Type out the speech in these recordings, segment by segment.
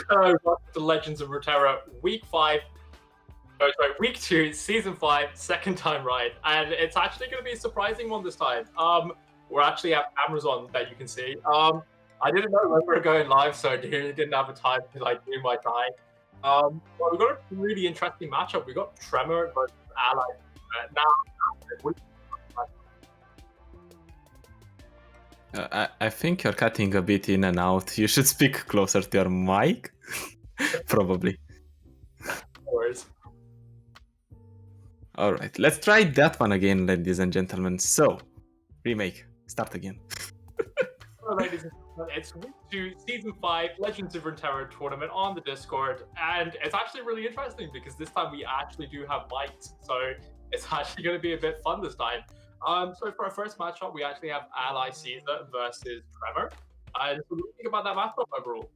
Welcome to Legends of Runeterra, Week 2, Season 5, second time right, and it's actually going to be a surprising one this time. We're actually have cameras on that you can see. I didn't know when we were going live, so I didn't have a time to like do my time. But we got a really interesting matchup. We got Tremor versus Ally. I think you're cutting a bit in and out. You should speak closer to your mic. Probably. All right, let's try that one again, ladies and gentlemen. So, remake, start again. Ladies and gentlemen, it's Week 2, Season 5, Legends of Runeterra tournament on the Discord, and it's actually really interesting because this time we actually do have mics, so it's actually going to be a bit fun this time. So for our first matchup, we actually have Ally Caesar versus Tremor. And so what do you think about that matchup overall?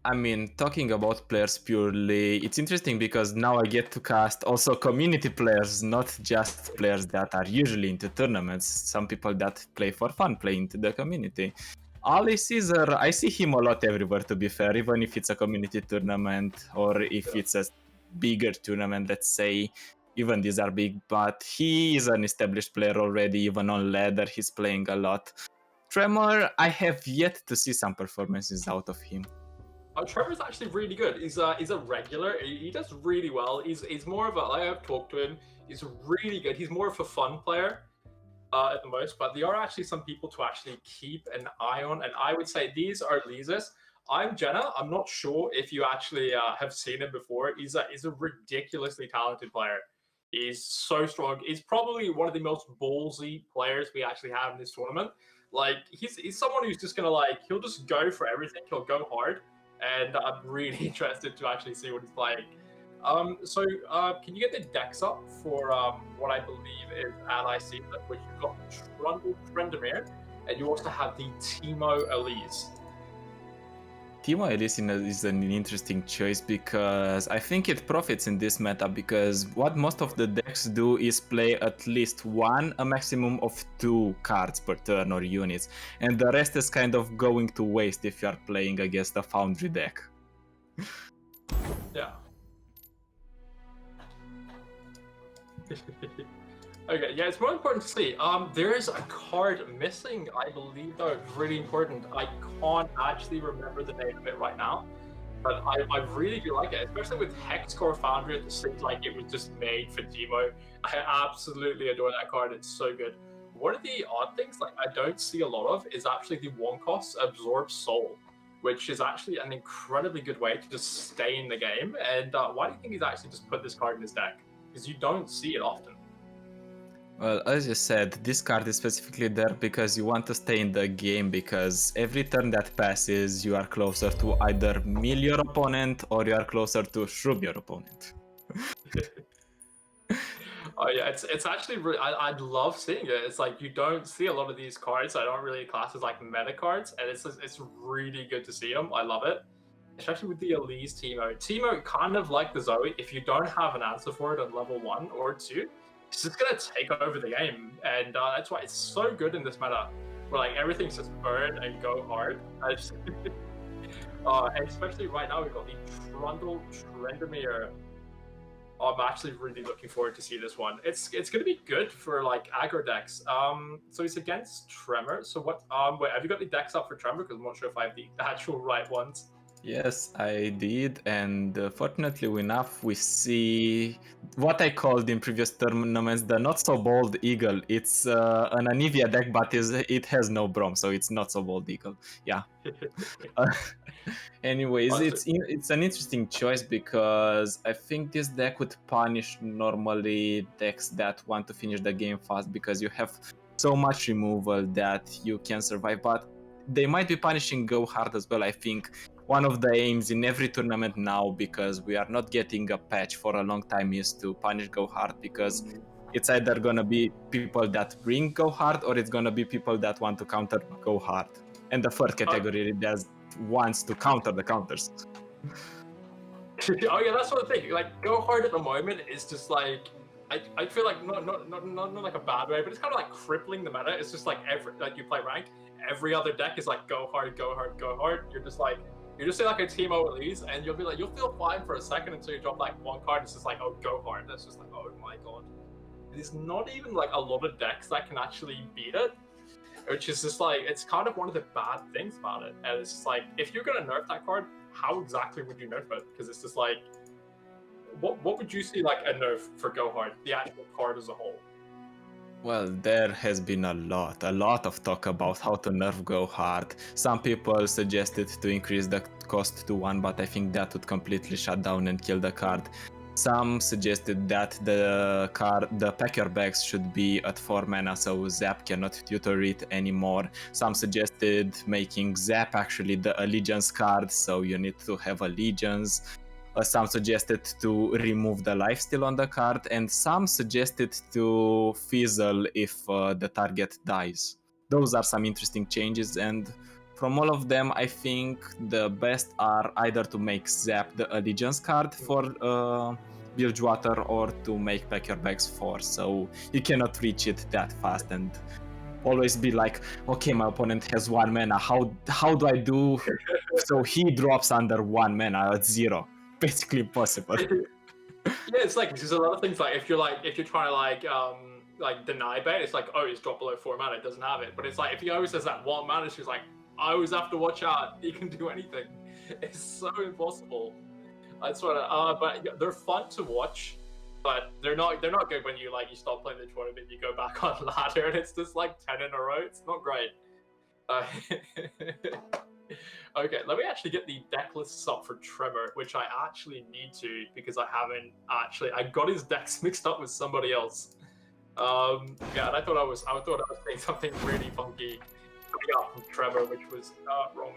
I mean, talking about players purely, it's interesting because now I get to cast also community players, not just players that are usually into tournaments. Some people that play for fun, play into the community. Ally Caesar, I see him a lot everywhere, to be fair, even if it's a community tournament or if it's a bigger tournament, let's say. Even these are big, but he is an established player already, even on ladder, he's playing a lot. Tremor, I have yet to see some performances out of him. Trevor's actually really good. He's a regular. He does really well. He's more of a. I've talked to him. He's really good. He's more of a fun player at the most. But there are actually some people to actually keep an eye on. And I would say these are Lisa's. I'm Jenna. I'm not sure if you actually have seen him before. He's a ridiculously talented player. He's so strong. He's probably one of the most ballsy players we actually have in this tournament. Like he's someone who's just gonna he'll just go for everything. He'll go hard. And I'm really interested to actually see what he's playing. So can you get the decks up for what I believe is Ally Caesar, which you've got Trundle Trendemir, and you also have the Teemo Elise. Teemo Elise is an interesting choice because I think it profits in this meta because what most of the decks do is play at least one, a maximum of 2 cards per turn or units, and the rest is kind of going to waste if you are playing against a Foundry deck. Yeah. Okay, yeah, it's more important to see. There is a card missing, I believe, though. It's really important. I can't actually remember the name of it right now, but I really do like it, especially with Hexcore Foundry. It seems like it was just made for Teemo. I absolutely adore that card. It's so good. One of the odd things I don't see a lot of is actually the one cost Absorb Soul, which is actually an incredibly good way to just stay in the game. And why do you think he's actually just put this card in his deck? Because you don't see it often. Well, as you said, this card is specifically there because you want to stay in the game because every turn that passes, you are closer to either mill your opponent or you are closer to shrub your opponent. Oh yeah, it's actually really, I'd love seeing it. It's like you don't see a lot of these cards. I don't really class as meta cards, and it's really good to see them. I love it, especially with the Elise Teemo. Teemo, kind of like the Zoe, if you don't have an answer for it on level 1 or 2, it's just gonna take over the game, and that's why it's so good in this meta, where everything's just burn and go hard. And especially right now, we've got the Trundle Trendemir. I'm actually really looking forward to see this one. It's gonna be good for aggro decks. So it's against Tremor. So what? Wait, have you got the decks up for Tremor? Because I'm not sure if I have the actual right ones. Yes, I did, and fortunately enough, we see what I called in previous tournaments the not so bold eagle. It's an Anivia deck, but it has no Brom, so it's not so bold eagle. Yeah. Anyways, it's an interesting choice because I think this deck would punish normally decks that want to finish the game fast because you have so much removal that you can survive, but they might be punishing Go Hard as well. I think one of the aims in every tournament now, because we are not getting a patch for a long time, is to punish Go Hard because it's either gonna be people that bring Go Hard or it's gonna be people that want to counter Go Hard. And the third category that wants to counter the counters. Oh yeah, that's what I think. Go Hard at the moment is just I feel like not like a bad way, but it's kind of like crippling the meta. It's just like you play ranked, every other deck is like go hard, go hard, go hard. You're just say like a Teemo Elise, and you'll feel fine for a second until you drop like one card. It's just like, oh, go hard. That's just like, oh my god. There's not even like a lot of decks that can actually beat it, which is just like, it's kind of one of the bad things about it. And it's just like, if you're gonna nerf that card, how exactly would you nerf it? Because it's just like, what would you see like a nerf for Go Hard, the actual card as a whole? Well, there has been a lot of talk about how to nerf Go Hard. Some people suggested to increase the cost to 1, but I think that would completely shut down and kill the card. Some suggested that the Packer bags should be at 4 mana, so Zap cannot tutor it anymore. Some suggested making Zap actually the Allegiance card, so you need to have Allegiance. Some suggested to remove the lifesteal on the card, and some suggested to fizzle if the target dies. Those are some interesting changes, and from all of them, I think the best are either to make Zap the Allegiance card for Bilgewater, or to make Pack Your Bags 4, so you cannot reach it that fast and always be like, okay, my opponent has 1 mana, how do I do so he drops under 1 mana at 0? Basically impossible. Yeah, it's like there's a lot of things like if you're trying to like deny bait, it's like, oh, he's dropped below 4 mana, it doesn't have it. But it's like if he always has that 1 mana, she's like, I always have to watch out. He can do anything. It's so impossible. That's what. But they're fun to watch, but they're not good when you stop playing the tournament. You go back on ladder, and it's just like 10 in a row. It's not great. Okay, let me actually get the deck lists up for Tremor, which I actually need to because I haven't actually. I got his decks mixed up with somebody else. Yeah, and I thought I was saying something really funky coming up from Tremor, which was wrong.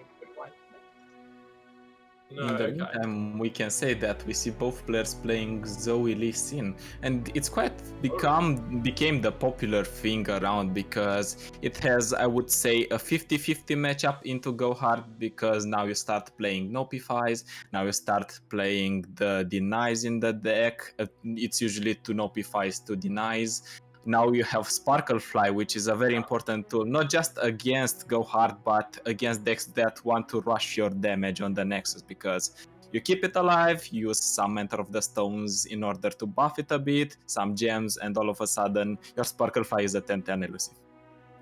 No, in the meantime, we can say that we see both players playing Zoe Lee Sin, and it's quite became the popular thing around because it has, I would say, a 50-50 matchup into Go Hard, because now you start playing Nopifies, now you start playing the Denies in the deck. It's usually 2 Nopifies, 2 Denies. Now you have Sparklefly, which is a very important tool, not just against Go Hard, but against decks that want to rush your damage on the Nexus, because you keep it alive, use some Mentor of the Stones in order to buff it a bit, some gems, and all of a sudden your Sparklefly is a 10-10 elusive.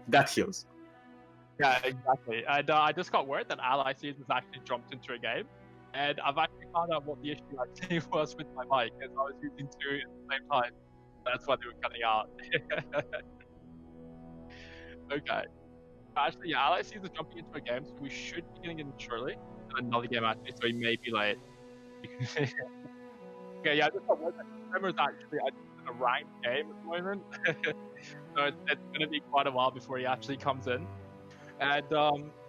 That heals. Yeah, exactly. And I just got word that Ally Seasons actually jumped into a game, and I've actually found out what the issue actually was with my mic, because I was using 2 at the same time. That's why they were cutting out. Okay. Actually, yeah, Ally sees us jumping into a game, so we should be getting in shortly. Another game, actually, so he may be late. Okay, yeah, I just got one that Tremor's actually in a ranked game at the moment. So it's going to be quite a while before he actually comes in. And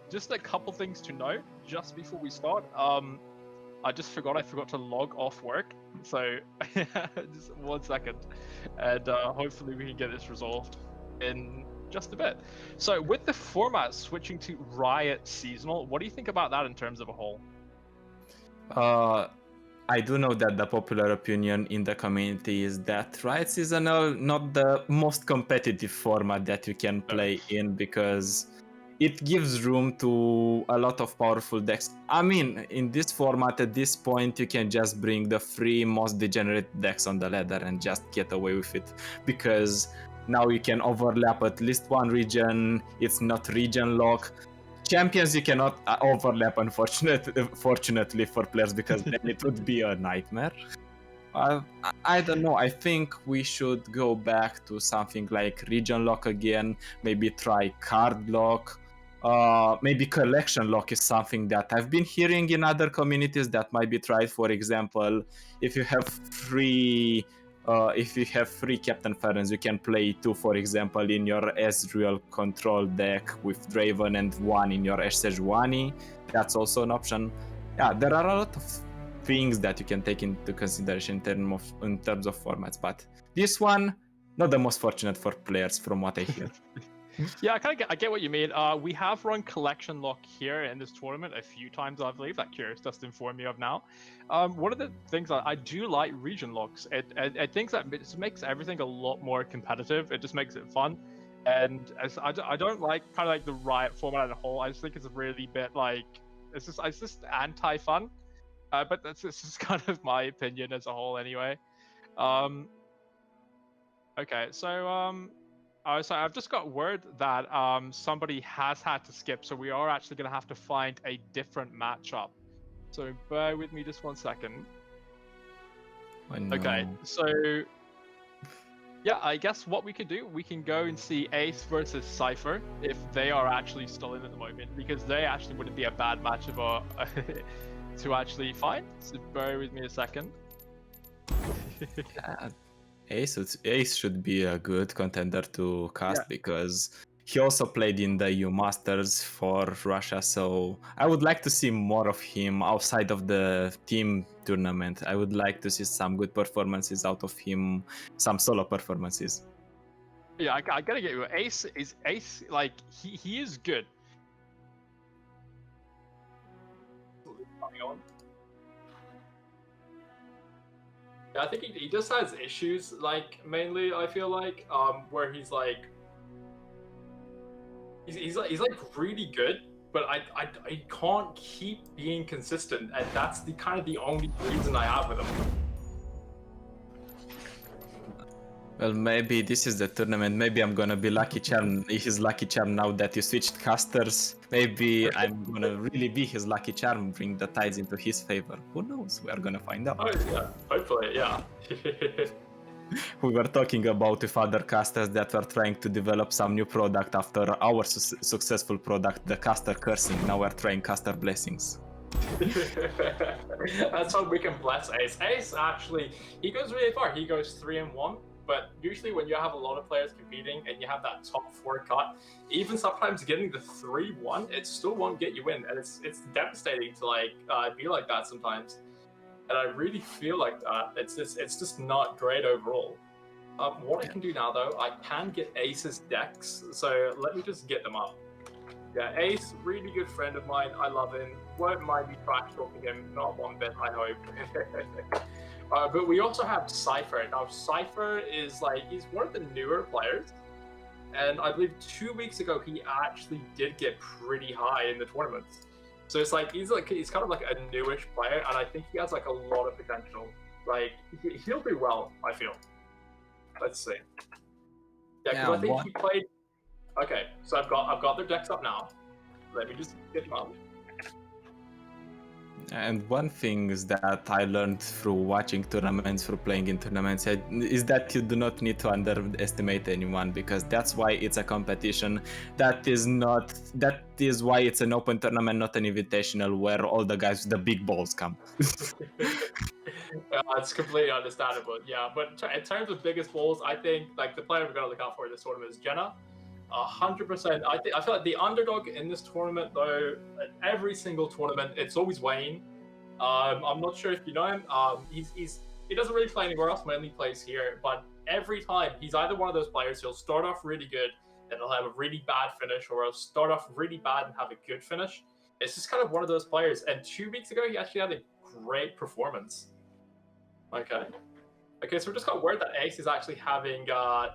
just a couple things to note just before we start. I forgot to log off work, so just 1 second, and hopefully we can get this resolved in just a bit. So with the format switching to Riot Seasonal, what do you think about that in terms of a whole? I do know that the popular opinion in the community is that Riot Seasonal not the most competitive format that you can play in, because it gives room to a lot of powerful decks. I mean, in this format, at this point, you can just bring the 3 most degenerate decks on the ladder and just get away with it, because now you can overlap at least 1 region. It's not region lock. Champions you cannot overlap, fortunately for players, because then it would be a nightmare. I don't know. I think we should go back to something like region lock again. Maybe try card lock. Maybe collection lock is something that I've been hearing in other communities that might be tried. For example, if you have 3 Captain Ferens, you can play 2, for example, in your Ezreal control deck with Draven, and 1 in your Ashe Sejuani. That's also an option. Yeah, there are a lot of things that you can take into consideration in terms of formats, but this one, not the most fortunate for players from what I hear. Yeah, I get what you mean. We have run collection lock here in this tournament a few times, I believe. That Curious just informed me of now. One of the things I do like region locks. It thinks that it makes everything a lot more competitive. It just makes it fun. And I don't like kind of like the Riot format as a whole. I just think it's a really bit like it's just anti-fun. But that's just kind of my opinion as a whole, anyway. Okay, so I've just got word that somebody has had to skip, so we are actually going to have to find a different matchup. So bear with me just 1 second. Oh, no. Okay, so yeah, I guess what we can do, we can go and see Ace versus Cypher if they are actually still in at the moment, because they actually wouldn't be a bad matchup to actually find. So bear with me a second. Yeah, Ace should be a good contender to cast because he also played in the EU Masters for Russia, so I would like to see more of him outside of the team tournament. I would like to see some good performances out of him, some solo performances. Yeah, I gotta get you. Ace like he is good. Yeah, I think he just has issues, like, mainly, I feel like, where he's like really good, but I can't keep being consistent, and that's the kind of the only reason I have with him. Well, maybe this is the tournament. Maybe I'm gonna be lucky charm. His lucky charm now that you switched casters. Maybe I'm gonna really be his lucky charm, bring the tides into his favor. Who knows? We are gonna find out. Oh yeah, hopefully, yeah. We were talking about with other casters that were trying to develop some new product after our successful product, the caster cursing. Now we're trying caster blessings. That's how we can bless Ace. Ace actually, he goes really far. He goes 3-1. But usually when you have a lot of players competing and you have that top 4 cut, even sometimes getting the 3-1, it still won't get you in, and it's devastating to like be like that sometimes. And I really feel like that. It's just not great overall. What I can do now though, I can get Ace's decks, so let me just get them up. Yeah, Ace, really good friend of mine. I love him. Won't mind me trash talking him, not one bit, I hope. But we also have Cypher. Now, Cypher is like, he's one of the newer players. And I believe 2 weeks ago, he actually did get pretty high in the tournaments. So it's like, he's kind of like a newish player. And I think he has like a lot of potential. Like, he'll do well, I feel. Let's see. Yeah, because I think he played... Okay, so I've got their decks up now. Let me just get them up. And one thing is that I learned through watching tournaments, through playing in tournaments, is that you do not need to underestimate anyone, because that's why it's a competition. That is why it's an open tournament, not an invitational where all the guys with the big balls come. It's completely understandable, yeah. But in terms of biggest balls, I think like the player we're gonna look out for this tournament is Jenna. 100%. I feel like the underdog in this tournament, though, at every single tournament, it's always Wayne. I'm not sure if you know him. He doesn't really play anywhere else, mainly plays here. But every time, he's either one of those players who'll start off really good, and he'll have a really bad finish, or he'll start off really bad and have a good finish. It's just kind of one of those players. And 2 weeks ago, he actually had a great performance. Okay, so we just got word that Ace is actually having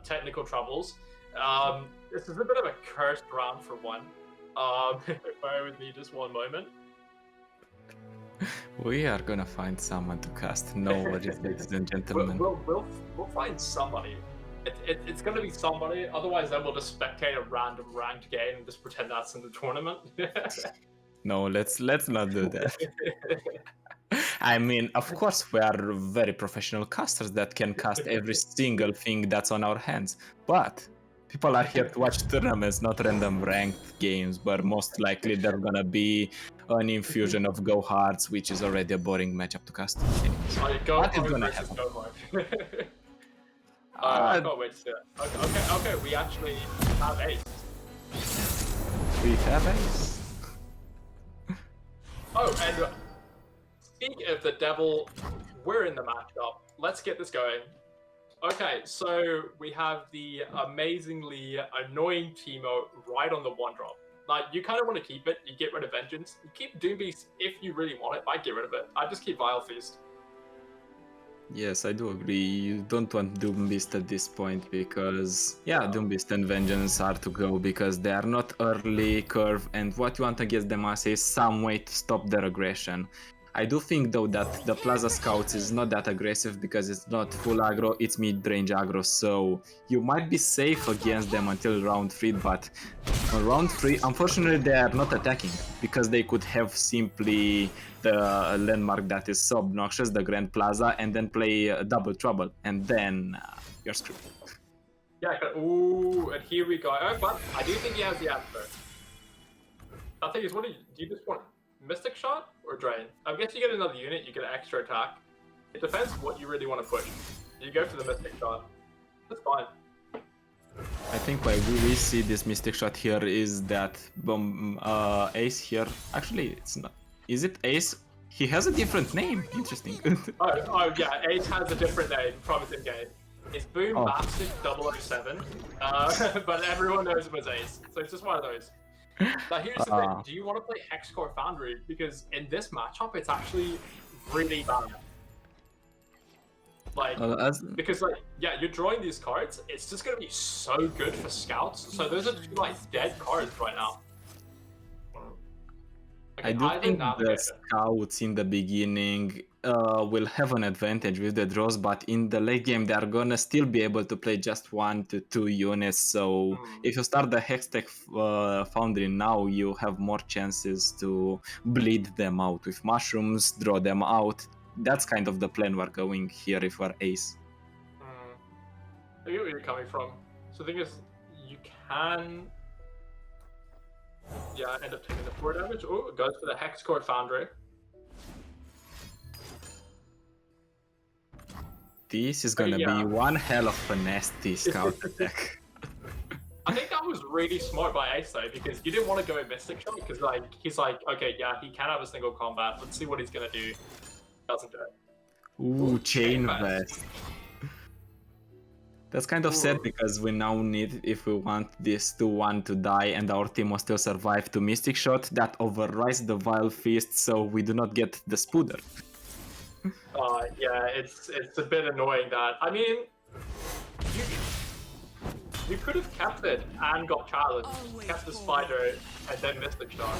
technical troubles. This is a bit of a cursed round for one. Bear with me just one moment. We are gonna find someone to cast. No worries, ladies and gentlemen. We'll find somebody. It's gonna be somebody. Otherwise, then we'll just spectate a random ranked game and just pretend that's in the tournament. No, let's not do that. I mean, of course, we are very professional casters that can cast every single thing that's on our hands, but people are here to watch tournaments, not random ranked games, where most likely they're gonna be an infusion of Go Hearts, which is already a boring matchup to cast. What is gonna happen? I can't wait to see it. Okay, we actually have Ace. We have Ace. Oh, and speak of the devil, we're in the matchup. Let's get this going. Okay, so we have the amazingly annoying Teemo right on the one drop. Like, you kind of want to keep it. You get rid of Vengeance. You keep Doom Beast if you really want it. I'd get rid of it. I'd just keep Vile Feast. Yes, I do agree. You don't want Doom Beast at this point because, yeah, Doom Beast and Vengeance are to go because they are not early curve, and what you want against them is some way to stop their aggression. I do think though that the Plaza Scouts is not that aggressive because it's not full aggro, it's mid-range aggro, so you might be safe against them until round 3, but on round 3, unfortunately they are not attacking because they could have simply the landmark that is so obnoxious, the Grand Plaza, and then play Double Trouble, and then you're screwed. Yeah, ooh, and here we go. Oh, but I do think he has the answer. I think is what do you just want? Mystic Shot or Drain? I guess you get another unit, you get an extra attack. It depends what you really want to push. You go for the Mystic Shot. That's fine. I think why we see this Mystic Shot here is that Ace here, actually it's not, is it Ace? He has a different name, interesting. oh yeah, Ace has a different name from his in-game. It's Boom Bastard 007, but everyone knows him as Ace, so it's just one of those. Now here's the thing, do you want to play Hexcore Foundry? Because in this matchup, it's actually really bad. Like, because like, yeah, you're drawing these cards, it's just gonna be so good for scouts. So those are two like dead cards right now. Okay, I do think the scouts in the beginning will have an advantage with the draws, but in the late game they are gonna still be able to play just 1 to 2 units. So if you start the Hextech Foundry now, you have more chances to bleed them out with mushrooms, draw them out. That's kind of the plan we're going here if we're Ace. I get where you're coming from. So the thing is, you can... Yeah, end up taking the 4 damage. Oh, it goes for the Hexcore Foundry. This is gonna be one hell of a nasty scout attack. I think that was really smart by Ace though, because you didn't want to go in Mystic Shot, because like he's like, okay, yeah, he can have a single combat. Let's see what he's gonna do. Doesn't do it. Ooh, Chain Vest. That's kind of sad because we now need, if we want this 2-1 to die and our team will still survive to Mystic Shot, that overrides the Vile Feast, so we do not get the Spooder. Yeah, it's a bit annoying that. I mean, you could have kept it and got challenged, kept the Spider, and then Mystic Shot.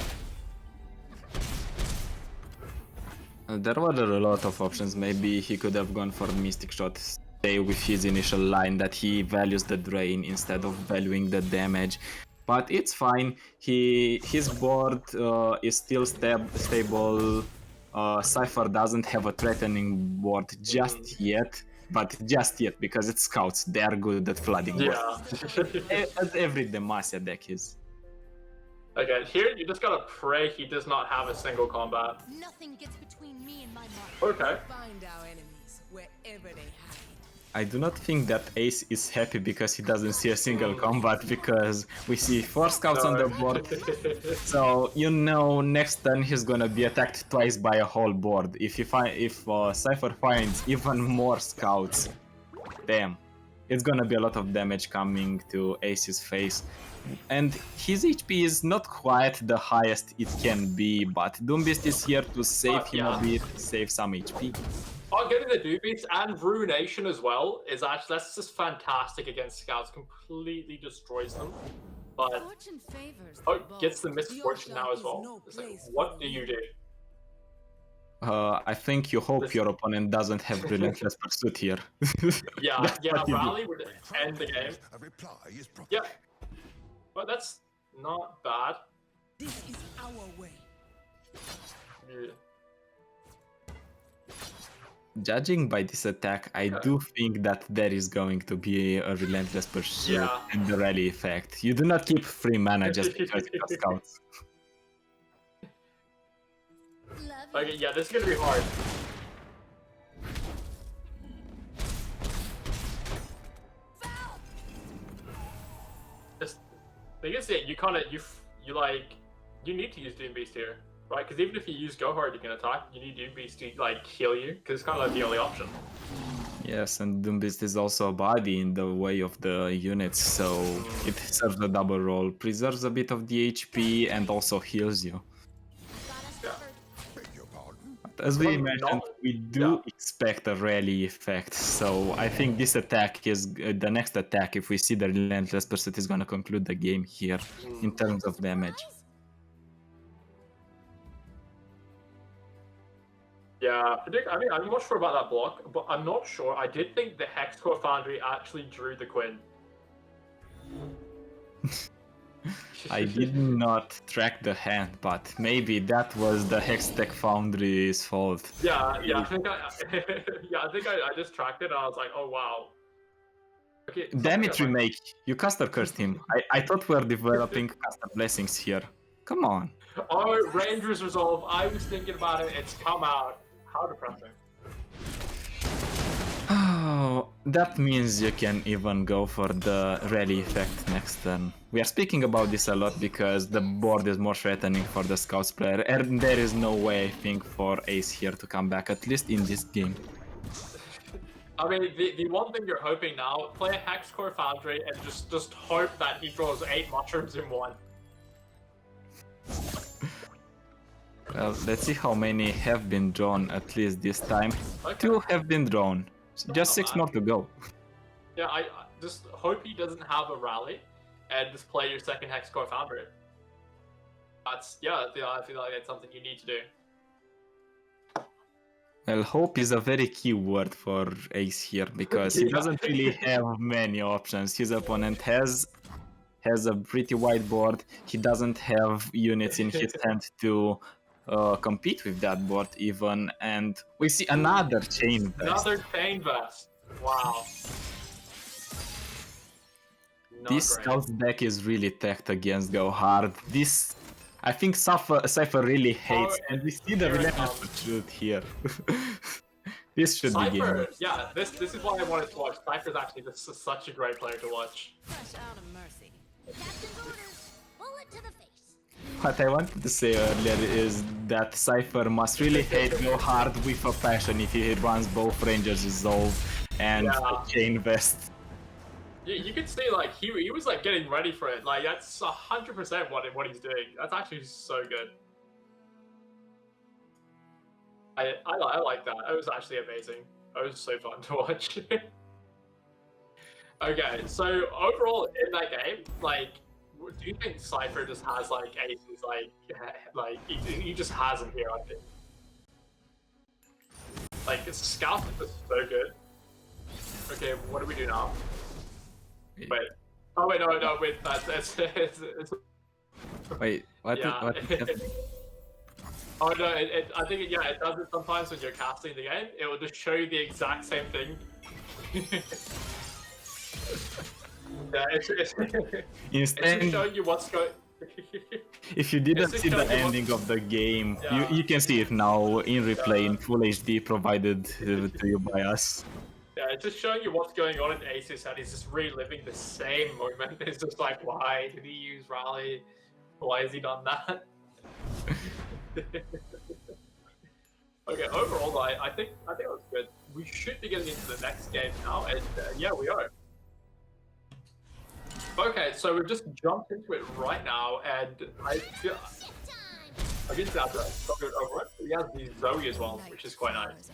There were a lot of options. Maybe he could have gone for Mystic Shot, stay with his initial line that he values the drain instead of valuing the damage. But it's fine. His board is still stable. Cypher doesn't have a threatening board just yet, but just yet because it's scouts. They are good at flooding. Yeah. As every Demacia deck is. Okay, here you just gotta pray he does not have a single combat. Nothing gets between me and my mark. Okay. Find our enemies wherever they hide. I do not think that Ace is happy because he doesn't see a single combat, because we see 4 scouts on the board. So you know, next turn he's gonna be attacked twice by a whole board. If Cypher finds even more scouts, damn, it's gonna be a lot of damage coming to Ace's face. And his HP is not quite the highest it can be, but Doom Beast is here to save him a bit, save some HP. Getting the Doom Beast and Ruination as well is actually, that's just fantastic against scouts. Completely destroys them. But gets the Misfortune now as well. It's like, what do you do? I think you hope your opponent doesn't have Relentless Pursuit here. Yeah, Rally would end the game. Yeah, but that's not bad. This is our way. Yeah. Judging by this attack, I do think that there is going to be a Relentless Pursuit and the rally effect. You do not keep free mana just because you have scouts. Okay, yeah, this is gonna be hard. The thing is that you need to use Doom Beast here, right? Because even if you use Go Hard, you can attack. You need Doom Beast to like heal you, because it's kind of like the only option. Yes, and Doombeast is also a body in the way of the units, so it serves a double role. Preserves a bit of the HP and also heals you. Yeah. But as we Well, mentioned, not- we do expect a rally effect, so I think this attack is the next attack. If we see the Relentless Pursuit, is going to conclude the game here in terms of damage. Yeah, I mean, I'm not sure about that block, but I'm not sure. I did think the Hexcore Foundry actually drew the Quinn. I did not track the hand, but maybe that was the Hextech Foundry's fault. Yeah, I think I just tracked it and I was like, oh wow. Okay, Damn it, something Remake! You caster cursed him. I thought we were developing caster blessings here. Come on. Oh, Rangers Resolve. I was thinking about it. It's come out. How depressing. Oh, that means you can even go for the rally effect next turn. We are speaking about this a lot because the board is more threatening for the Scouts player, and there is no way, I think, for Ace here to come back, at least in this game. I mean, the one thing you're hoping now, play a Hexcore Foundry and just hope that he draws 8 mushrooms in one. Well, let's see how many have been drawn at least this time. Okay. 2 have been drawn. Just 6 bad. more to go. Yeah, I just hope he doesn't have a rally and just play your second Hexcore Foundry. I feel like it's something you need to do. Well, hope is a very key word for Ace here because he Yeah. doesn't really have many options. His opponent has a pretty wide board. He doesn't have units in his hand to compete with that board even, and we see another chain vest. Another Chain Vest. Wow. Not This great. Scout's deck is really tacked against Go Hard. This, I think Cypher really hates, and we see the here it Relentless comes. Pursuit here. This should be game. Cypher, yeah, this is why I wanted to watch. Cypher's actually such a great player to watch. Fresh out of mercy. Captain's orders. Bullet to the face. What I wanted to say earlier is that Cypher must really hate Go Hard with a passion if he runs both Rangers Resolve and Yeah. Chain Vest. You could see like he was like getting ready for it. Like that's 100% what he's doing. That's actually so good. I like that. It was actually amazing. It was so fun to watch. Okay, so overall in that game, like, do you think Cypher just has like aces like he just has them here? I think. Like Scout is just so good. Okay, what do we do now? Wait. Oh wait, no, wait. It's Wait, what? yeah. What is happening? Oh no, I think it does it sometimes when you're casting the game. It will just show you the exact same thing. Yeah, it's Instead, just showing you what's going. if you didn't It's see the just showing you ending of the game, Yeah. you can see it now in replay Yeah. in full HD provided to you by us. Yeah, it's just showing you what's going on in Ace's head. He's just reliving the same moment. It's just like, why did he use Rally? Why has he done that? Okay, overall, I think it was good. We should be getting into the next game now, and yeah, we are. Okay, so we've just jumped into it right now, and I feel I guess that's over it. He has the Zoe as well, which is quite nice.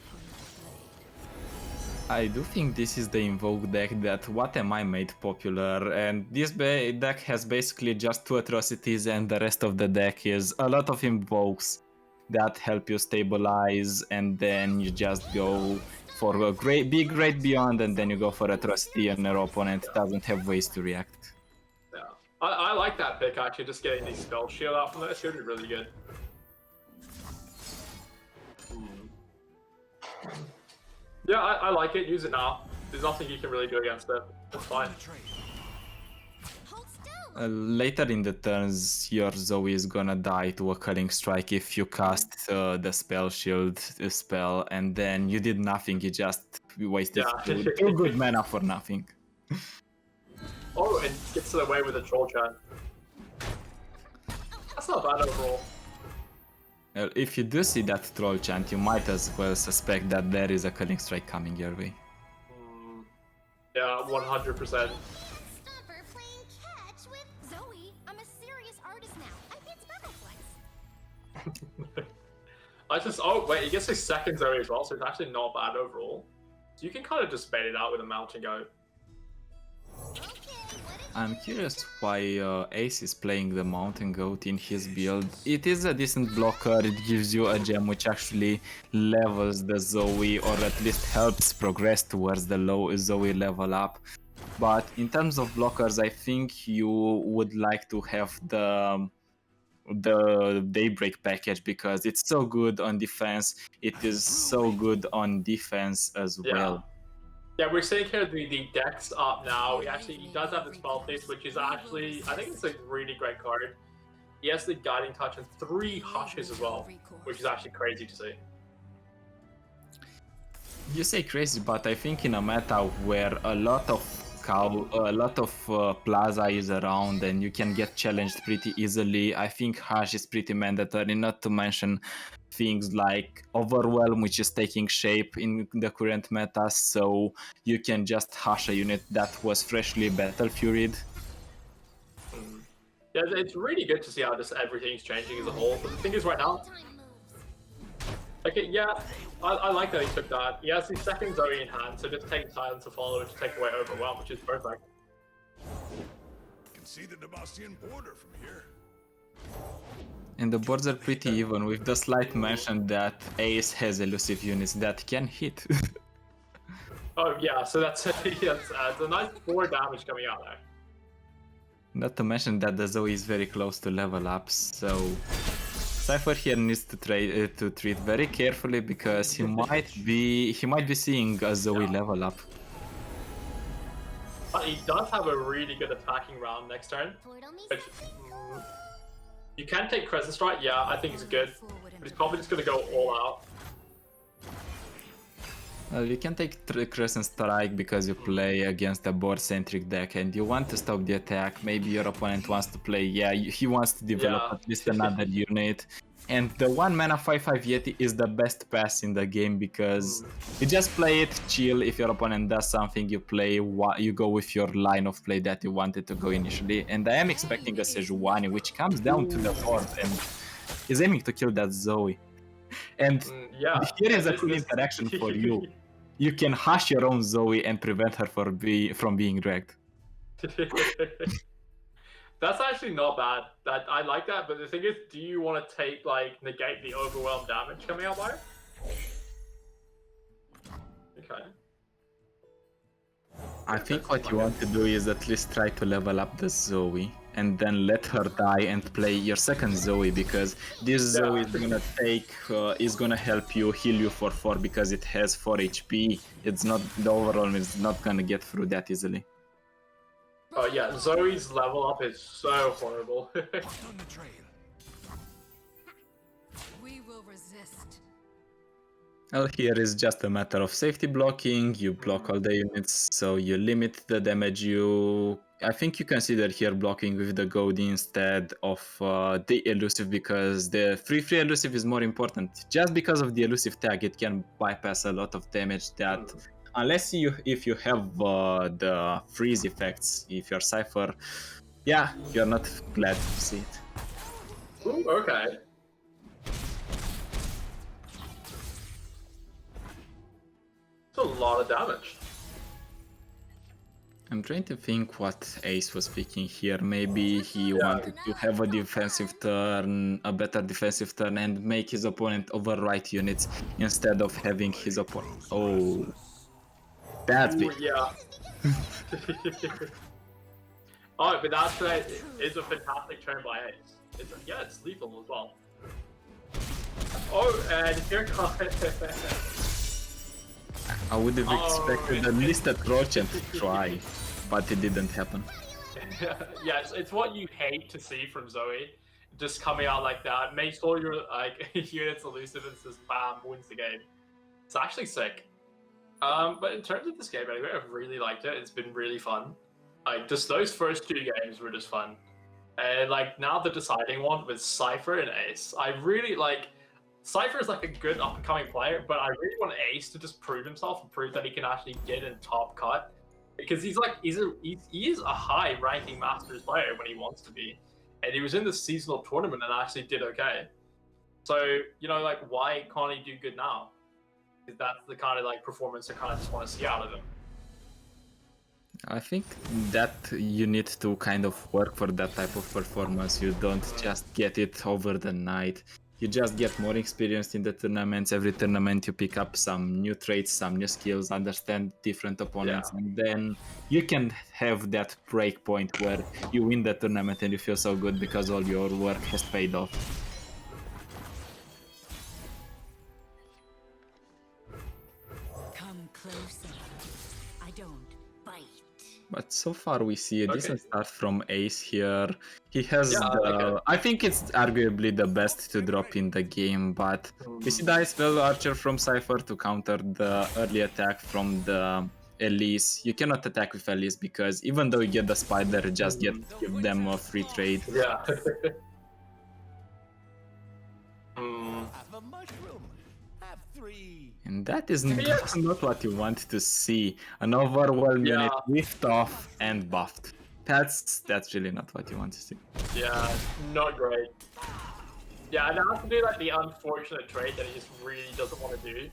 I do think this is the Invoke deck that What Am I made popular, and this deck has basically just 2 atrocities, and the rest of the deck is a lot of invokes that help you stabilize, and then you just go for a big great beyond, and then you go for atrocity, and your opponent doesn't have ways to react. Yeah, I like that pick actually. Just getting the spell shield out from there should be really good. Yeah, I like it. Use it now. There's nothing you can really do against it. It's fine. Hold still. Later in the turns, your Zoe is gonna die to a Culling Strike if you cast the spell shield spell, and then you did nothing. You just wasted Yeah. 2 good mana for nothing. Oh, and gets away with a troll chant. That's not bad overall. If you do see that troll chant, you might as well suspect that there is a Culling Strike coming your way. Yeah, 100%. Stomper playing catch with Zoe. I'm a serious artist now. I beat Sparkleflex. Oh wait, he gets his second Zoe as well, so it's actually not bad overall. So you can kind of just bait it out with a mountain goat. Okay, what did I'm curious why Ace is playing the Mountain Goat in his build. It is a decent blocker, it gives you a gem which actually levels the Zoe or at least helps progress towards the low Zoe level up. But in terms of blockers, I think you would like to have the Daybreak package because it's so good on defense. It is so good on defense as Yeah. well. Yeah, we're seeing here the deck's up now. He does have the spell piece, which is actually, I think it's a really great card. He has the Guiding Touch and 3 Hushes as well, which is actually crazy to see. You say crazy, but I think in a meta where a lot of plaza is around and you can get challenged pretty easily, I think Hush is pretty mandatory, not to mention things like Overwhelm, which is taking shape in the current meta, so you can just Hush a unit that was freshly Battle Furied. Yeah, it's really good to see how just everything's changing as a whole. But the thing is, right now, time moves? okay, yeah, I like that he took that. He has the second Zoe in hand, so just take Silence to follow to take away Overwhelm, which is perfect. You can see the Demacian border from here. And the boards are pretty even, with the slight mention that Ace has elusive units that can hit. Oh yeah, so that's it's a nice 4 damage coming out there. Not to mention that the Zoe is very close to level up, so Cypher here needs to treat very carefully because he might be seeing a Zoe level up. But he does have a really good attacking round next turn. Portal me Which, something? you can take Crescent Strike, yeah, I think it's good. But he's probably just gonna go all out. You can take Crescent Strike because you play against a board-centric deck and you want to stop the attack. Maybe your opponent wants to play, he wants to develop Yeah. at least another unit. And the 1 mana 5/5 Yeti is the best pass in the game because you just play it, chill. If your opponent does something, you go with your line of play that you wanted to go initially. And I am expecting a Sejuani, which comes down to the board and is aiming to kill that Zoe. And Yeah. here is a This- cool this- interaction for you. You can hush your own Zoe and prevent her from being dragged. That's actually not bad. I like that, but the thing is, do you want to negate the overwhelm damage coming out by it? Okay. I think what you want to do is at least try to level up the Zoe and then let her die and play your second Zoe because this Zoe is gonna help you heal you for 4 because it has 4 HP. The overall is not gonna get through that easily. Oh yeah, Zoe's level up is so horrible. On the trail. We will resist. Well, here is just a matter of safety blocking. You block all the units, so you limit the damage I think you consider here blocking with the goad instead of the elusive because the free elusive is more important. Just because of the elusive tag, it can bypass a lot of damage that, unless if you have the freeze effects, if you're Cypher, you're not glad to see it. Ooh, okay. It's a lot of damage. I'm trying to think what Ace was picking here. Maybe he wanted to have a better defensive turn and make his opponent overwrite units instead of having his opponent. Oh, that's big. Ooh, yeah. Oh, but that's is a fantastic turn by Ace. It's lethal as well. Oh, and here comes. I would have expected at least a Trojan to try, but it didn't happen. Yeah, it's what you hate to see from Zoe, just coming out like that. Makes all your units elusive and just bam, wins the game. It's actually sick. But in terms of this game, anyway, I've really liked it. It's been really fun. Just those first 2 games were just fun, and now the deciding one with Cypher and Ace, I really like. Cypher is a good up-and-coming player, but I really want Ace to just prove himself and prove that he can actually get in top cut because he is a high ranking Masters player when he wants to be, and he was in the seasonal tournament and actually did okay. So like why can't he do good now? Because that's the kind of like performance I kind of just want to see out of him. I think that you need to kind of work for that type of performance. You don't just get it over the night. You just get more experience in the tournaments. Every tournament you pick up some new traits, some new skills, understand different opponents, and then you can have that break point where you win the tournament and you feel so good because all your work has paid off. Come closer. I don't bite. But so far we see a decent Okay. start from Ace here. He has Yeah, I like it. I think it's arguably the best to drop in the game, but we see the Ice Well Archer from Cypher to counter the early attack from the Elise. You cannot attack with Elise because even though you get the Spider, just give them a free trade. Yeah. Have a mushroom. Have 3. And that is not what you want to see. An overwhelm unit whiffed off and buffed. That's really not what you want to see. Yeah, not great. Yeah, and I have to do like the unfortunate trade that he just really doesn't want to do.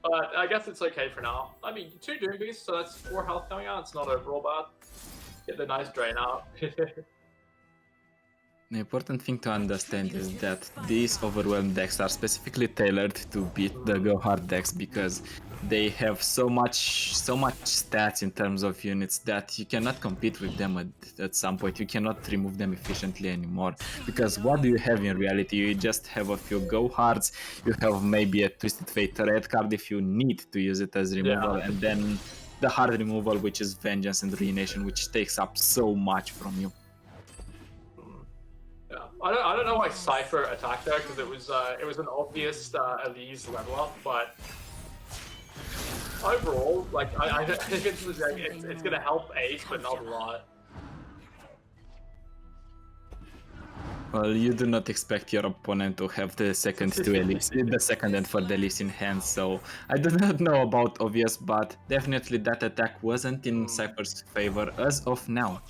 But I guess it's okay for now. I mean, 2 Doom Beasts, so that's 4 health coming out. It's not overall bad. Get the nice drain out. The important thing to understand is that these overwhelmed decks are specifically tailored to beat the Go Hard decks because they have so much stats in terms of units that you cannot compete with them at some point. You cannot remove them efficiently anymore because what do you have in reality? You just have a few Go Hards, you have maybe a Twisted Fate red card if you need to use it as removal, and then the hard removal, which is Vengeance and Ruination, which takes up so much from you. Yeah, I don't know why Cypher attacked there because it was an obvious Elise level up, but overall, like I think it's gonna help Ace, but not a lot. Well, you do not expect your opponent to have the second to Elise, the second end for the Elise in hand, so I do not know about obvious, but definitely that attack wasn't in Cypher's favor as of now.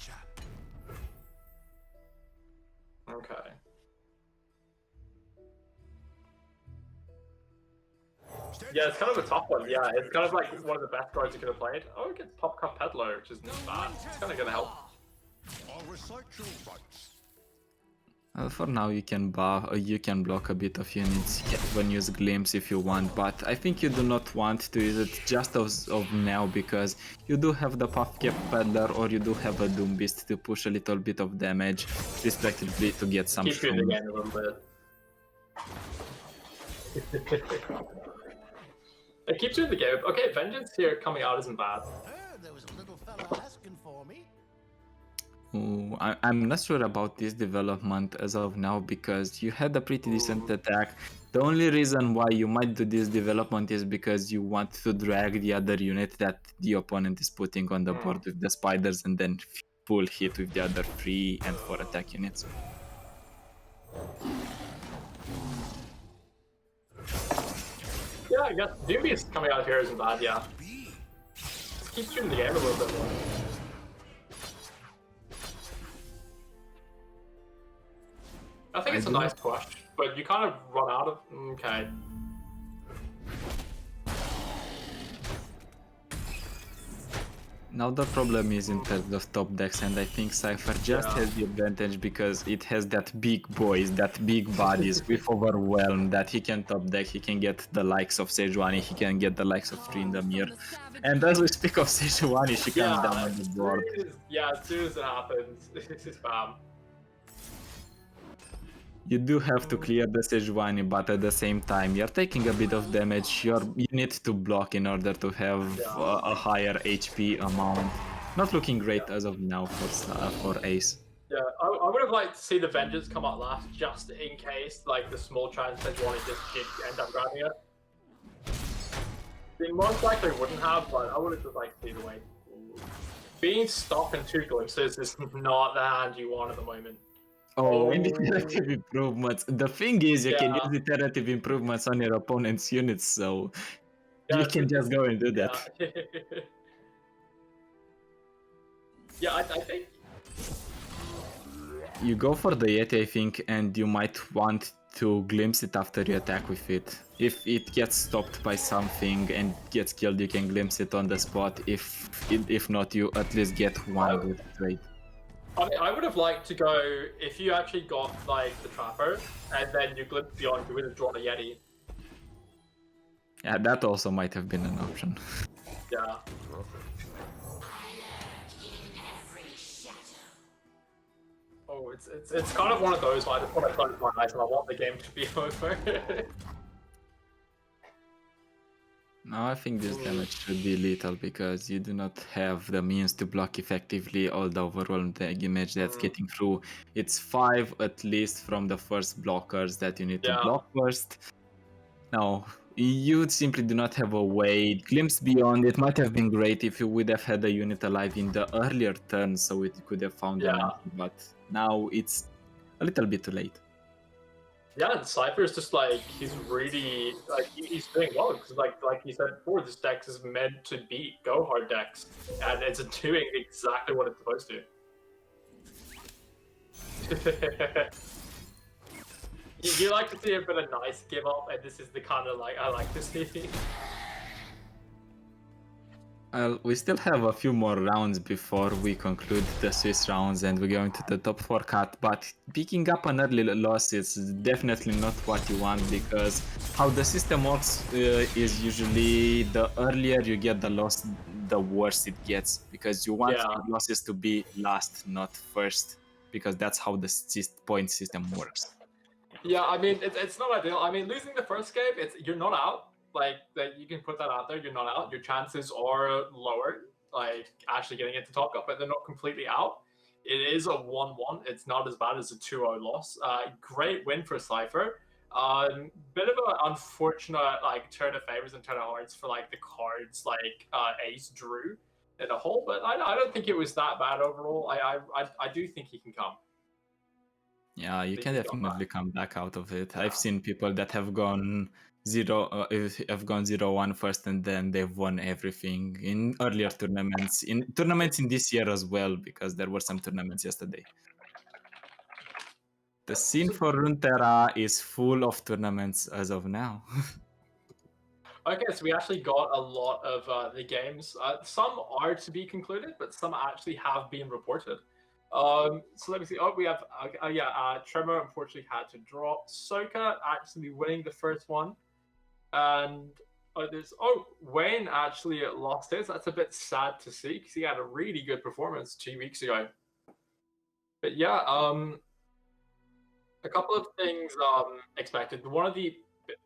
Okay. Yeah, it's kind of a tough one. Yeah, it's kind of like one of the best cards you could have played. Oh, it gets Pop Cup Peddler, which is not bad. It's kind of gonna help. I'll recite your rights. For now, you can block a bit of units. You can even use Glimpse if you want, but I think you do not want to use it just as of now because you do have the Puff Cap Peddler or you do have a Doom Beast to push a little bit of damage, respectively, to get some Keep you in the shroom. game a little bit. It keeps you in the game. Okay, Vengeance here coming out isn't bad. There was a little fella asking for me. Ooh, I'm not sure about this development as of now because you had a pretty decent attack. The only reason why you might do this development is because you want to drag the other unit that the opponent is putting on the board with the spiders and then full hit with the other 3 and 4 attack units. Yeah, I guess Doom Beast coming out here isn't bad, yeah. Just keeps you in the game a little bit more. I think it's a nice push, but you kind of run out of... Okay. Now the problem is in terms of top decks, and I think Cypher just has the advantage because it has that big boys, that big bodies with Overwhelm that he can top deck, he can get the likes of Sejuani, he can get the likes of Tree in the Mirror. And as we speak of Sejuani, she comes down on the board. As soon as it happens, it's spam. You do have to clear the Sejuani, but at the same time, you're taking a bit of damage. You need to block in order to have a higher HP amount. Not looking great as of now for Ace. Yeah, I would have liked to see the Vengeance come out last, just in case, like, the small chance Sejuani just did end up grabbing it. They most likely wouldn't have, but I would have just liked to see the way. Being stuck in 2 glimpses is not the hand you want at the moment. Oh, and iterative improvements. The thing is, you can use iterative improvements on your opponent's units, so you can just go and do that. Yeah, I think. You go for the Yeti, I think, and you might want to glimpse it after you attack with it. If it gets stopped by something and gets killed, you can glimpse it on the spot. If not, you at least get one good trade. I mean, I would have liked to go if you actually got like the Trapper and then you glimpse beyond, you would have drawn a Yeti. Yeah, that also might have been an option. Yeah. Oh, it's kind of one of those where I just want to close my eyes and I want the game to be over. No, I think this damage should be lethal because you do not have the means to block effectively all the overall damage that's getting through. It's 5 at least from the first blockers that you need to Yeah. block first. No, you simply do not have a way. Glimpse Beyond, it might have been great if you would have had a unit alive in the earlier turn so it could have found an answer, but now it's a little bit too late. Yeah, and Cypher is just like he's really like he's doing well because like you said before, this deck is meant to beat go hard decks, and it's doing exactly what it's supposed to. you like to see a bit of nice give up, and this is the kind of like I like to see. We still have a few more rounds before we conclude the Swiss rounds and we're going to the top 4 cut, but picking up an early loss is definitely not what you want because how the system works is usually the earlier you get the loss, the worse it gets because you want your losses to be last, not first, because that's how the point system works. Yeah, I mean, it's not ideal. I mean, losing the first game, you're not out. Like, that you can put that out there, you're not out. Your chances are lower, like, actually getting into top cut, but they're not completely out. It is a 1-1. It's not as bad as a 2-0 loss. Great win for Cypher. Bit of an unfortunate, like, turn of favors and turn of hearts for, like, the cards, like, Ace drew in a whole, but I don't think it was that bad overall. I do think he can come. Yeah, you can definitely come back out of it. I've seen people that have gone 0-1 first and then they've won everything in earlier tournaments, in this year as well, because there were some tournaments yesterday. The scene for Runeterra is full of tournaments as of now. Okay, so we actually got a lot of the games. Some are to be concluded, but some actually have been reported. So let me see. Oh, we have Tremor unfortunately had to draw. Soka actually winning the first one, and Wayne actually lost his. That's a bit sad to see because he had a really good performance 2 weeks ago. But yeah, a couple of things expected. One of the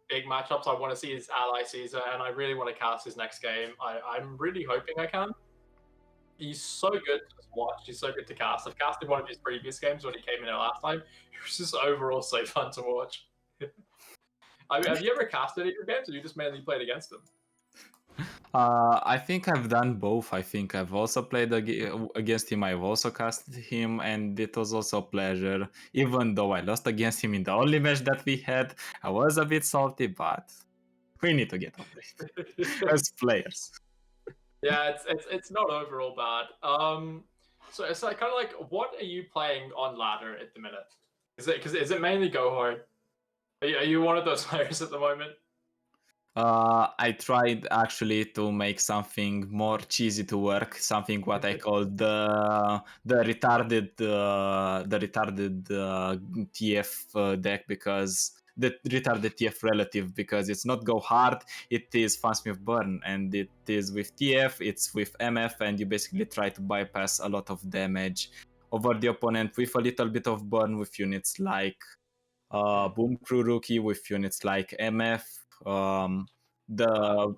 big matchups I want to see is Ally Caesar, and I really want to cast his next game. I'm really hoping I can. He's so good to watch. He's so good to cast. I've casted one of his previous games when he came in there last time. It was just overall so fun to watch. I mean, have you ever casted any of your games, or you just mainly played against him? I think I've done both. I think I've also played against him. I've also casted him, and it was also a pleasure. Even though I lost against him in the only match that we had, I was a bit salty, but we need to get over it as players. Yeah, it's not overall bad. So it's like kind of like, what are you playing on ladder at the minute? Is it mainly go hard? Are you one of those players at the moment? I tried actually to make something more cheesy to work, something what I call the retarded TF deck, because the retarded TF relative, because it's not go hard, it is Fansmith burn, and it is with TF, it's with MF, and you basically try to bypass a lot of damage over the opponent with a little bit of burn with units like Boom Crew Rookie, with units like MF. The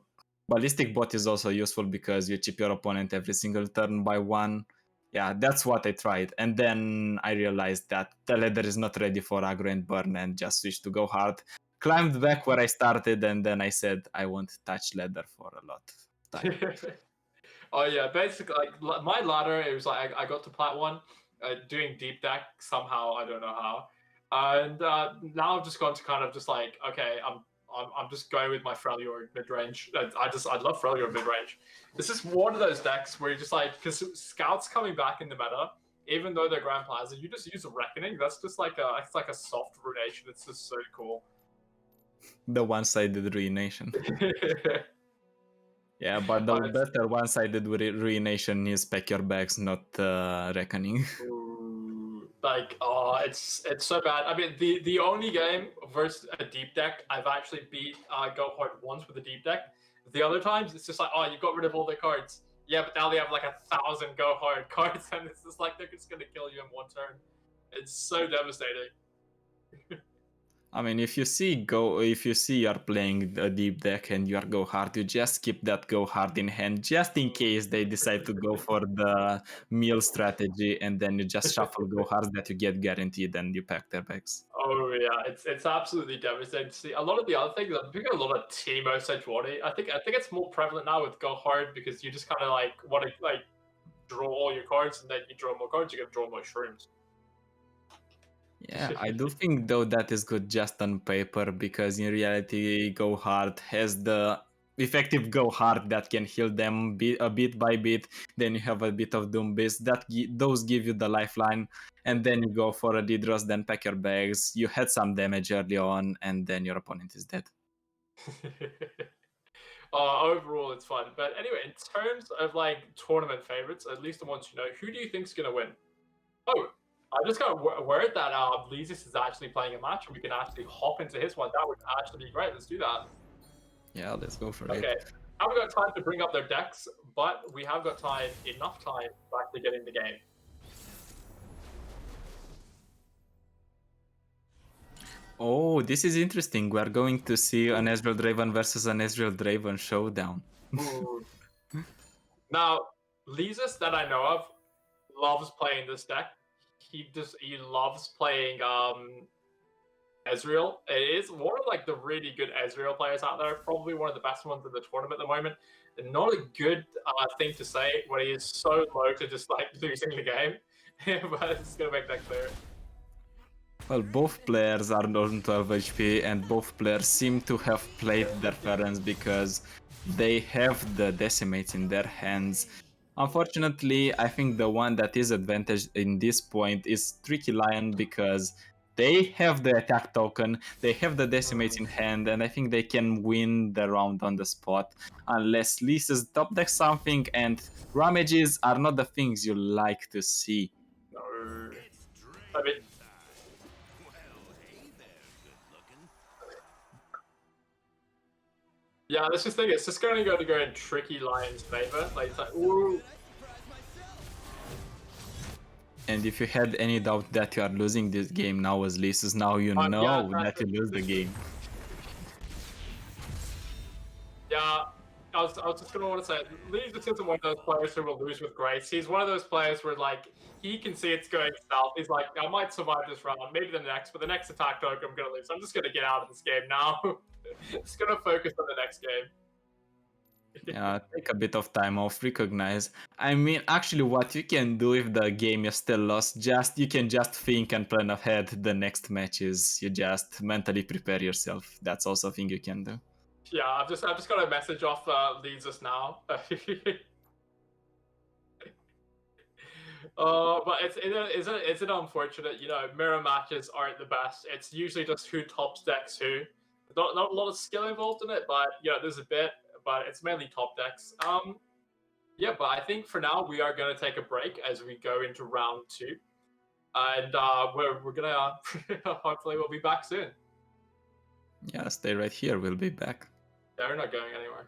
ballistic bot is also useful because you chip your opponent every single turn by 1. Yeah, that's what I tried. And then I realized that the ladder is not ready for aggro and burn, and just switched to go hard. Climbed back where I started, and then I said I won't touch ladder for a lot of time. Oh yeah, basically like my ladder, it was like I got to plat 1, doing deep deck somehow, I don't know how. And now I've just gone to kind of just like, okay, I'm I'm just going with my rLOR mid range. I love rLOR mid range. This is one of those decks where you just like, because scouts coming back in the meta, even though they're Grand Plaza, you just use a Reckoning. That's just like it's like a soft ruination. It's just so cool. The one-sided ruination. Yeah, but the better one-sided ruination is pack your bags, not reckoning. Like, it's so bad. I mean, the only game versus a deep deck I've actually beat Go Hard once with a deep deck. The other times it's just like, oh, you got rid of all their cards. Yeah, but now they have like 1,000 Go Hard cards, and it's just like they're just gonna kill you in one turn. It's so devastating. I mean, if you see you're playing a deep deck and you are go hard, you just keep that go hard in hand, just in case they decide to go for the meal strategy, and then you just shuffle go hard that you get guaranteed, and you pack their bags. Oh yeah, it's absolutely devastating to see. A lot of the other things, I'm thinking a lot of Teemo Sejuani. I think it's more prevalent now with Go Hard because you just kind of like want to like draw all your cards, and then you draw more cards, you get to draw more shrooms. Yeah, I do think though that is good just on paper, because in reality, Go Hard has the effective Go Hard that can heal them bit by bit. Then you have a bit of Doom Beast those give you the lifeline, and then you go for a Didros, then pack your bags. You had some damage early on, and then your opponent is dead. Overall, it's fun. But anyway, in terms of like tournament favorites, at least the ones you know, who do you think's gonna win? Oh, I just got word that Bleezis is actually playing a match, and we can actually hop into his one. That would actually be great. Let's do that. Yeah, let's go for it. Okay. Haven't got time to bring up their decks, but we have got enough time to actually get in the game. Oh, this is interesting. We're going to see an Ezreal Draven versus an Ezreal Draven showdown. Now, Leezus that I know of loves playing this deck. He loves playing Ezreal. It is one of like the really good Ezreal players out there. Probably one of the best ones in the tournament at the moment. And not a good thing to say when he is so low to just like losing the game. But it's gonna make that clear. Well, both players are on 12 HP, and both players seem to have played their Ferens because they have the decimates in their hands. Unfortunately, I think the one that is advantaged in this point is Tricky Lion, because they have the attack token, they have the decimates in hand, and I think they can win the round on the spot unless Lisa's top deck something, and ramages are not the things you like to see. No. I mean, yeah, let's just think it's just going to go in Tricky Lion's favor. Like, it's like, ooh. And if you had any doubt that you are losing this game now as Lisus, now you know that you lose the game. Yeah, I was just going to want to say, Lisus isn't one of those players who will lose with grace. He's one of those players where, like, he can see it's going south. He's like, I might survive this round, maybe the next, but the next attack token I'm going to lose. I'm just going to get out of this game now. Just going to focus on the next game. Yeah, take a bit of time off, recognize. I mean, actually, what you can do if the game is still lost, you can just think and plan ahead the next matches. You just mentally prepare yourself. That's also a thing you can do. Yeah, I've just got a message off Leezus now. But is it unfortunate? You know, mirror matches aren't the best. It's usually just who tops decks who. Not a lot of skill involved in it, but yeah, there's a bit, but it's mainly top decks. Yeah, but I think for now we are going to take a break as we go into round 2, and we're gonna hopefully we'll be back soon. Yeah, stay right here. We'll be back. Yeah, we're not going anywhere.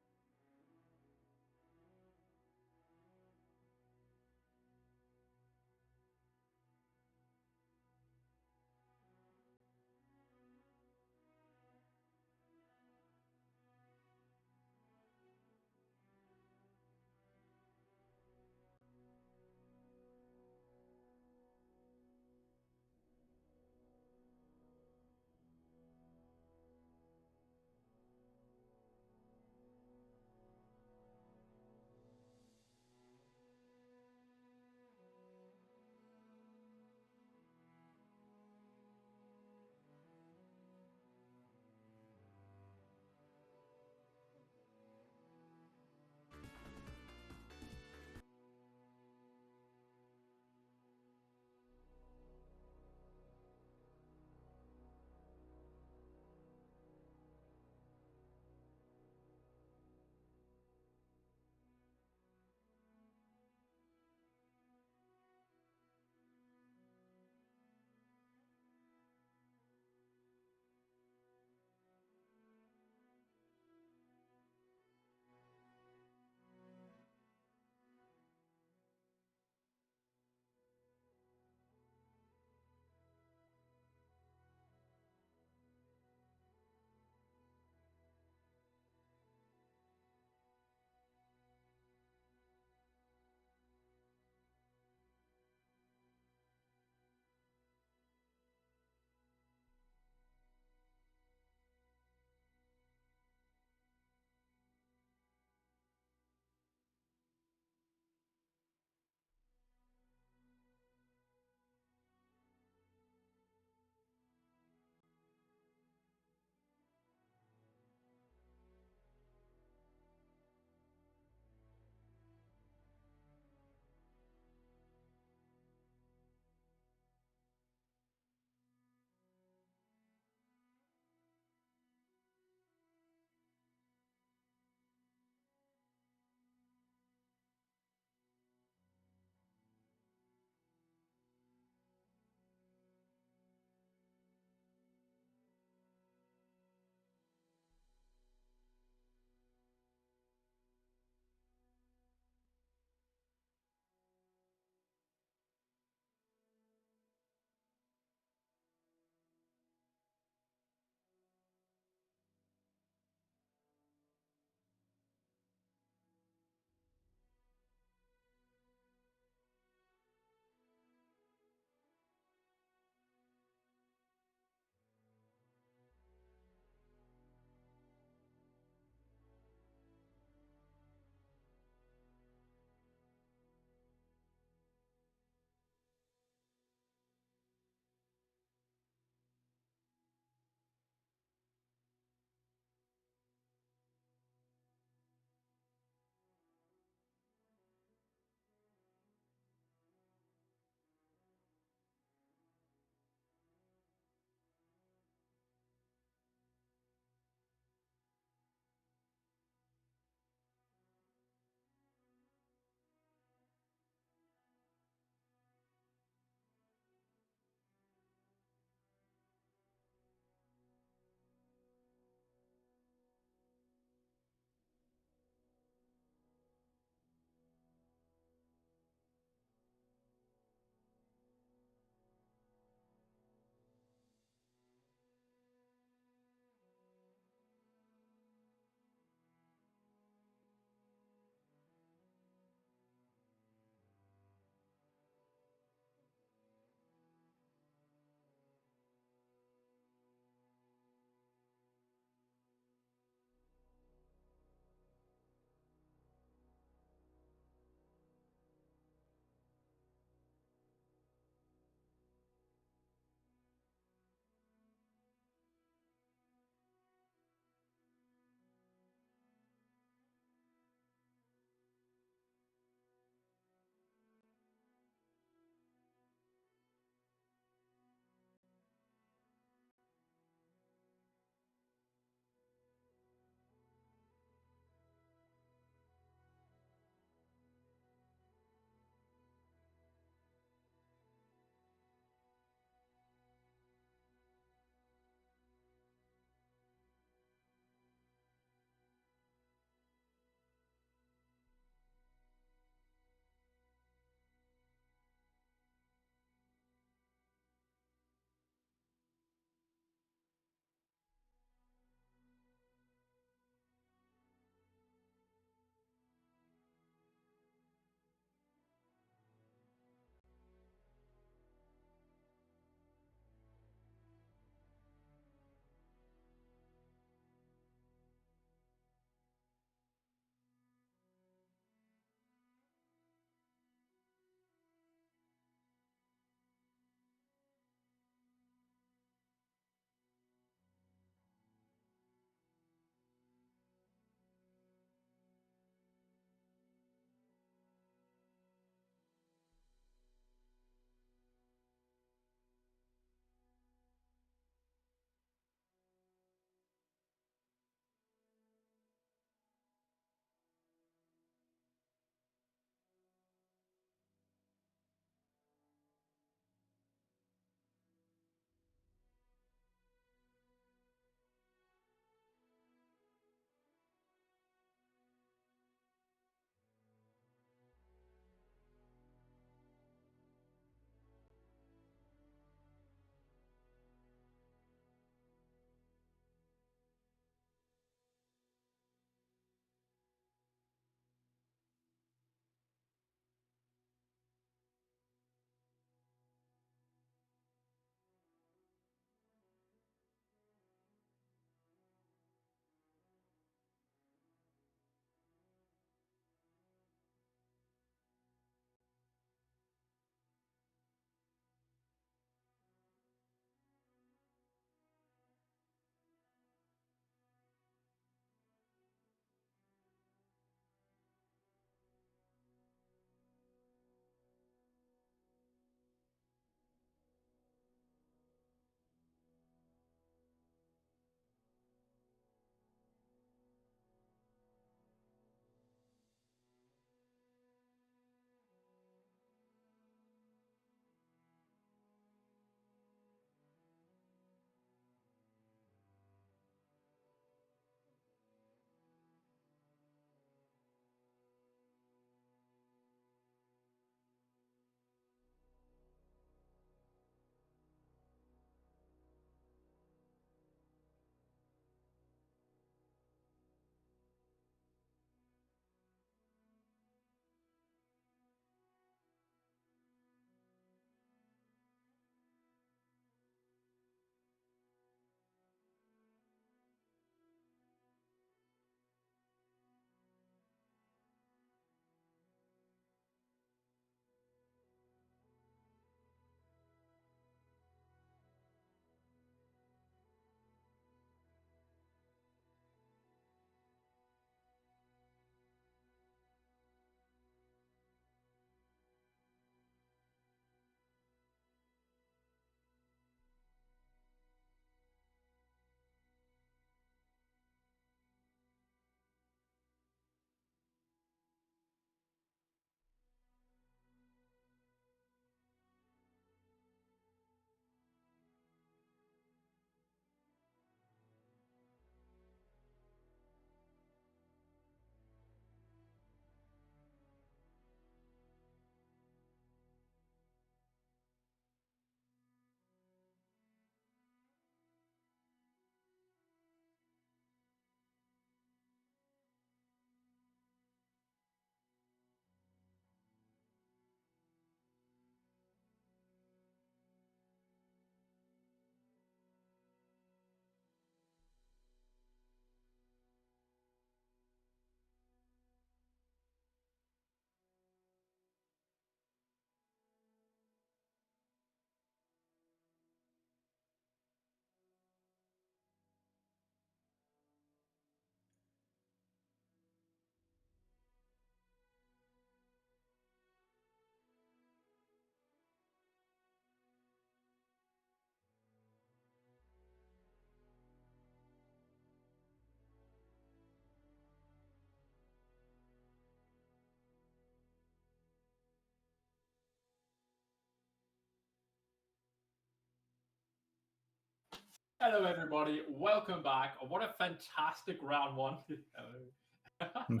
Hello, everybody. Welcome back. What a fantastic round one. Hello.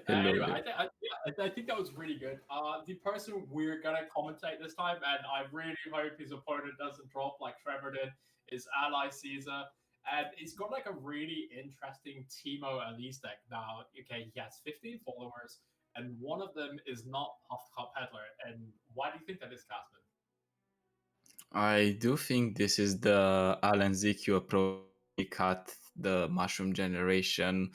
Hello Anyway, there. I think that was really good. The person we're gonna commentate this time, and I really hope his opponent doesn't drop like Trevor did, is Ally Caesar, and he's got like a really interesting Timo Elise deck now. Okay, he has 15 followers, and one of them is not Puff Cup Peddler. And why do you think that is, Casper? I do think this is the Alan ZQ approach. He cut the mushroom generation.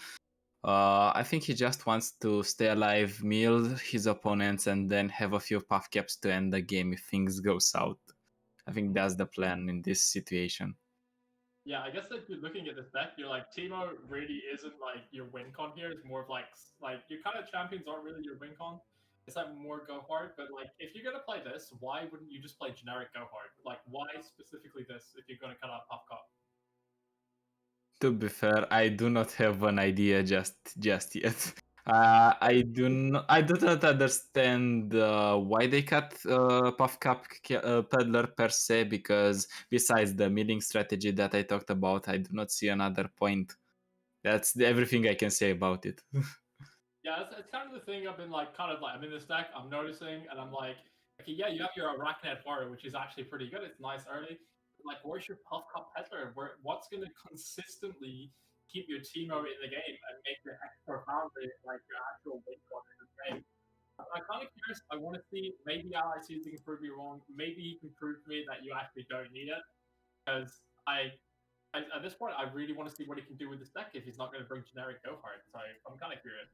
I think he just wants to stay alive, mill his opponents, and then have a few puff caps to end the game if things go south. I think that's the plan in this situation. Yeah, I guess if you're looking at this deck, you're like Timo really isn't like your win con here. It's more of like your kind of champions aren't really your win con. It's like more go hard. But like if you're gonna play this, why wouldn't you just play generic go hard? Like why specifically this if you're gonna cut out Puff Cup? To be fair, I do not have an idea just yet. I do not understand why they cut Puff Cup Peddler per se, because besides the milling strategy that I talked about, I do not see another point. That's everything I can say about it. Yeah, it's kind of the thing I've been like kind of like I'm in this deck, I'm noticing, and I'm like, okay, yeah, you have your Arachneid Horror, which is actually pretty good. It's nice early. But, like, where's your Puff Cup Peddler? What's gonna consistently keep your Timo in the game and make your extra boundary like your actual win con in the game? I'm kind of curious. I want to see maybe Ally Season can prove me wrong. Maybe he can prove to me that you actually don't need it. Because at this point, I really want to see what he can do with this deck if he's not going to bring generic Go Hard. So I'm kind of curious.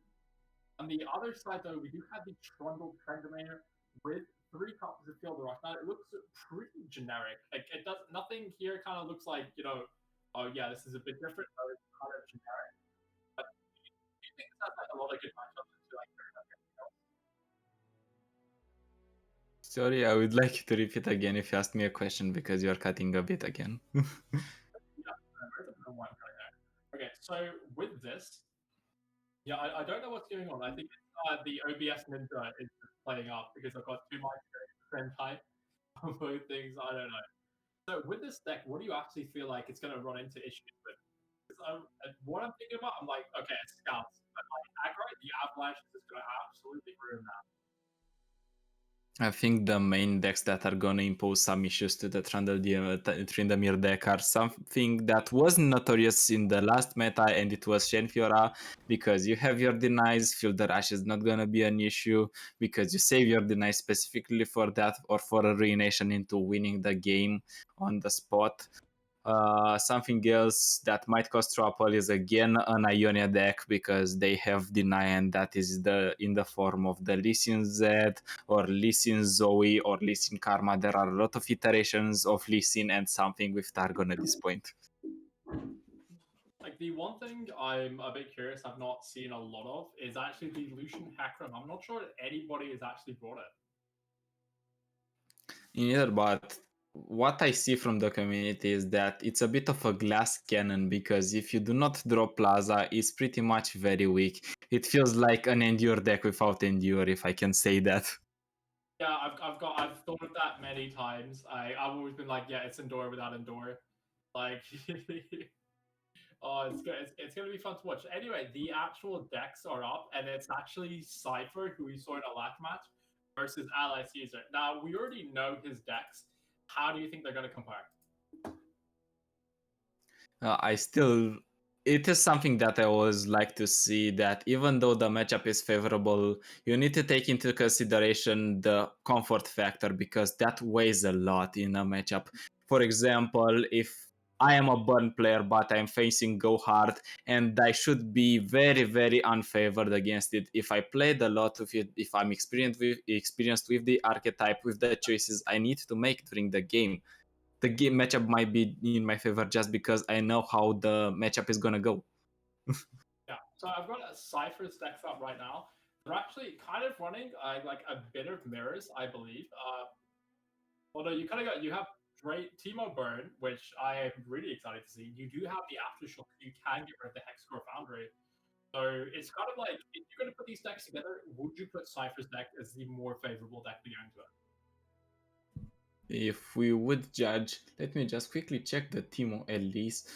On the other side, though, we do have the Trundle Trendomator with 3 copies of Field Rush. Now, it looks pretty generic. Like, it does nothing here. Kind of looks like oh yeah, this is a bit different. But it's kind of generic. But do you think this has like a lot of good matchups into like everything else? Sorry, I would like you to repeat again if you asked me a question because you're cutting a bit again. Yeah, I don't know why I'm cutting that. Okay, so with this, yeah, I don't know what's going on. I think the OBS Ninja is playing up because I've got two mics at the same time on both things. I don't know. So with this deck, what do you actually feel like it's going to run into issues with? Because what I'm thinking about, I'm like, okay, it's scouts, but like aggro, the avalanche is just going to absolutely ruin that. I think the main decks that are gonna impose some issues to the Tryndamere deck are something that was notorious in the last meta, and it was Shenfiora, because you have your denies, Field Rush is not gonna be an issue, because you save your denies specifically for that, or for a ruination into winning the game on the spot. Something else that might cause trouble is again an Ionia deck, because they have deny, and that is in the form of the Lee Sin Zed or Lee Sin Zoe or Lee Sin Karma. There are a lot of iterations of Lee Sin and something with Targon at this point. Like the one thing I'm a bit curious, I've not seen a lot of, is actually the Lucian Hakram. I'm not sure anybody has actually brought it. Neither, but what I see from the community is that it's a bit of a glass cannon, because if you do not draw Plaza, it's pretty much very weak. It feels like an Endure deck without Endure, if I can say that. Yeah, I've thought of that many times. I've always been like, yeah, it's Endure without Endure. Like, oh, it's good. It's gonna be fun to watch. Anyway, the actual decks are up, and it's actually Cypher, who we saw in a last match, versus Ally Caesar. Now we already know his decks. How do you think they're gonna compare? I still, it is something that I always like to see, that even though the matchup is favorable, you need to take into consideration the comfort factor, because that weighs a lot in a matchup. For example, if I am a burn player but I'm facing Go Hard, and I should be very, very unfavored against it. If I played a lot of it, if I'm experienced with the archetype, with the choices I need to make during the game, the game matchup might be in my favor, just because I know how the matchup is gonna go. Yeah, so I've got a Cypher stacks up right now. They're actually kind of running like a bit of mirrors, I believe. Although you have great Timo Burn, which I am really excited to see. You do have the Aftershock. You can get rid of the Hexcore Foundry. So it's kind of like, if you're going to put these decks together, would you put Cypher's deck as the more favorable deck to go into it? if we would judge, let me just quickly check the Timo at least.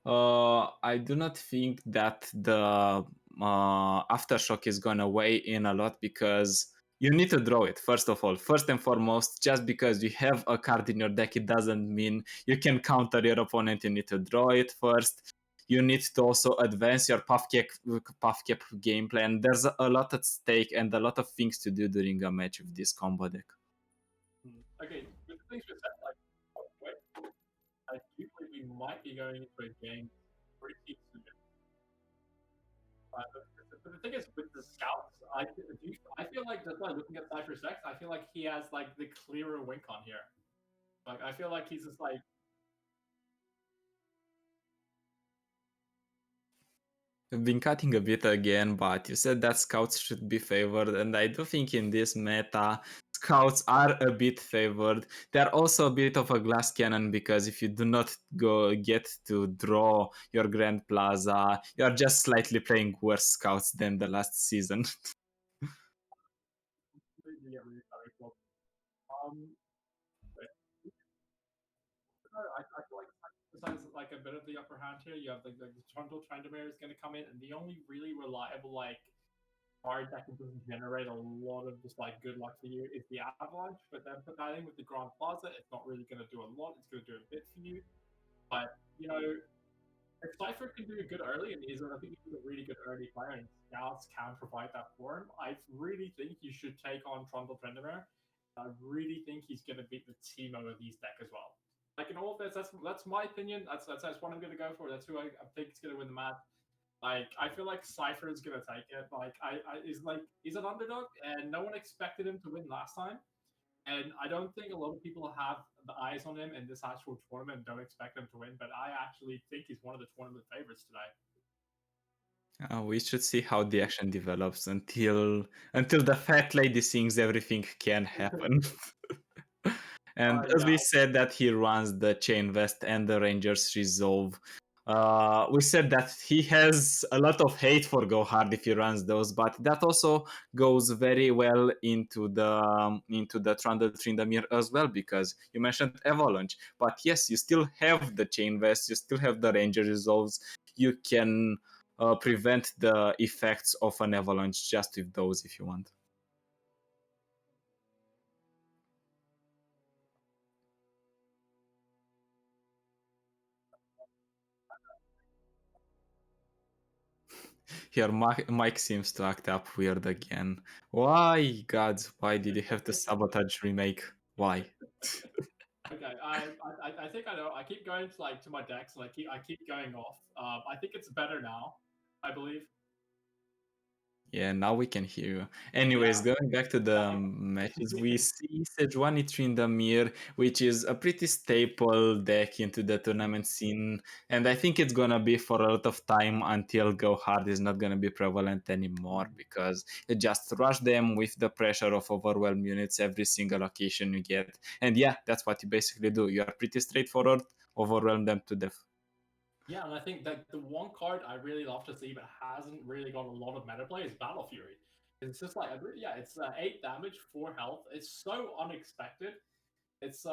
I do not think that the aftershock is gonna weigh in a lot because you need to draw it first of all. First and foremost, just because you have a card in your deck, it doesn't mean you can counter your opponent. You need to draw it first. You need to also advance your puff cap game plan. There's a lot at stake and a lot of things to do during a match with this combo deck. Okay, with the things we said, like, wait, I do believe we might be going into a game pretty soon. But the thing is, with the scouts, I feel like just by looking at Cypher's decks, I feel like he has like the clearer wink on here. Like I feel like he's just like We've been cutting a bit again, but you said that scouts should be favored, and I do think in this meta, scouts are a bit favored. They're also a bit of a glass cannon because if you do not go get to draw your Grand Plaza, you're just slightly playing worse scouts than the last season. really, really very cool. But, I feel like besides like a bit of the upper hand here, you have like the Toronto Trendemare is going to come in, and the only really reliable like card that can just generate a lot of just like good luck for you is the Avalanche. But then put that in with the Grand Plaza, it's not really going to do a lot. It's going to do a bit for you. But you know, if Cypher can do good early, and I think he's a really good early player, and Scouts can provide that for him, I really think you should take on Trundle Trendemare. I really think he's going to beat the Teemo of these deck as well. Like in all of this, that's my opinion. That's what I'm going to go for. That's who I think is going to win the match. Like I feel like Cypher is going to take it. Like he's an underdog, and no one expected him to win last time. And I don't think a lot of people have the eyes on him in this actual tournament and don't expect him to win, but I actually think he's one of the tournament favorites today. We should see how the action develops until the fat lady sings everything can happen. And as Yeah. we said that he runs the Chain Vest and the Rangers Resolve. We said that he has a lot of hate for Go Hard if he runs those, but that also goes very well into the Trundle Tryndamere as well, because you mentioned Avalanche. But yes, you still have the Chain Vest, you still have the Ranger Resolves. You can prevent the effects of an Avalanche just with those if you want. Your mic seems to act up weird again. Why, gods? Why did you have to sabotage remake? Why? Okay, I think I know. I keep going to my decks and I keep going off. I think it's better now. I believe. Yeah, now we can hear you. Anyways, Yeah. going back to the matches, we see Sejuani Tryndamere, which is a pretty staple deck into the tournament scene, and I think it's gonna be for a lot of time until Go Hard is not gonna be prevalent anymore, because you just rush them with the pressure of overwhelm units every single occasion you get. And yeah, that's what you basically do. You are pretty straightforward, overwhelm them to death. Yeah, and I think that the one card I really love to see but hasn't really got a lot of meta play is Battle Fury. It's just like yeah, it's 8 damage, 4 health. It's so unexpected. It's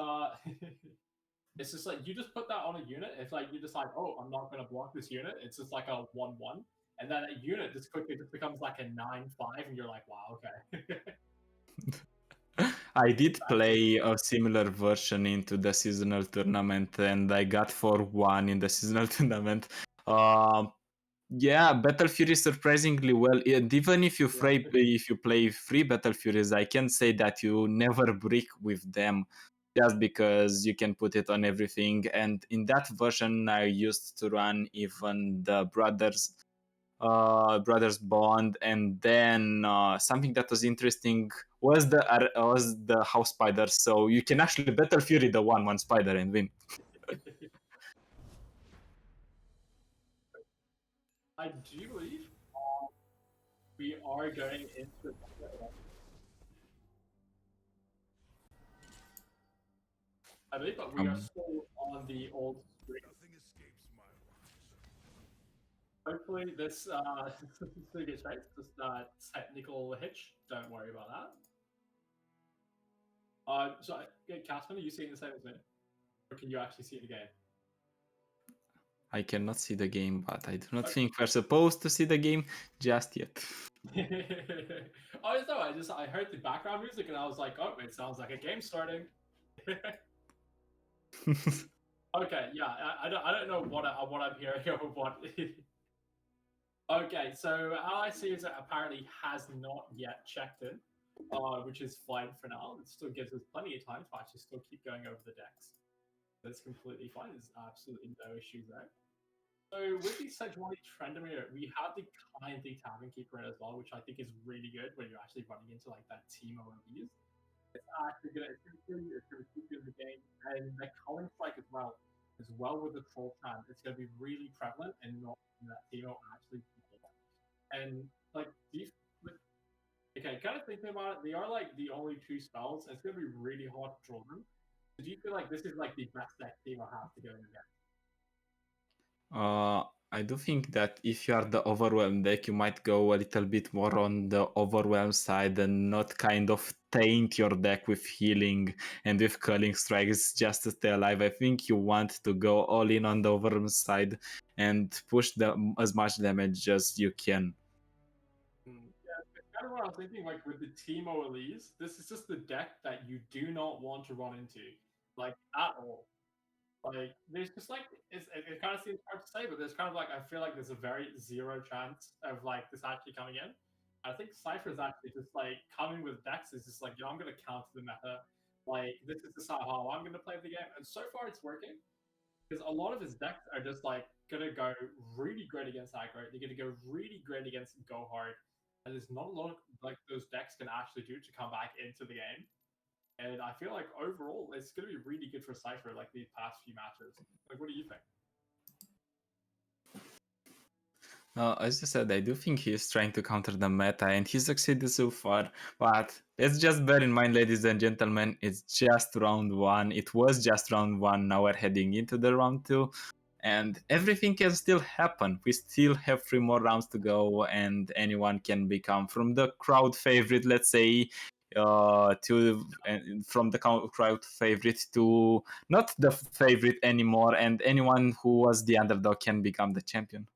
it's just like you just put that on a unit. It's like you decide, oh, I'm not going to block this unit. It's just like a 1/1, and then that unit just quickly just becomes like a 9/5, and you're like, wow, okay. I did play a similar version into the seasonal tournament, and I got 4-1 in the seasonal tournament. Yeah, Battle Fury surprisingly well. And even if you play free Battle Furies, I can say that you never brick with them, just because you can put it on everything. And in that version, I used to run even the brothers bond, and then something that was interesting was the house spider, so you can actually Battle Fury the 1/1 spider and win. I do believe we are going into. I believe, but we are um, still on the old screen. Nothing escapes my watch. Hopefully, this thing is right. Just technical hitch. Don't worry about that. Casper, are you seeing the same as me? Or can you actually see the game? I cannot see the game, but I do not Okay. think we're supposed to see the game just yet. Oh, no, I heard the background music and I was like, oh, it sounds like a game starting. Okay, yeah, I don't know what I'm hearing or what. Okay, so LIC apparently has not yet checked in, which is fine for now. It still gives us plenty of time to actually still keep going over the decks. That's completely fine. There's absolutely no issues there. So with the Sejuani Trendemir, we have the kindly Tavern Keeper in as well, which I think is really good when you're actually running into like that team OMBs. It's actually gonna keep you in the game, and the Culling Strike as well with the Troll Chan. It's gonna be really prevalent and not in that team actually. And like, like, okay, kind of thinking about it, they are like the only two spells. And it's gonna be really hard to draw them. So do you feel like this is like the best deck team I have to go in again? I do think that if you are the overwhelmed deck, you might go a little bit more on the overwhelmed side and not kind of taint your deck with healing and with culling strikes just to stay alive. I think you want to go all in on the overwhelmed side and push as much damage as you can. Yeah, it's kind of what I was thinking. Like with the Teemo Elise, this is just the deck that you do not want to run into, like at all. Like there's just like it kind of seems hard to say, but there's kind of like I feel like there's a very zero chance of like this actually coming in. I think Cypher's actually just like coming with decks is just like, you know, I'm gonna counter the meta. Like this is just how I'm gonna play the game, and so far it's working because a lot of his decks are just like gonna go really great against aggro. They're gonna go really great against go hard, and there's not a lot of like those decks can actually do to come back into the game. And I feel like overall it's gonna be really good for Cypher like these past few matches. Like, what do you think? As I said, I do think he's trying to counter the meta and he succeeded so far. But let's just bear in mind, ladies and gentlemen, it's just round one. It was just round one. Now we're heading into the round two. And everything can still happen. We still have 3 more rounds to go, and anyone can become from the crowd favorite, let's say, from the crowd favorite to not the favorite anymore, and anyone who was the underdog can become the champion.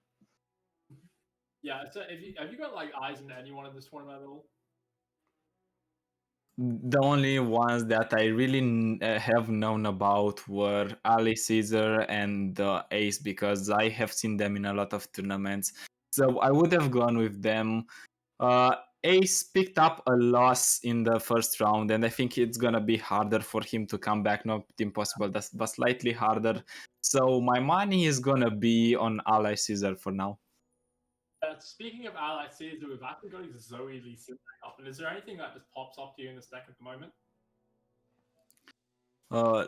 Yeah, so have you got like eyes into anyone in this tournament at all? The only ones that I really have known about were Ali Caesar and Ace because I have seen them in a lot of tournaments. So I would have gone with them. Ace picked up a loss in the first round, and I think it's gonna be harder for him to come back. Not impossible, but slightly harder. So my money is gonna be on Ali Caesar for now. Speaking of allied Caesar, we've actually got his Zoe Lee Sin deck up. And is there anything that just pops up to you in this deck at the moment?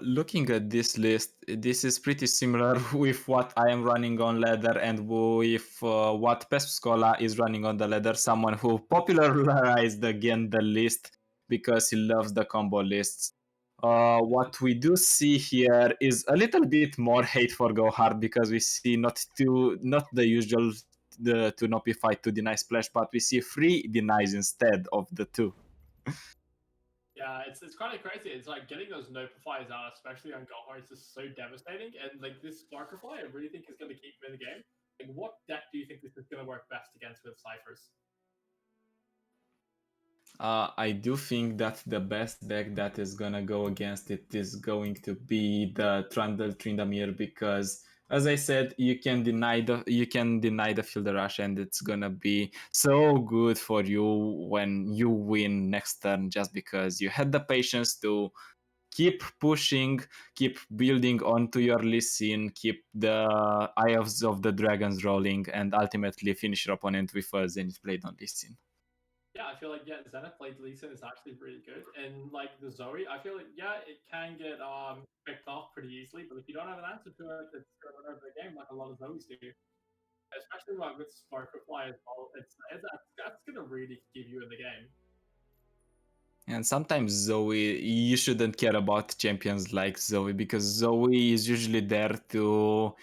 Looking at this list, this is pretty similar with what I am running on ladder and with what Pescola is running on the ladder. Someone who popularized again the list because he loves the combo lists. What we do see here is a little bit more hate for Go Hard because we see not the usual the 2 Nopi fight 2 deny splash, but we see 3 denies instead of the 2. Yeah, it's kind of crazy. It's like getting those notifiers out, especially on Gohar, is just so devastating. And like this Sparkerfly, I really think is going to keep him in the game. Like, what deck do you think this is going to work best against with Cyphers? I do think that the best deck that is gonna go against it is going to be the Trundle Tryndamere because, as I said, you can deny the field rush and it's gonna be so good for you when you win next turn just because you had the patience to keep pushing, keep building onto your Lee Sin, keep the Eyes of the Dragons rolling, and ultimately finish your opponent with a Zenith Blade on Lee Sin. Yeah, I feel like Zenith Blade Lee Sin is actually really good, and like the Zoe, I feel like it can get picked off pretty easily, but if you don't have an answer to it, it's gonna run over the game like a lot of Zoes do. Especially like with Sparkerfly as well, that's gonna really give you in the game. And sometimes Zoe, you shouldn't care about champions like Zoe because Zoe is usually there to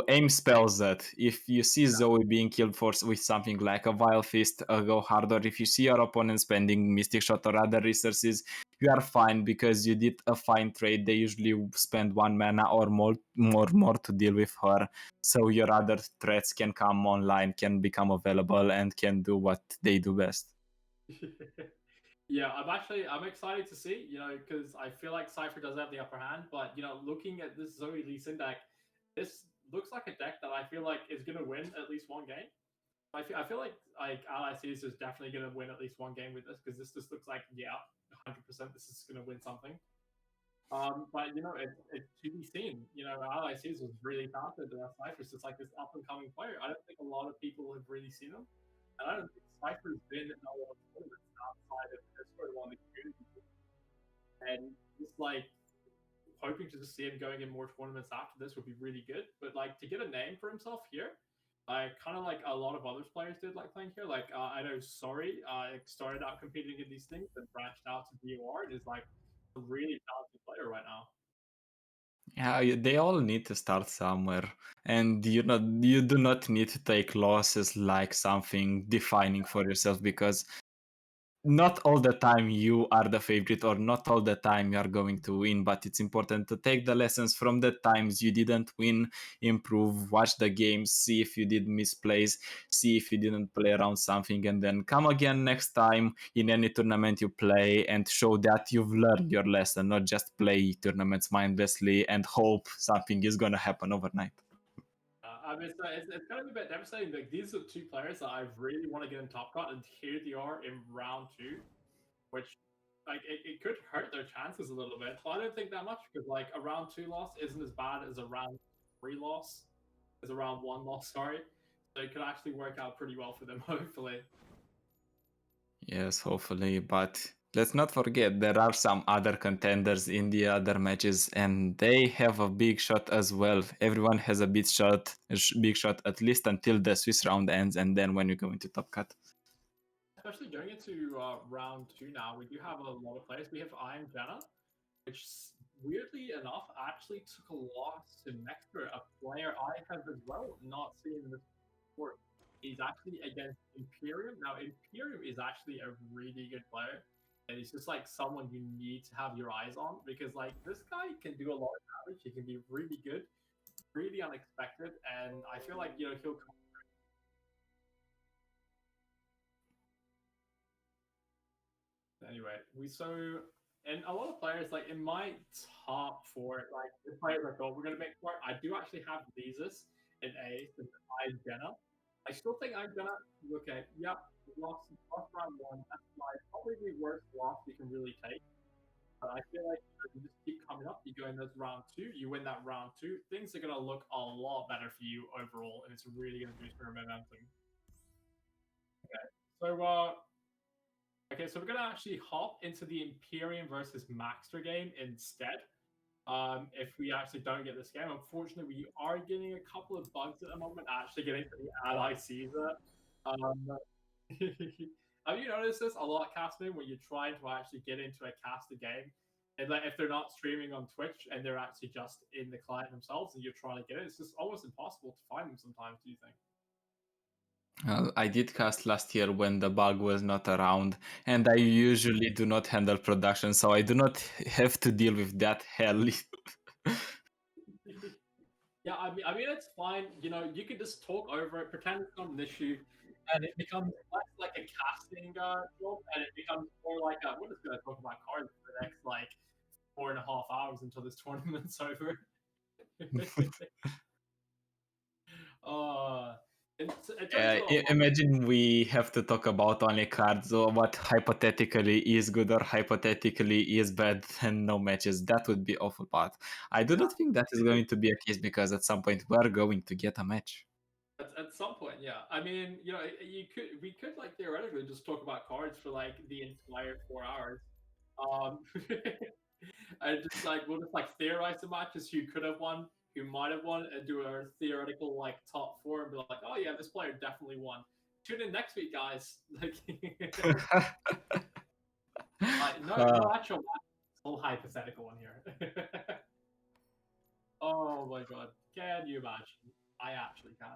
aim spells at. If you see Zoe being killed with something like a Vile Fist, a Go Hard, or if you see your opponent spending Mystic Shot or other resources, you are fine because you did a fine trade. They usually spend 1 mana or more to deal with her, so your other threats can come online, can become available, and can do what they do best. Yeah, I'm excited to see, because I feel like Cypher does have the upper hand, but looking at this Zoe Lee Sin deck, this looks like a deck that I feel like is gonna win at least one game. I feel like Ally Seas is definitely gonna win at least one game with this because this just looks like 100% this is gonna win something. But it's to be seen. Ally Seas was really talented, and Cypher's just like this up and coming player. I don't think a lot of people have really seen him, and I don't think Cypher's been in a lot of tournaments outside of Discord on the community. And just like hoping to just see him going in more tournaments after this would be really good. But like to get a name for himself here, kind of like a lot of other players did, like playing here. Like I know Sorry started out competing in these things and branched out to rLOR and is like a really talented player right now. Yeah, they all need to start somewhere, and you do not need to take losses like something defining for yourself, because not all the time you are the favorite, or not all the time you are going to win, but it's important to take the lessons from the times you didn't win, improve, watch the games, see if you did misplays, see if you didn't play around something, and then come again next time in any tournament you play and show that you've learned your lesson, not just play tournaments mindlessly and hope something is going to happen overnight. I mean, it's kind of a bit devastating. Like these are two players that I really want to get in top cut, and here they are in round two, which like it could hurt their chances a little bit. But I don't think that much because like a round two loss isn't as bad as a round three loss, as a round one loss. Sorry, so it could actually work out pretty well for them, hopefully. Yes, hopefully. But let's not forget there are some other contenders in the other matches, and they have a big shot as well. Everyone has a big shot at least until the Swiss round ends, and then when you go into top cut. Especially going into round two now, we do have a lot of players. We have I Am Jenna, which weirdly enough actually took a loss to Nectar, a player I have as well not seen in this sport. He's actually against Imperium. Now, Imperium is actually a really good player, and he's just like someone you need to have your eyes on because, like, this guy can do a lot of damage. He can be really good, really unexpected, and I feel like he'll come. Anyway, and a lot of players like in my top four, like the players I thought we're gonna make for it, I do actually have Lesus in A and I Jenna. I still think I'm gonna look at lost round one. That's like probably the worst loss we can really take. But I feel like you just keep coming up. You go in this round two, you win that round two. Things are gonna look a lot better for you overall, and it's really gonna boost your momentum. Okay, so so we're gonna actually hop into the Imperium versus Maxter game instead. If we actually don't get this game, unfortunately, we are getting a couple of bugs at the moment. Actually, getting to the Ally Caesar. Um, have you noticed this a lot, Casper, when you're trying to actually get into a caster game, and like if they're not streaming on Twitch and they're actually just in the client themselves, and you're trying to get it, it's just almost impossible to find them sometimes. Do you think? I did cast last year when the bug was not around, and I usually do not handle production, so I do not have to deal with that hell. Yeah, I mean, it's fine. You could just talk over it, pretend it's not an issue, and it becomes less like a casting job, and it becomes more like we're just gonna talk about cards for the next like 4.5 hours until this tournament's over. uh, in terms of Imagine we have to talk about only cards, or what hypothetically is good or hypothetically is bad, and no matches. That would be awful. But I do not think that is going to be a case, because at some point we are going to get a match. at some point, yeah. I mean, we could like theoretically just talk about cards for like the entire 4 hours. Um, and just like we'll just like theorize the matches who could have won, who might have won, and do a theoretical like top four and be like, oh yeah, this player definitely won. Tune in next week, guys. Like, no actual match. It's all hypothetical one here. Oh my god, can you imagine? I actually can.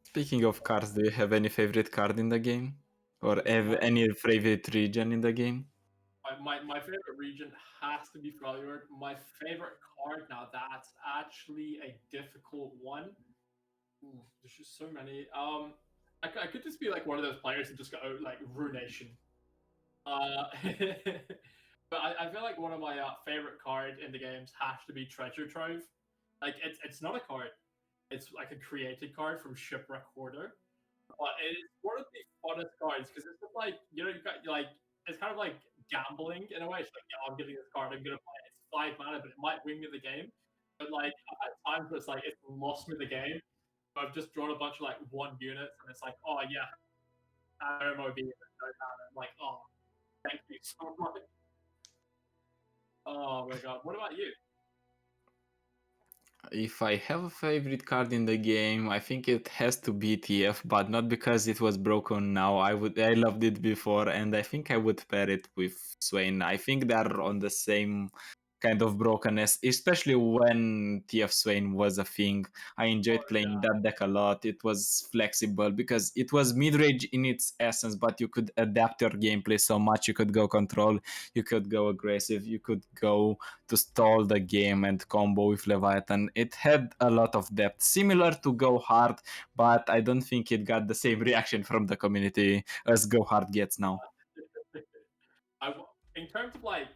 Speaking of cards, do you have any favorite card in the game? Or any favorite region in the game? My favorite region has to be Freljord. My favorite card, now that's actually a difficult one. Ooh, there's just so many. I could just be like one of those players who just go like Ruination. But I feel like one of my favorite cards in the games has to be Treasure Trove. Like it's not a card. It's like a created card from Shipwreck Hoarder. But it is one of the funnest cards because it's just like you got like it's kind of like gambling in a way. It's like I'm getting this card, I'm gonna play it. It's 5 mana, but it might win me the game. But like at times where it's like it's lost me the game. I've just drawn a bunch of like 1 units and it's like, oh yeah, MOB and no mana. I'm like, oh, thank you so much. Oh my god. What about you? If I have a favorite card in the game, I think it has to be TF, but not because it was broken now. I loved it before, and I think I would pair it with Swain. I think they're on the same kind of brokenness, especially when TF Swain was a thing. I Oh enjoyed playing yeah. that deck a lot. It was flexible because it was mid-range in its essence, but you could adapt your gameplay so much. You could go control, you could go aggressive, you could go to stall the game and combo with Leviathan. It had a lot of depth, similar to Go Hard, but I don't think it got the same reaction from the community as Go Hard gets now. I, in terms of like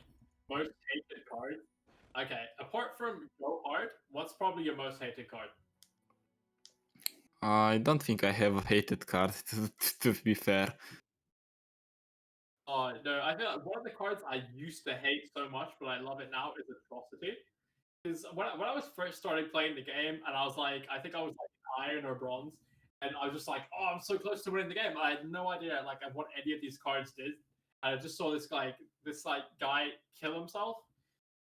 most hated cards, okay, apart from Go Hard, what's probably your most hated card? I don't think I have a hated card, to be fair. Oh no, I feel like one of the cards I used to hate so much, but I love it now is Atrocity. Because when I was first started playing the game, and I was like, I think I was like iron or bronze, and I was just like, oh, I'm so close to winning the game. I had no idea like what any of these cards did. And I just saw this guy kill himself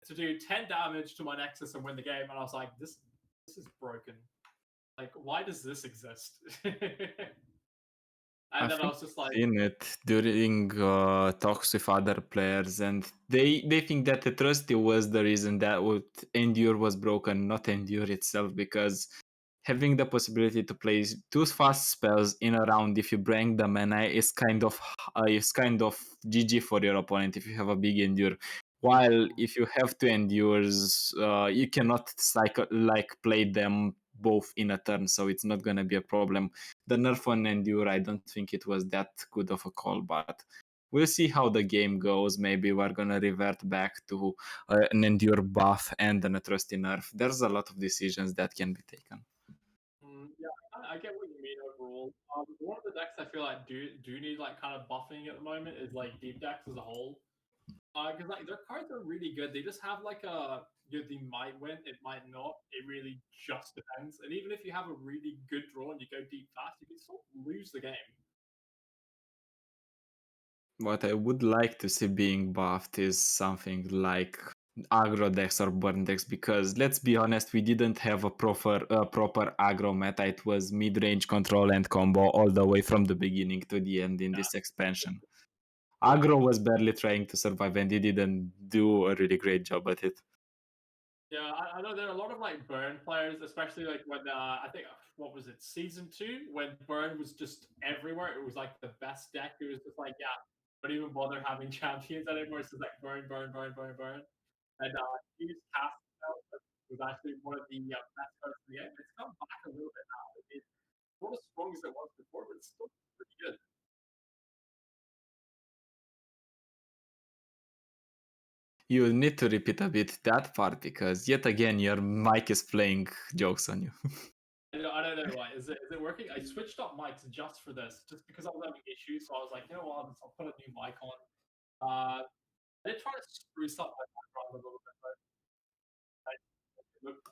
to do 10 damage to my Nexus and win the game, and I was like, this is broken. Like, why does this exist? I And then I think was just like, seen it during talks with other players, and they think that Atrocity was the reason that what Endure was broken, not Endure itself, because having the possibility to play two fast spells in a round if you bring the mana is kind of GG for your opponent if you have a big Endure. While if you have two Endures, you cannot like play them both in a turn, so it's not gonna be a problem. The nerf on Endure, I don't think it was that good of a call, but we'll see how the game goes. Maybe we're gonna revert back to an Endure buff and an Atrocity nerf. There's a lot of decisions that can be taken. yeah, I get what you mean overall. One of the decks I feel like do need like kind of buffing at the moment is like deep decks as a whole. Because like their cards are really good. They just have like they might win, it might not. It really just depends. And even if you have a really good draw and you go deep fast, you can still lose the game. What I would like to see being buffed is something like aggro decks or burn decks, because let's be honest, we didn't have a proper aggro meta. It was mid-range control and combo all the way from the beginning to the end in this expansion. Aggro was barely trying to survive, and he didn't do a really great job at it. Yeah, I know there are a lot of like burn players, especially like when I think what was it, season 2, when burn was just everywhere. It was like the best deck. It was just like, yeah, don't even bother having champions anymore. It's just like burn, burn, burn, burn, burn. And use cast spell was actually one of the best cards in the game. It's come back a little bit now. It's not as strong as it was before, but it's still pretty good. You need to repeat a bit that part because yet again your mic is playing jokes on you. I don't know why. Is it working? I switched up mics just for this, just because I was having issues. So I was like, you know what? I'll put a new mic on. I did try to spruce up my background a little bit, but it looked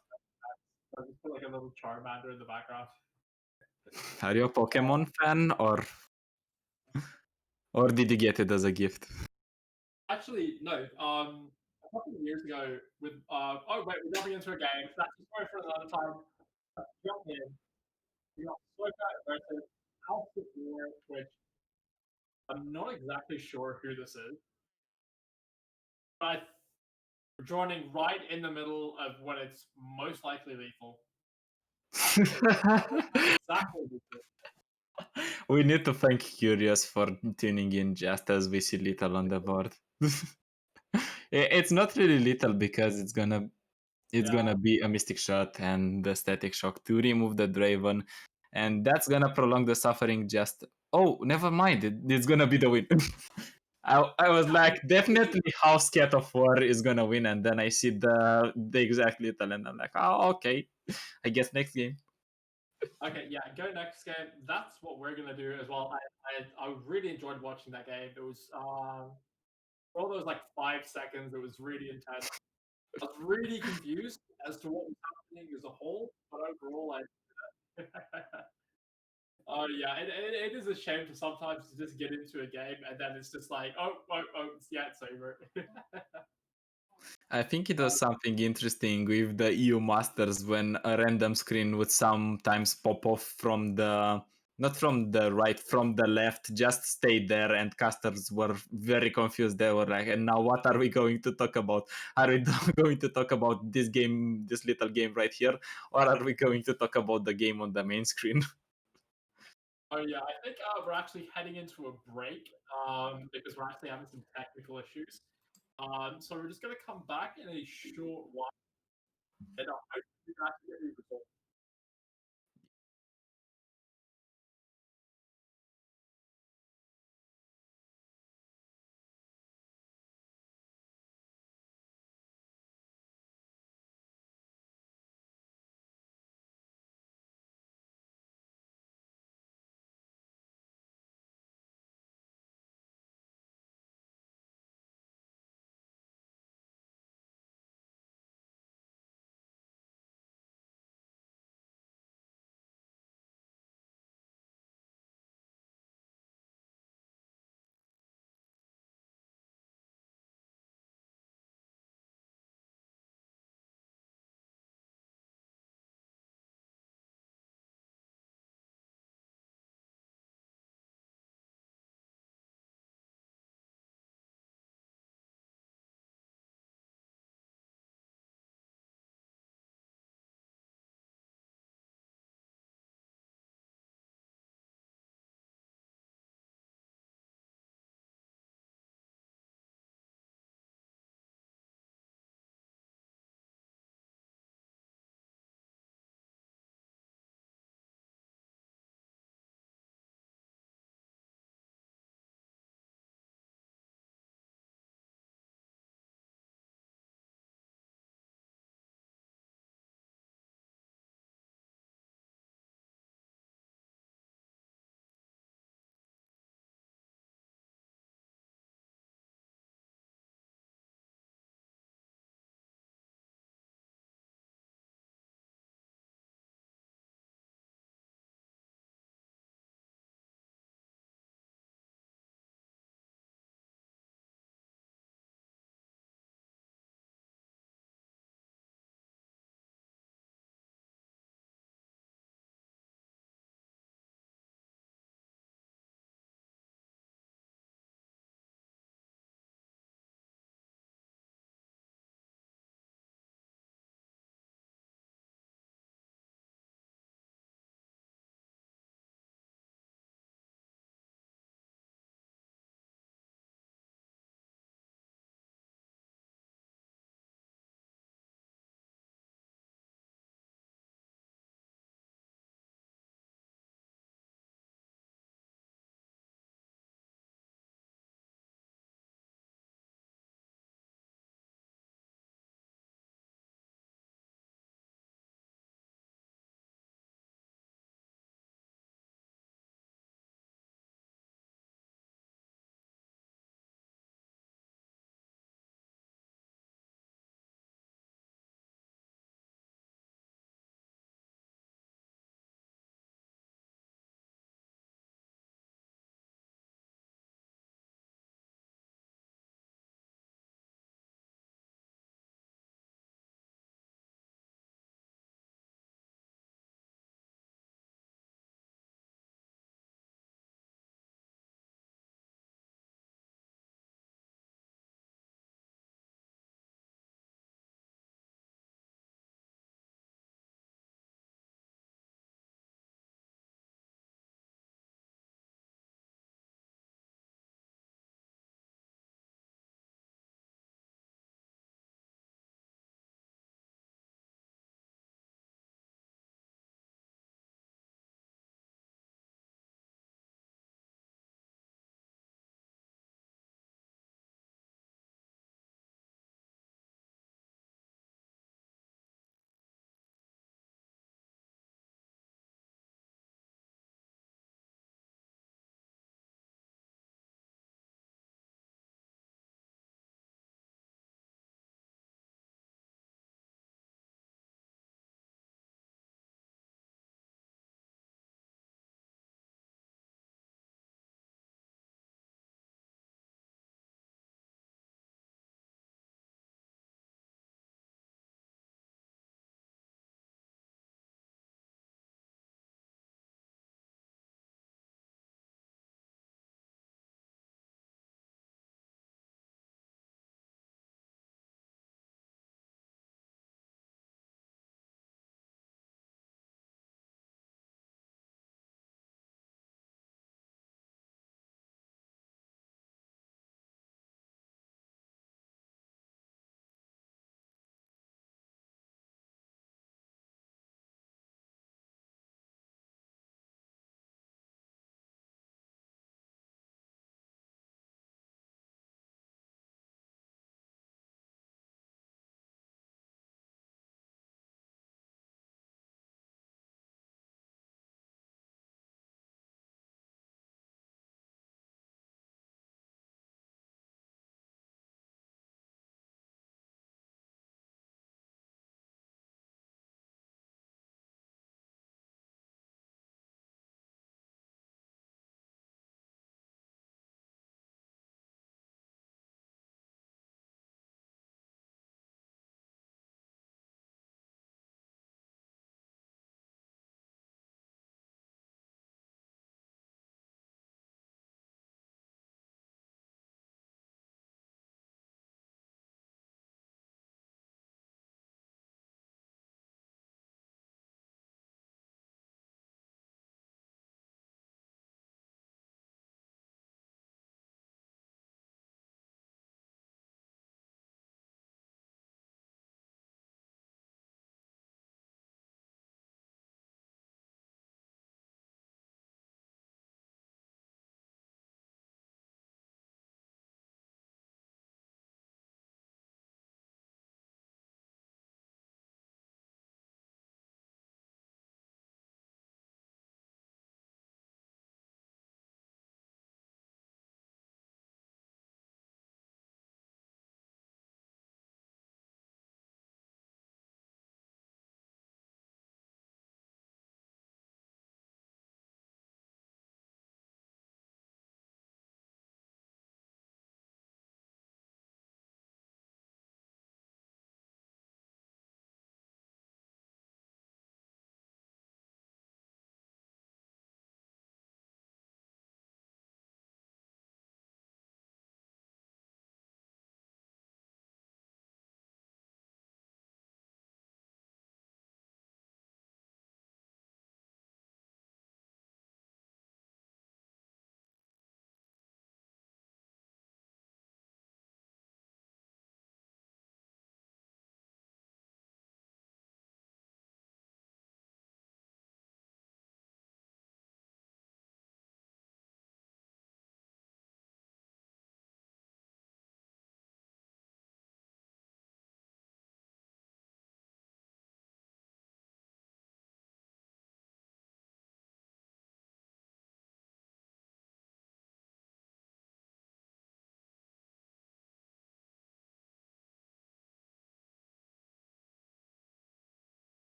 I just put like a little Charmander in the background. Are you a Pokemon fan, or did you get it as a gift? Actually, no. A couple of years ago, with oh wait, we're jumping into a game. That's a story for another time. Jump in. We got Soka versus House of War, which I'm not exactly sure who this is, but we're joining right in the middle of when it's most likely lethal. Exactly lethal. We need to thank Curious for tuning in just as we see Little on the board. It's not really Little because it's gonna be a Mystic Shot and the Static Shock to remove the Draven, and that's gonna prolong the suffering. Just never mind. It's gonna be the win. I was like, definitely House Cat of War is gonna win, and then I see the exact Little, and I'm like, oh okay, I guess next game. Okay, yeah, go next game. That's what we're gonna do as well. I really enjoyed watching that game. It was for all those like 5 seconds, it was really intense. I was really confused as to what was happening as a whole, but overall, I. Oh yeah, it is a shame to sometimes just get into a game and then it's just like, it's over. I think it was something interesting with the EU Masters when a random screen would sometimes pop off from the not from the right, from the left, just stay there, and casters were very confused. They were like, and now what are we going to talk about? Are we going to talk about this game, this little game right here, or are we going to talk about the game on the main screen? Oh yeah, I think we're actually heading into a break because we're actually having some technical issues. So we're just gonna come back in a short while, and I hope you guys get the results.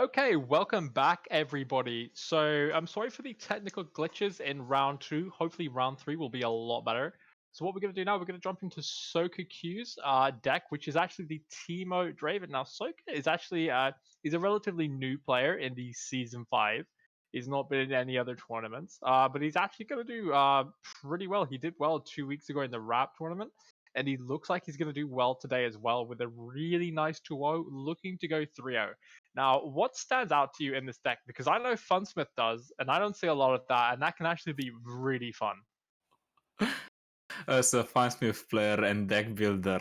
Okay, welcome back, everybody. So, I'm sorry for the technical glitches in round two. Hopefully, round three will be a lot better. So, what we're going to do now, we're going to jump into Soka Q's deck, which is actually the Teemo Draven. Now, Soka is actually he's a relatively new player in the season 5. He's not been in any other tournaments, but he's actually going to do pretty well. He did well 2 weeks ago in the RAP tournament, and he looks like he's going to do well today as well with a really nice 2-0, looking to go 3-0. Now, what stands out to you in this deck? Because I know Funsmith does, and I don't see a lot of that, and that can actually be really fun. As a Fansmith player and deck builder,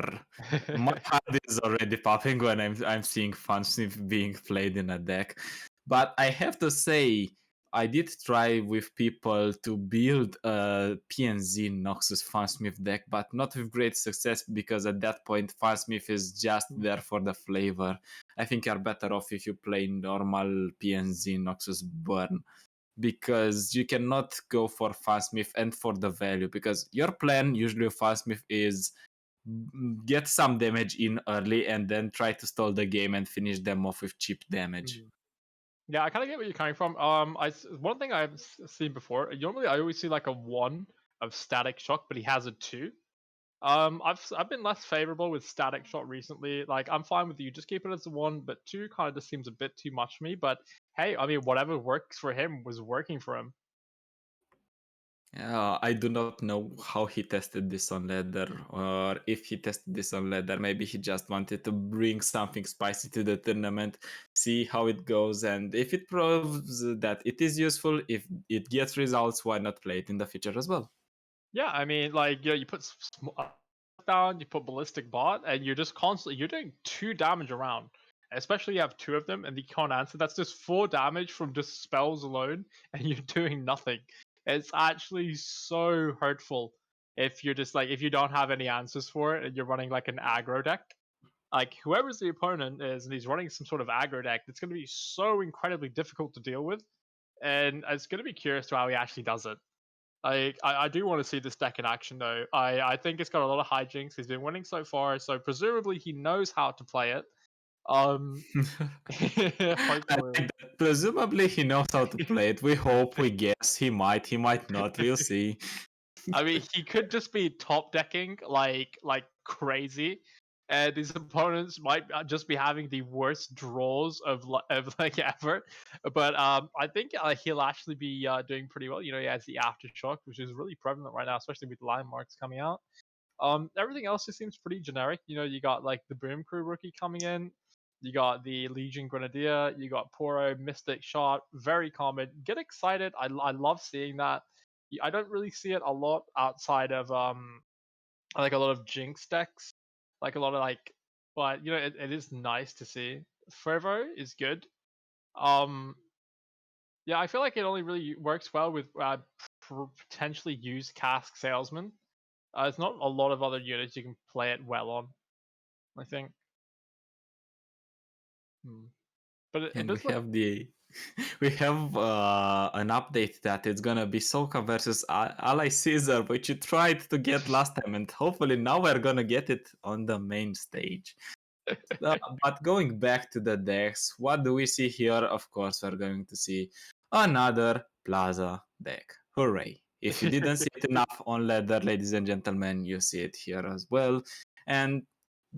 my heart is already popping when I'm seeing Fansmith being played in a deck. But I have to say, I did try with people to build a PNZ Noxus Fansmith deck, but not with great success because at that point Fansmith is just there for the flavor. I think you're better off if you play normal PNZ Noxus Burn, because you cannot go for Fansmith and for the value, because your plan usually with Fansmith is get some damage in early and then try to stall the game and finish them off with cheap damage. Yeah, I kind of get where you're coming from. One thing I've seen before. Normally, I always see like a 1 of Static Shock, but he has a 2. I've been less favorable with Static Shock recently. Like, I'm fine with you, just keep it as a 1, but 2 kind of just seems a bit too much for me. But hey, I mean, whatever works for him was working for him. I do not know how he tested this on ladder, or if he tested this on ladder. Maybe he just wanted to bring something spicy to the tournament, see how it goes, and if it proves that it is useful, if it gets results, why not play it in the future as well? Yeah, I mean, like, you put down, you put ballistic bot, and you're just constantly you're doing 2 damage around. Especially you have 2 of them, and the can't answer. That's just 4 damage from just spells alone, and you're doing nothing. It's actually so hurtful if you're just like if you don't have any answers for it, and you're running like an aggro deck. Like whoever's the opponent is, and he's running some sort of aggro deck, it's going to be so incredibly difficult to deal with, and it's going to be curious to how he actually does it. I do want to see this deck in action though. I think it's got a lot of hijinks. He's been winning so far, so presumably he knows how to play it. Hopefully. Presumably he knows how to play it. We hope, we guess. He might not. We'll see. I mean, he could just be top decking like crazy, and his opponents might just be having the worst draws of like ever. But I think he'll actually be doing pretty well. You know, he has the aftershock, which is really prevalent right now, especially with line marks coming out. Everything else just seems pretty generic. You know, you got like the Boom Crew rookie coming in. You got the Legion Grenadier. You got Poro, Mystic Shot. Very common. Get excited. I love seeing that. I don't really see it a lot outside of like a lot of Jinx decks, like a lot of like, but you know it is nice to see. Fervo is good. Um, yeah, I feel like it only really works well with potentially used cask salesman. There's not a lot of other units you can play it well on, I think. But it And we does look. have we have an update that it's gonna be Soka versus Ally Caesar, which you tried to get last time, and hopefully now we're gonna get it on the main stage. But going back to the decks, what do we see here? Of course, we're going to see another Plaza deck. Hooray! If you didn't see it enough on ladder, ladies and gentlemen, you see it here as well. And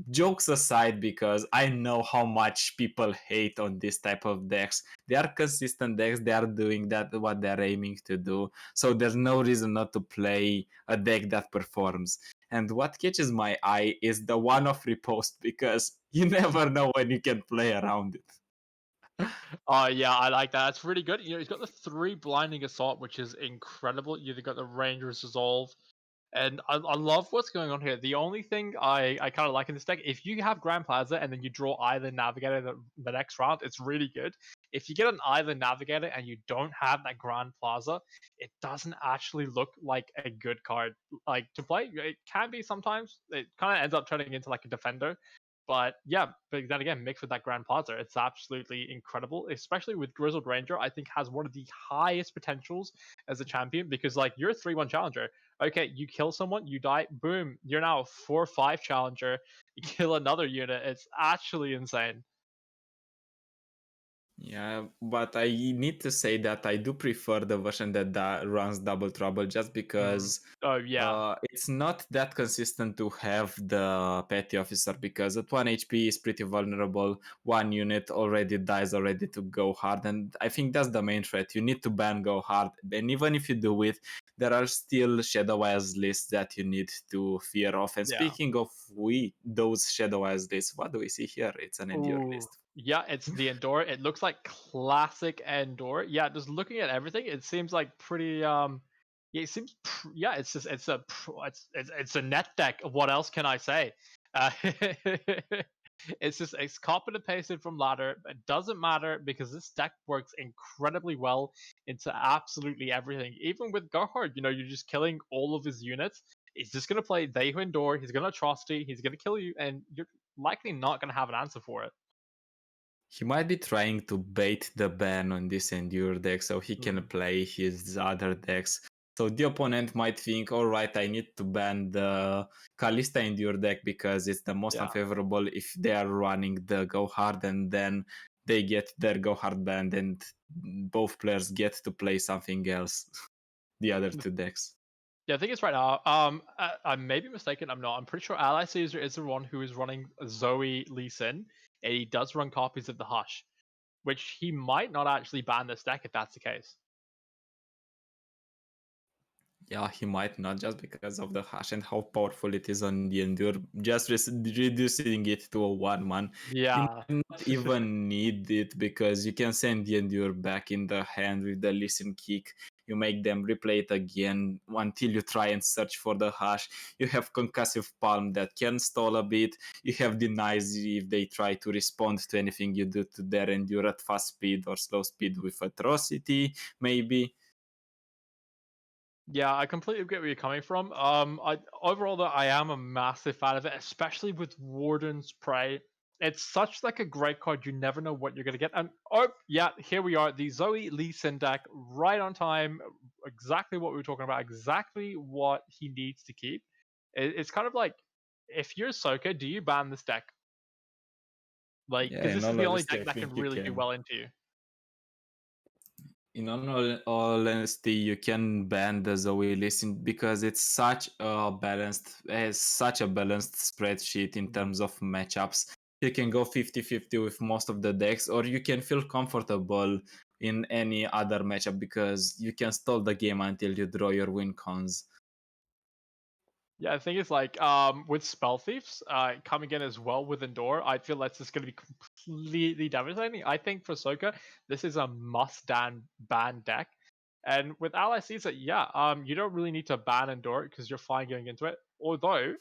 jokes aside, because I know how much people hate on this type of decks. They are consistent decks, they are doing that what they're aiming to do. So there's no reason not to play a deck that performs. And what catches my eye is the one-off repost, because you never know when you can play around it. Oh yeah, I like that. It's really good. You know, he's got the 3 blinding assault, which is incredible. You've got the Ranger's Resolve. And I love what's going on here. The only thing I kind of like in this deck, if you have Grand Plaza and then you draw Island Navigator the next round, it's really good. If you get an Island Navigator and you don't have that Grand Plaza, it doesn't actually look like a good card like to play. It can be sometimes. It kind of ends up turning into like a defender. But yeah, but then again, mixed with that Grand Plaza, it's absolutely incredible. Especially with Grizzled Ranger, I think has one of the highest potentials as a champion because like you're a 3-1 challenger. Okay, you kill someone, you die, boom, you're now a 4-5 challenger. You kill another unit. It's actually insane. Yeah, but I need to say that I do prefer the version that runs Double Trouble just Mm. because Oh yeah, it's not that consistent to have the petty officer because at 1 HP is pretty vulnerable. One unit already dies already to go hard, and I think that's the main threat. You need to ban go hard, and even if you do it, there are still Shadow Eyes lists that you need to fear of. And yeah. speaking of those Shadow Eyes lists, what do we see here? It's an Endure Ooh. list. Yeah, it's the Endor. It looks like classic Endor. Yeah, just looking at everything, it seems like pretty yeah, it seems yeah, it's just it's a net deck. What else can I say? Uh, it's copy and pasted from ladder. It doesn't matter because this deck works incredibly well into absolutely everything. Even with Gerhard, you know, you're just killing all of his units. He's just gonna play They Who Endure. He's gonna atrocity. He's gonna kill you, and you're likely not gonna have an answer for it. He might be trying to bait the ban on this Endure deck so he can Mm. play his other decks. So the opponent might think, all right, I need to ban the Kalista Endure deck because it's the most Yeah. unfavorable if they are running the Go Hard and then they get their Go Hard banned and both players get to play something else, the other two decks. Yeah, I think it's right now. I may be mistaken. I'm not. I'm pretty sure Ally Caesar is the one who is running Zoe Lee Sin, and he does run copies of the Hush, which he might not actually ban this deck if that's the case. Yeah, he might not just because of the hash and how powerful it is on the Endure. Just reducing it to a 1-1. You Yeah. might not even need it because you can send the Endure back in the hand with the Listen Kick. You make them replay it again until you try and search for the hash. You have Concussive Palm that can stall a bit. You have Denies if they try to respond to anything you do to their Endure at fast speed or slow speed with Atrocity, maybe. Yeah, I completely get where you're coming from. I overall though I am a massive fan of it, especially with Warden's Prey. It's such like a great card. You never know what you're gonna get. And oh yeah, here we are, the Zoe Lee Sin deck, right on time. Exactly what we were talking about. Exactly what he needs to keep. It's kind of like if you're Soka, do you ban this deck? Like, Yeah, because in this is all the only honesty, deck I that can think you really do can. well into you. In all honesty, you can ban the Zoe listen because it's such a balanced spreadsheet in Mhm. terms of matchups. You can go 50-50 with most of the decks, or you can feel comfortable in any other matchup because you can stall the game until you draw your win cons. Yeah, I think it's like with Spell Thieves coming in as well with Endor, I feel that's just going to be completely devastating. I think for Soka, this is a must ban deck. And with Ally Caesar, yeah, you don't really need to ban Endor because you're fine going into it. Although,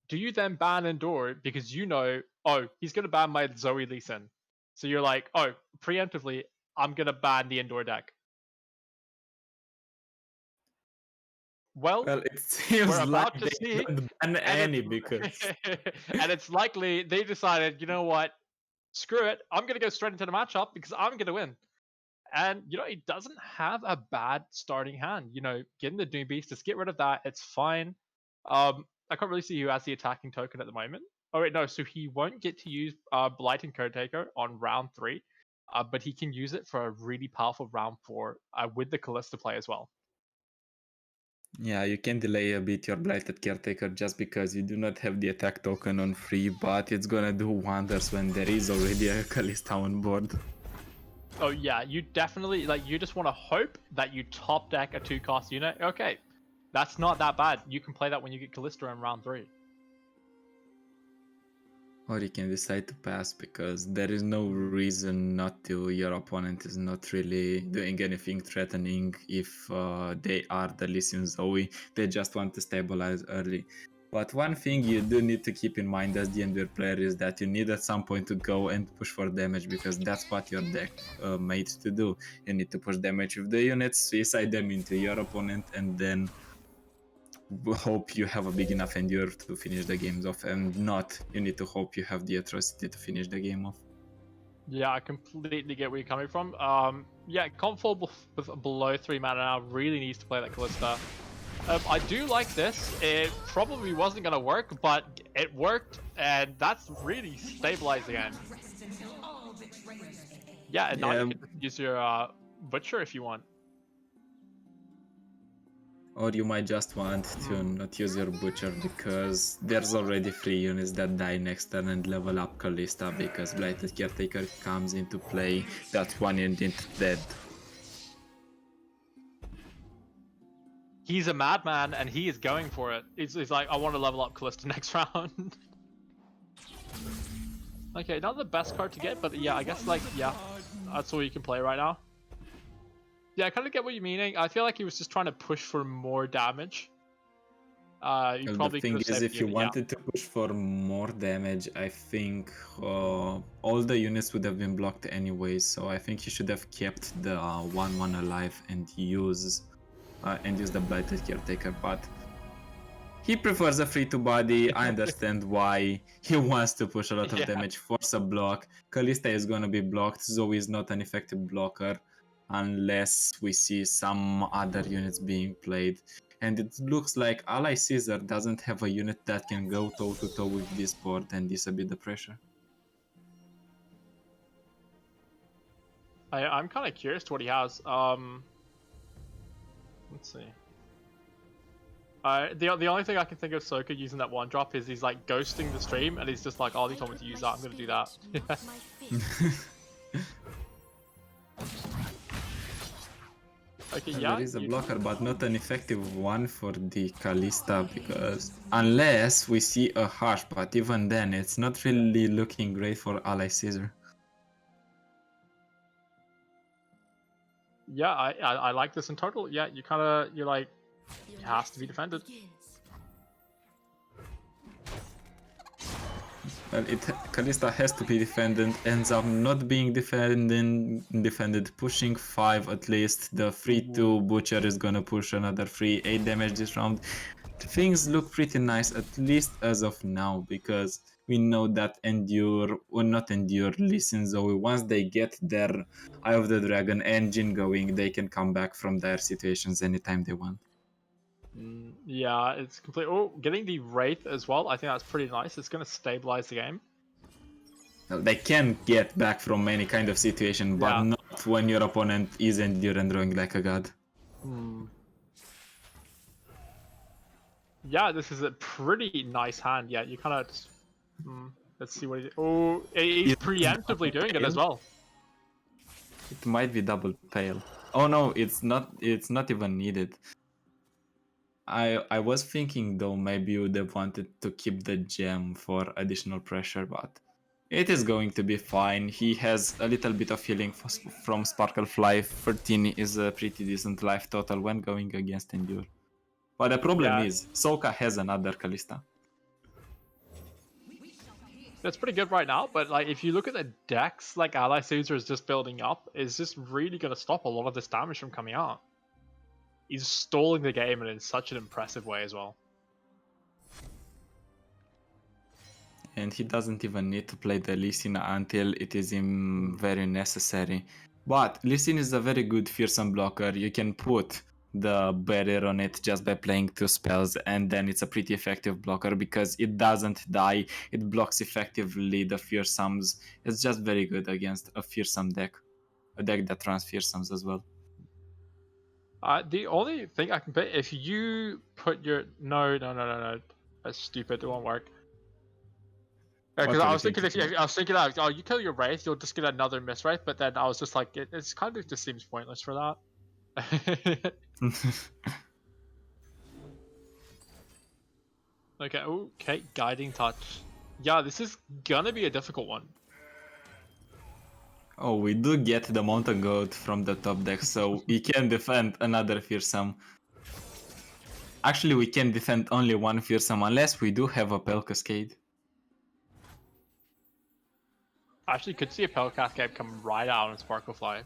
do you then ban Endor because you know, oh, he's going to ban my Zoe Lee Sin. So you're like, oh, preemptively, I'm going to ban the Endor deck. Well, Well, it we're seems like about to they see, don't ban and it's any because and it's likely they decided, you know what, screw it, I'm gonna go straight into the matchup because I'm gonna win. And you know, he doesn't have a bad starting hand. You know, getting the Doom Beast, just get rid of that. It's fine. I can't really see who has the attacking token at the moment. Oh wait, no. So he won't get to use Blight and Caretaker on round 3, but he can use it for a really powerful round 4 with the Callista play as well. yeah, you can delay a bit your Blighted Caretaker just because you do not have the attack token on free, but it's gonna do wonders when there is already a Kalista on board. Oh yeah, you definitely like you just want to hope that you top deck a 2-cost unit. Okay, that's not that bad. You can play that when you get Callista in round 3. Or you can decide to pass because there is no reason not to. Your opponent is not really doing anything threatening if they are the Lee Sin Zoe. They just want to stabilize early. But one thing you do need to keep in mind as the Endure player is that you need at some point to go and push for damage because that's what your deck made to do. You need to push damage with the units, suicide them into your opponent, and then hope you have a big enough endure to finish the games off, and not you need to hope you have the atrocity to finish the game off. Yeah, I completely get where you're coming from. Yeah, Comfort with below 3 mana now really needs to play that Callista. I do like this. It probably wasn't going to work, but it worked, and that's really stabilizing it. Yeah, and now Yeah. you can use your butcher if you want. Or you might just want to not use your butcher because there's already 3 units that die next turn and level up Kalista because Blighted Caretaker comes into play. That one unit dead. He's a madman and he is going for it. He's like, I want to level up Callista next round. Okay, not the best card to get, but yeah, I guess like, yeah, that's all you can play right now. Yeah, I kind of get what you're meaning. I feel like he was just trying to push for more damage. You Well, probably the thing could have is, saved if the you unit, wanted to push for more damage, I think all the units would have been blocked anyway. So I think you should have kept the 1-1 alive and use the Blighted Caretaker. But he prefers a free-to-body. I understand why he wants to push a lot of Yeah. damage, force a block. Kalista is gonna be blocked. Zoe is not an effective blocker unless we see some other units being played. And it looks like Ally Caesar doesn't have a unit that can go toe-to-toe with this board and disable the pressure. I'm kind of curious to what he has. Let's see. The only thing I can think of Soka using that one drop is he's like ghosting the stream and he's just like, oh, they told me to use that, I'm gonna do that. Okay, yeah. There is a blocker, but not an effective one for the Kalista because unless we see a Harsh, but even then it's not really looking great for Ally Caesar. Yeah, I like this in total. Yeah, you're like, it has to be defended. Well, Kalista has to be defended, ends up not being defended, pushing 5 at least. The 3-2 Butcher is gonna push another 8 damage this round. Things look pretty nice, at least as of now, because we know that Endure, or not Endure, listen Zoe, once they get their Eye of the Dragon engine going, they can come back from dire situations anytime they want. Yeah, it's complete. Oh, getting the Wraith as well. I think that's pretty nice. It's going to stabilize the game. Well, they can get back from any kind of situation, but Yeah. not when your opponent is Endure and drawing like a god. Yeah, this is a pretty nice hand. Yeah, you kind of just... let's see what he... Oh, he's preemptively doing it as well. It might be double pale. Oh no, it's not even needed. I was thinking though maybe you would have wanted to keep the gem for additional pressure, but it is going to be fine. He has a little bit of healing from Sparkle Fly. 13 is a pretty decent life total when going against Endure. But the problem is, Soka has another Kalista. That's pretty good right now, but like if you look at the decks, like Ally Caesar is just building up, is just really going to stop a lot of this damage from coming out. He's stalling the game and in such an impressive way as well. And he doesn't even need to play the Lee Sin until it is very necessary. But Lee Sin is a very good fearsome blocker. You can put the barrier on it just by playing 2 spells, and then it's a pretty effective blocker because it doesn't die. It blocks effectively the fearsomes. It's just very good against a fearsome deck. A deck that runs fearsomes as well. The only thing I can put, if you put your... No. That's stupid. It won't work. Because I was thinking that, oh, you kill your Wraith, you'll just get another Miss Wraith, but then I was just like, it's kind of just seems pointless for that. Okay, Guiding Touch. Yeah, this is gonna be a difficult one. Oh, we do get the Mountain Goat from the top deck, so we can defend another fearsome. Actually, we can defend only one fearsome unless we do have a Pale Cascade. Actually, could see a Pale Cascade come right out on Sparklefly.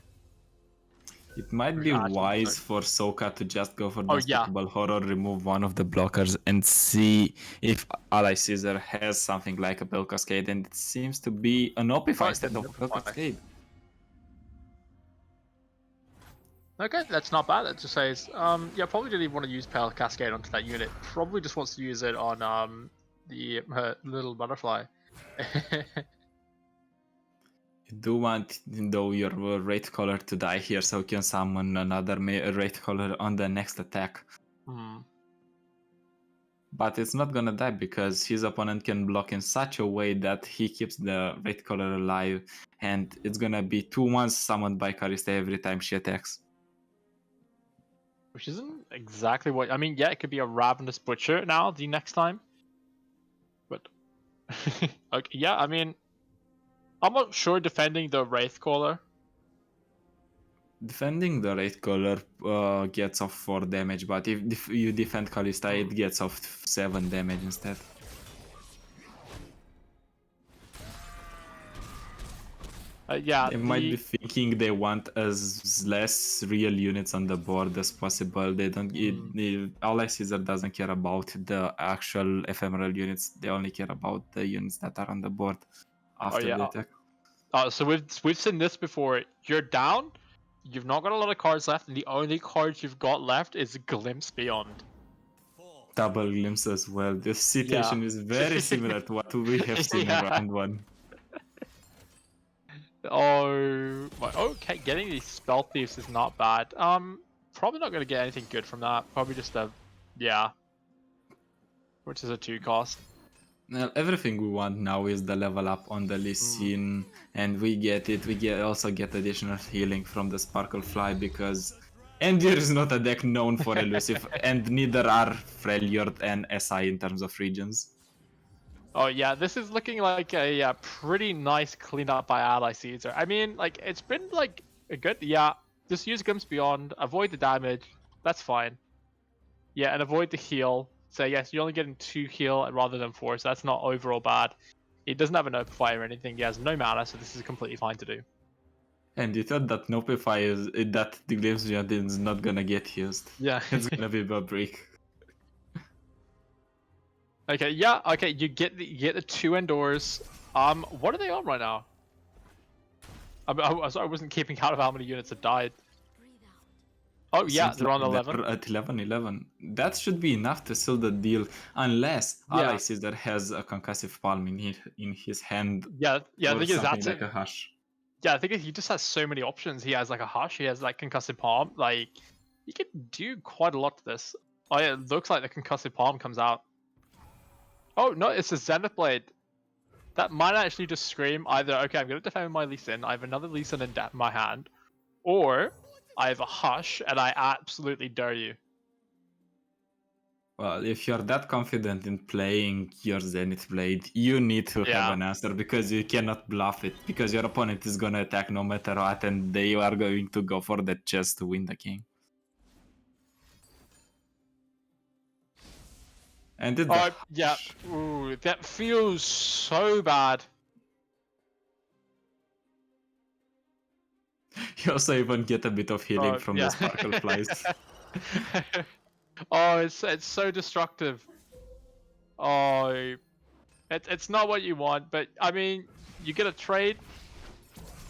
It might be wise for Soka to just go for the Unspeakable Horror, remove one of the blockers, and see if Ally Caesar has something like a Pale Cascade, and it seems to be an Opify instead of a Pale Cascade. Okay, that's not bad. It just says, yeah, probably didn't even want to use Pale Cascade onto that unit. Probably just wants to use it on the little butterfly. You do want, though, your Wraith Caller to die here, so you can summon another Wraith Caller on the next attack. But it's not gonna die because his opponent can block in such a way that he keeps the Wraith Caller alive, and it's gonna be 2-1 summoned by Kalista every time she attacks. Which isn't exactly what I mean. Yeah, it could be a Ravenous Butcher now the next time. But okay, yeah, I mean, I'm not sure defending the Wraith Caller. Defending the Wraith Caller gets off 4 damage, but if you defend Kalista, it gets off 7 damage instead. Yeah, They might be thinking they want as less real units on the board as possible. They don't. Ally Caesar doesn't care about the actual ephemeral units. They only care about the units that are on the board after the attack. So we've seen this before. You're down. You've not got a lot of cards left, and the only cards you've got left is Glimpse Beyond. Double Glimpse as well. This situation is very similar to what we have seen in round 1. Oh, okay. Getting these Spell Thieves is not bad. Probably not gonna get anything good from that. Probably just which is a 2 cost. Well, everything we want now is the level up on the Lee Sin, and we get it. We also get additional healing from the Sparkle Fly because Endur is not a deck known for elusive, and neither are Freljord and SI in terms of regions. Oh yeah, this is looking like a pretty nice cleanup by Ally Caesar. I mean, like, it's been like a good, just use Glimpse Beyond, avoid the damage, that's fine. Yeah, and avoid the heal. So yes, you're only getting 2 heal rather than 4, so that's not overall bad. He doesn't have an Opify or anything, he has no mana, so this is completely fine to do. And you thought that that the Glimpse Beyond is not gonna get used. Yeah. It's gonna be a break. Okay, you get the 2 Endors. What are they on right now? I wasn't keeping count of how many units have died. Oh yeah, Seems they're on like 11. They're at 11. That should be enough to seal the deal, unless Ally Caesar has a concussive palm in his hand. Yeah. Or I think something that's like it. a hush. Yeah, I think he just has so many options. He has like a hush. He has like concussive palm. Like, he can do quite a lot to this. Oh yeah, it looks like the concussive palm comes out. Oh no, it's a Zenith Blade. That might actually just scream either, okay, I'm going to defend my Lee Sin, I have another Lee Sin in my hand, or I have a Hush, and I absolutely dare you. Well, if you're that confident in playing your Zenith Blade, you need to have an answer because you cannot bluff it, because your opponent is going to attack no matter what, and they are going to go for the chest to win the game. And it's Ooh, that feels so bad. You also even get a bit of healing from the Sparkle Flies. Oh, it's so destructive. Oh, it's not what you want, but I mean, you get a trade.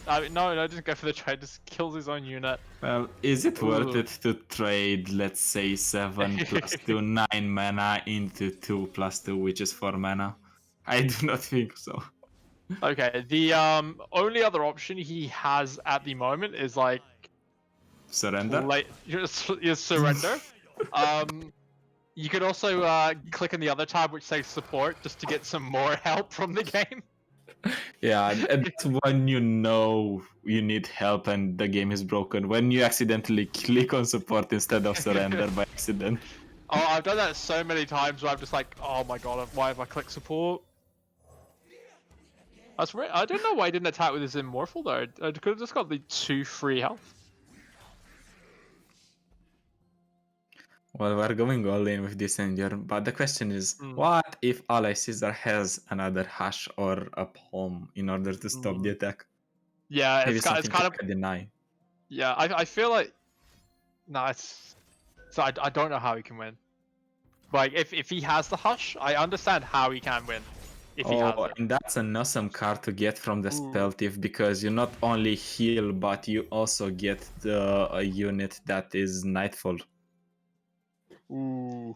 I mean, no, just go for the trade. Just kills his own unit. Well, is it worth it to trade, let's say, 7 plus 2, 9 mana into 2 plus 2, which is 4 mana? I do not think so. Okay, the only other option he has at the moment is like surrender. Your surrender. You could also click on the other tab which says support just to get some more help from the game. Yeah, it's when you know you need help and the game is broken. When you accidentally click on support instead of surrender by accident. Oh, I've done that so many times where I'm just like, oh my god, why have I clicked support? I don't know why he didn't attack with his Immortal though. I could have just got the 2 free health. Well, we're going all in with this Endur, but the question is, what if Ally Caesar has another Hush or a Palm in order to stop the attack? Yeah, maybe it's kind of a deny. Yeah, I feel like so I don't know how he can win. Like if he has the Hush, I understand how he can win. If he has it. And that's an awesome card to get from the Spell Thief because you not only heal, but you also get a unit that is Nightfall. Ooh.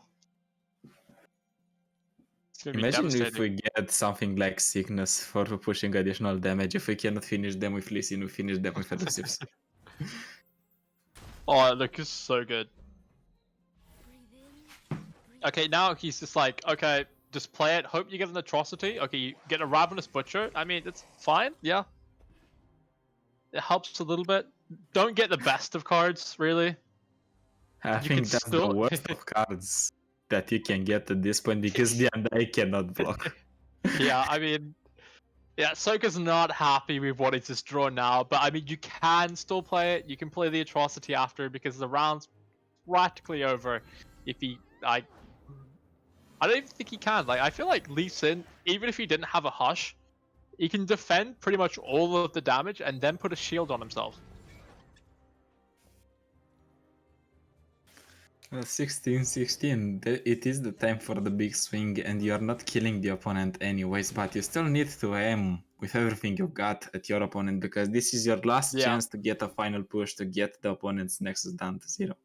gonna be Imagine if devastating. we get something like sickness for pushing additional damage. If we cannot finish them with Lee Sin, we finish them with elusives. Oh, look, it's so good. Okay, now he's just like, okay, just play it. Hope you get an atrocity. Okay, you get a ravenous butcher. I mean, it's fine. Yeah, it helps a little bit. Don't get the best of cards, really. I You think can that's still- the worst of cards that you can get at this point because the Undying cannot block. Yeah, I mean, yeah, Soka's not happy with what he's just drawn now, but I mean, you can still play it. You can play the atrocity after because the round's practically over. If he, I don't even think he can. Like, I feel like Lee Sin, even if he didn't have a hush, he can defend pretty much all of the damage and then put a shield on himself. 16-16, it is the time for the big swing and you're not killing the opponent anyways, but you still need to aim with everything you got at your opponent because this is your last Yeah. chance to get a final push to get the opponent's nexus down to 0.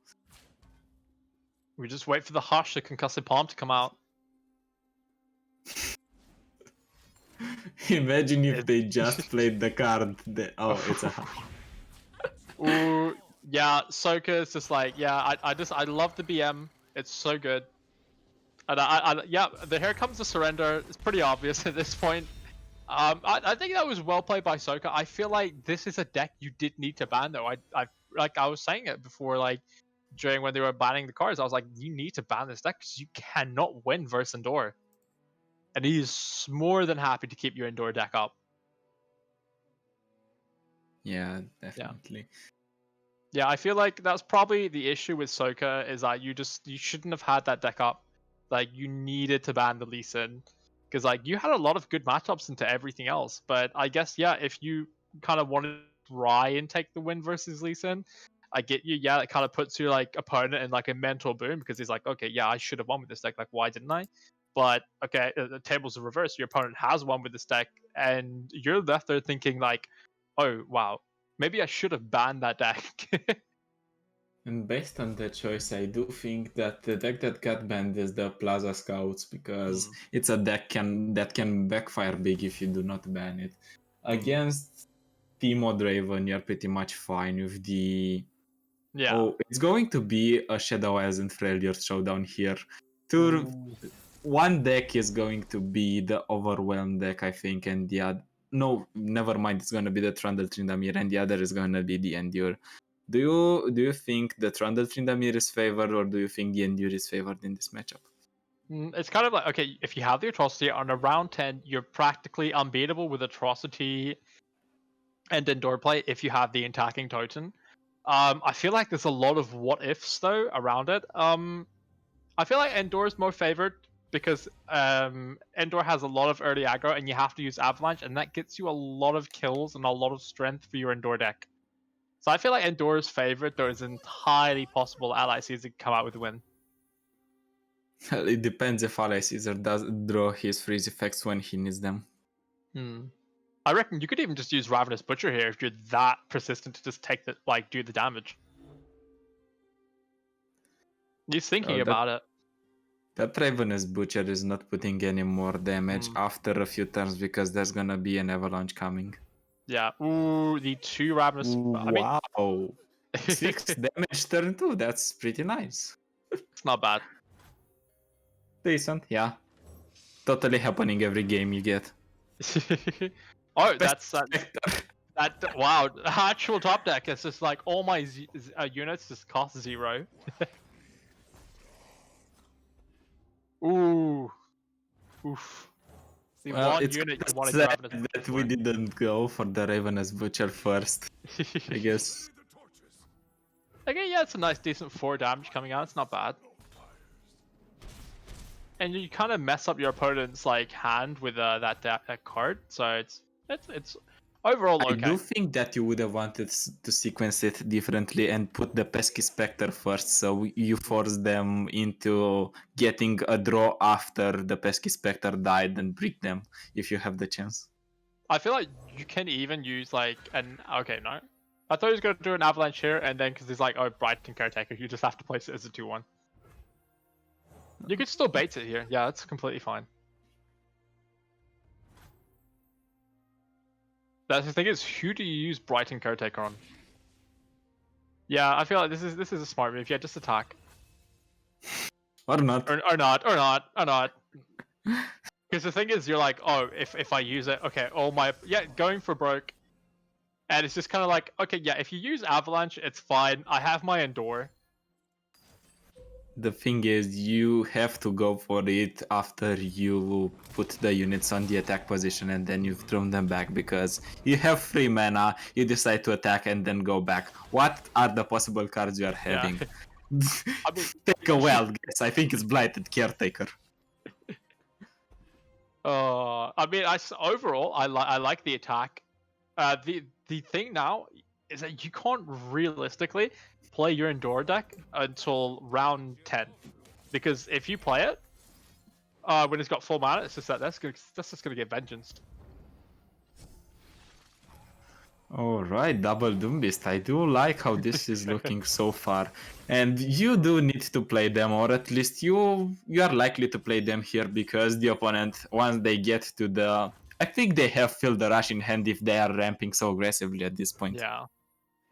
We just wait for the hush, the concussive palm to come out. Imagine if they just played the card. Oh, it's a Ooh, yeah, Soka is just like, yeah, I love the BM. It's so good. And yeah, here comes the surrender. It's pretty obvious at this point. I think that was well played by Soka. I feel like this is a deck you did need to ban though. Like I was saying it before, like during when they were banning the cards, I was like, you need to ban this deck because you cannot win versus Endor. And he is more than happy to keep your Endor deck up. Yeah, definitely. Yeah, I feel like that's probably the issue with Soka is that you shouldn't have had that deck up. Like you needed to ban the Lee Sin because like you had a lot of good matchups into everything else. But I guess yeah, if you kind of want to try and take the win versus Lee Sin, I get you. Yeah, it kind of puts your like opponent in like a mental boom because he's like, okay, yeah, I should have won with this deck. Like, why didn't I? But okay, the table's the reverse. Your opponent has won with this deck, and you're left there thinking like, oh wow, maybe I should have banned that deck. And based on that choice, I do think that the deck that got banned is the Plaza Scouts because it's a deck that can backfire big if you do not ban it. Against Teemo Draven, you're pretty much fine with the... Yeah. Oh, it's going to be a Shadow Eyes and Failure showdown here. One deck is going to be the Overwhelmed deck, I think, and the other... No, never mind, it's going to be the Trundle Tryndamere, and the other is going to be the Endure. Do you think the Trundle Tryndamere is favored, or do you think the Endure is favored in this matchup? It's kind of like, okay, if you have the Atrocity on a round 10, you're practically unbeatable with Atrocity and Endure play if you have the attacking Totem. I feel like there's a lot of what ifs though around it. I feel like Endure is more favored because Endure has a lot of early aggro and you have to use Avalanche, and that gets you a lot of kills and a lot of strength for your Endure deck. So I feel like Endure is favored, though it's entirely possible Ally Caesar come out with a win. It depends if Ally Caesar does draw his freeze effects when he needs them. I reckon you could even just use Ravenous Butcher here if you're that persistent to just take the do the damage. He's thinking about it. That Ravenous Butcher is not putting any more damage after a few turns because there's gonna be an avalanche coming. Yeah. Ooh, the 2 Ravenous. Wow. 6 damage turn 2. That's pretty nice. It's not bad. Decent, yeah. Totally happening every game you get. Oh, that's that. Wow, actual top deck. It's just like all my units just cost 0. Ooh. Oof. The one it's unit you wanted sad Ravenous that we didn't go for the Ravenous Butcher first, I guess. Okay, yeah, it's a nice, decent 4 damage coming out. It's not bad. And you kind of mess up your opponent's hand with that card, so it's overall okay. I do think that you would have wanted to sequence it differently and put the Pesky Spectre first, so you force them into getting a draw after the Pesky Spectre died and break them if you have the chance. I feel like you can even use okay, no. I thought he was going to do an Avalanche here, and then because he's like, oh, Brighton Caretaker, you just have to place it as a 2-1. You could still bait it here. Yeah, that's completely fine. That's the thing is, who do you use Brighton Caretaker on? Yeah, I feel like this is a smart move. Yeah, just attack. Or not. Or not. Because the thing is, you're like, oh, if I use it, okay, all my going for broke, and it's just kind of like, okay, yeah, if you use Avalanche, it's fine. I have my Endure. The thing is, you have to go for it after you put the units on the attack position and then you've thrown them back because you have 3 mana, you decide to attack and then go back. What are the possible cards you are having? I mean, Take a wild guess. I think it's Blighted Caretaker. I mean, overall, I like the attack. The thing now is that you can't realistically play your Endure deck until round 10, because if you play it, when it's got full mana, it's just that's just gonna get vengeance. Alright, double Doom Beast. I do like how this is looking so far. And you do need to play them, or at least you are likely to play them here because the opponent, once they get to the... I think they have Feel the Rush in hand if they are ramping so aggressively at this point. Yeah.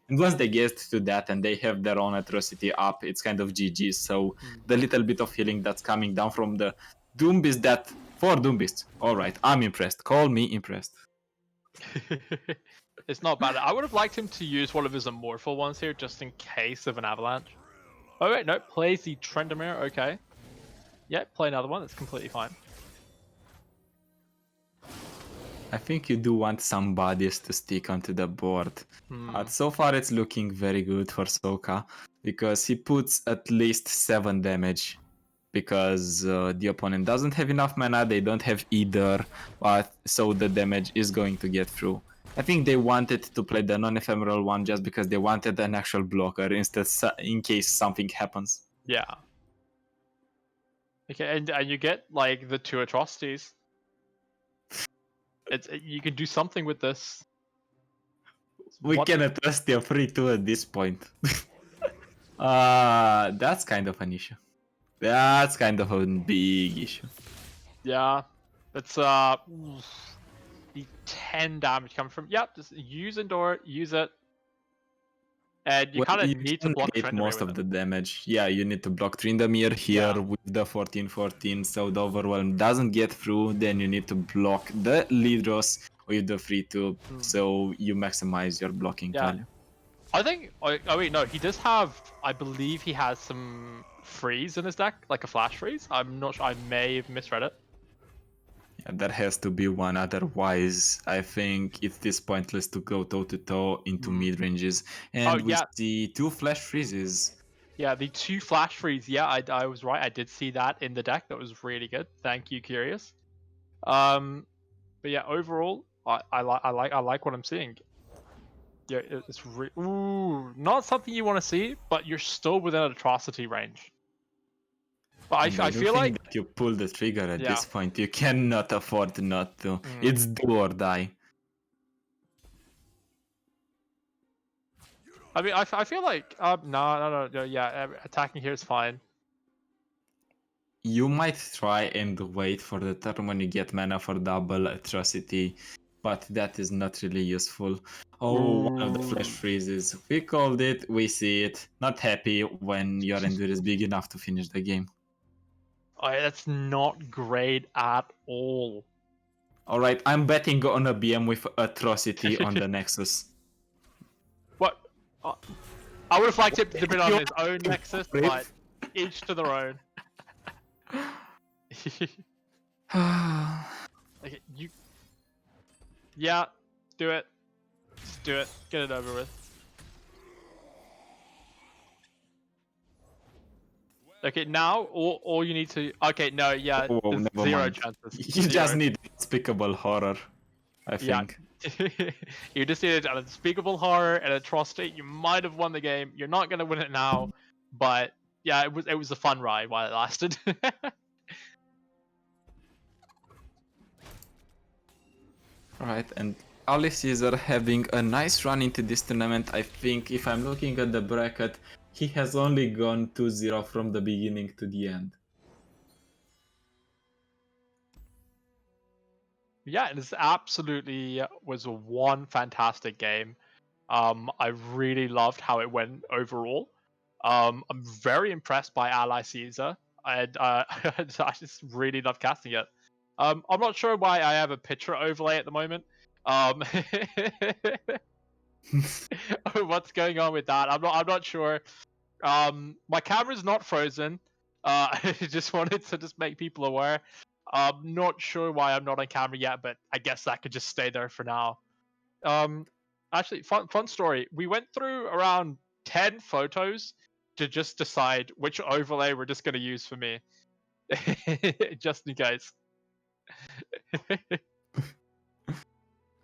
And once they get to that and they have their own atrocity up, it's kind of GG. So the little bit of healing that's coming down from the Doom Beast that... For Doom Beast. Alright, I'm impressed. Call me impressed. It's not bad. I would have liked him to use one of his immortal ones here, just in case of an avalanche. Oh wait, no, plays the Trendamere. Okay, yeah, play another one. That's completely fine. I think you do want some bodies to stick onto the board. So far it's looking very good for Soka, because he puts at least 7 damage. Because the opponent doesn't have enough mana, they don't have either, but so the damage is going to get through. I think they wanted to play the non-ephemeral one just because they wanted an actual blocker instead, in case something happens. Yeah. Okay, and you get like the 2 atrocities. You can do something with this. We cannot trust your 3-2 at this point. That's kind of an issue. That's kind of a big issue. Yeah, it's the 10 damage coming from. Yep, just use Endure, use it, and you kind of need to block Trendamere most of the damage. Yeah, you need to block Trendamere here with the 14/14, so the overwhelm doesn't get through. Then you need to block the Lidros with the 3-2, so you maximize your blocking value. I think. Oh wait, no, he does have. I believe he has some freeze in his deck, like a flash freeze. I'm not sure. I may have misread it. Yeah, there has to be one. Otherwise, I think it is pointless to go toe to toe into mid ranges. And we see 2 flash freezes. Yeah, the 2 flash freeze. Yeah, I was right. I did see that in the deck. That was really good. Thank you, Curious. But yeah, overall, I like what I'm seeing. Yeah, it's not something you want to see, but you're still within an atrocity range. But I feel like that you pull the trigger at this point. You cannot afford not to. It's do or die. I mean, I feel like no, yeah, attacking here is fine. You might try and wait for the turn when you get mana for double atrocity, but that is not really useful. Oh, one of the flash freezes. We called it, we see it. Not happy when your endure is big enough to finish the game. Oh, that's not great at all. Alright, I'm betting on a BM with atrocity on the Nexus. What? I would have liked it to be on his own Nexus, but each to their own. Okay, you... Yeah, do it. Just do it. Get it over with. Okay, now all you need to... Okay, no, yeah, there's zero chances. You just need unspeakable horror, I think. You just need an unspeakable horror and atrocity. You might have won the game. You're not going to win it now, but yeah, it was a fun ride while it lasted. Alright, and Alice Caesar having a nice run into this tournament. I think if I'm looking at the bracket, he has only gone 2-0 from the beginning to the end. Yeah, it is absolutely was one fantastic game. I really loved how it went overall. I'm very impressed by Ally Caesar, and I just really love casting it. I'm not sure why I have a picture overlay at the moment. Um, what's going on with that? I'm not sure. My camera's not frozen. I just wanted to just make people aware. I'm not sure why I'm not on camera yet, but I guess that could just stay there for now. Um, Actually, fun story. We went through around 10 photos to just decide which overlay we're just gonna use for me, just in case.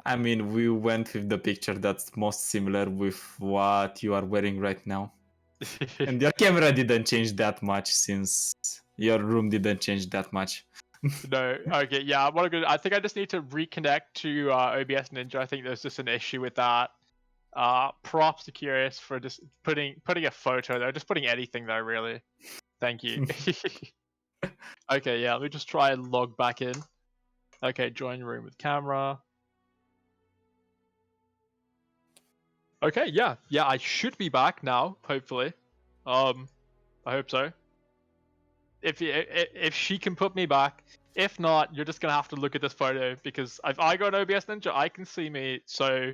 I mean, we went with the picture that's most similar with what you are wearing right now. And your camera didn't change that much since your room didn't change that much. No, okay, yeah. I think I just need to reconnect to OBS Ninja. I think there's just an issue with that. Props to Curious for just putting a photo there, just putting anything there, really. Thank you. Okay, yeah. Let me just try and log back in. Okay, join room with camera. Okay, yeah, I should be back now. Hopefully, I hope so. If she can put me back, if not, you're just gonna have to look at this photo because if I got OBS Ninja, I can see me. So,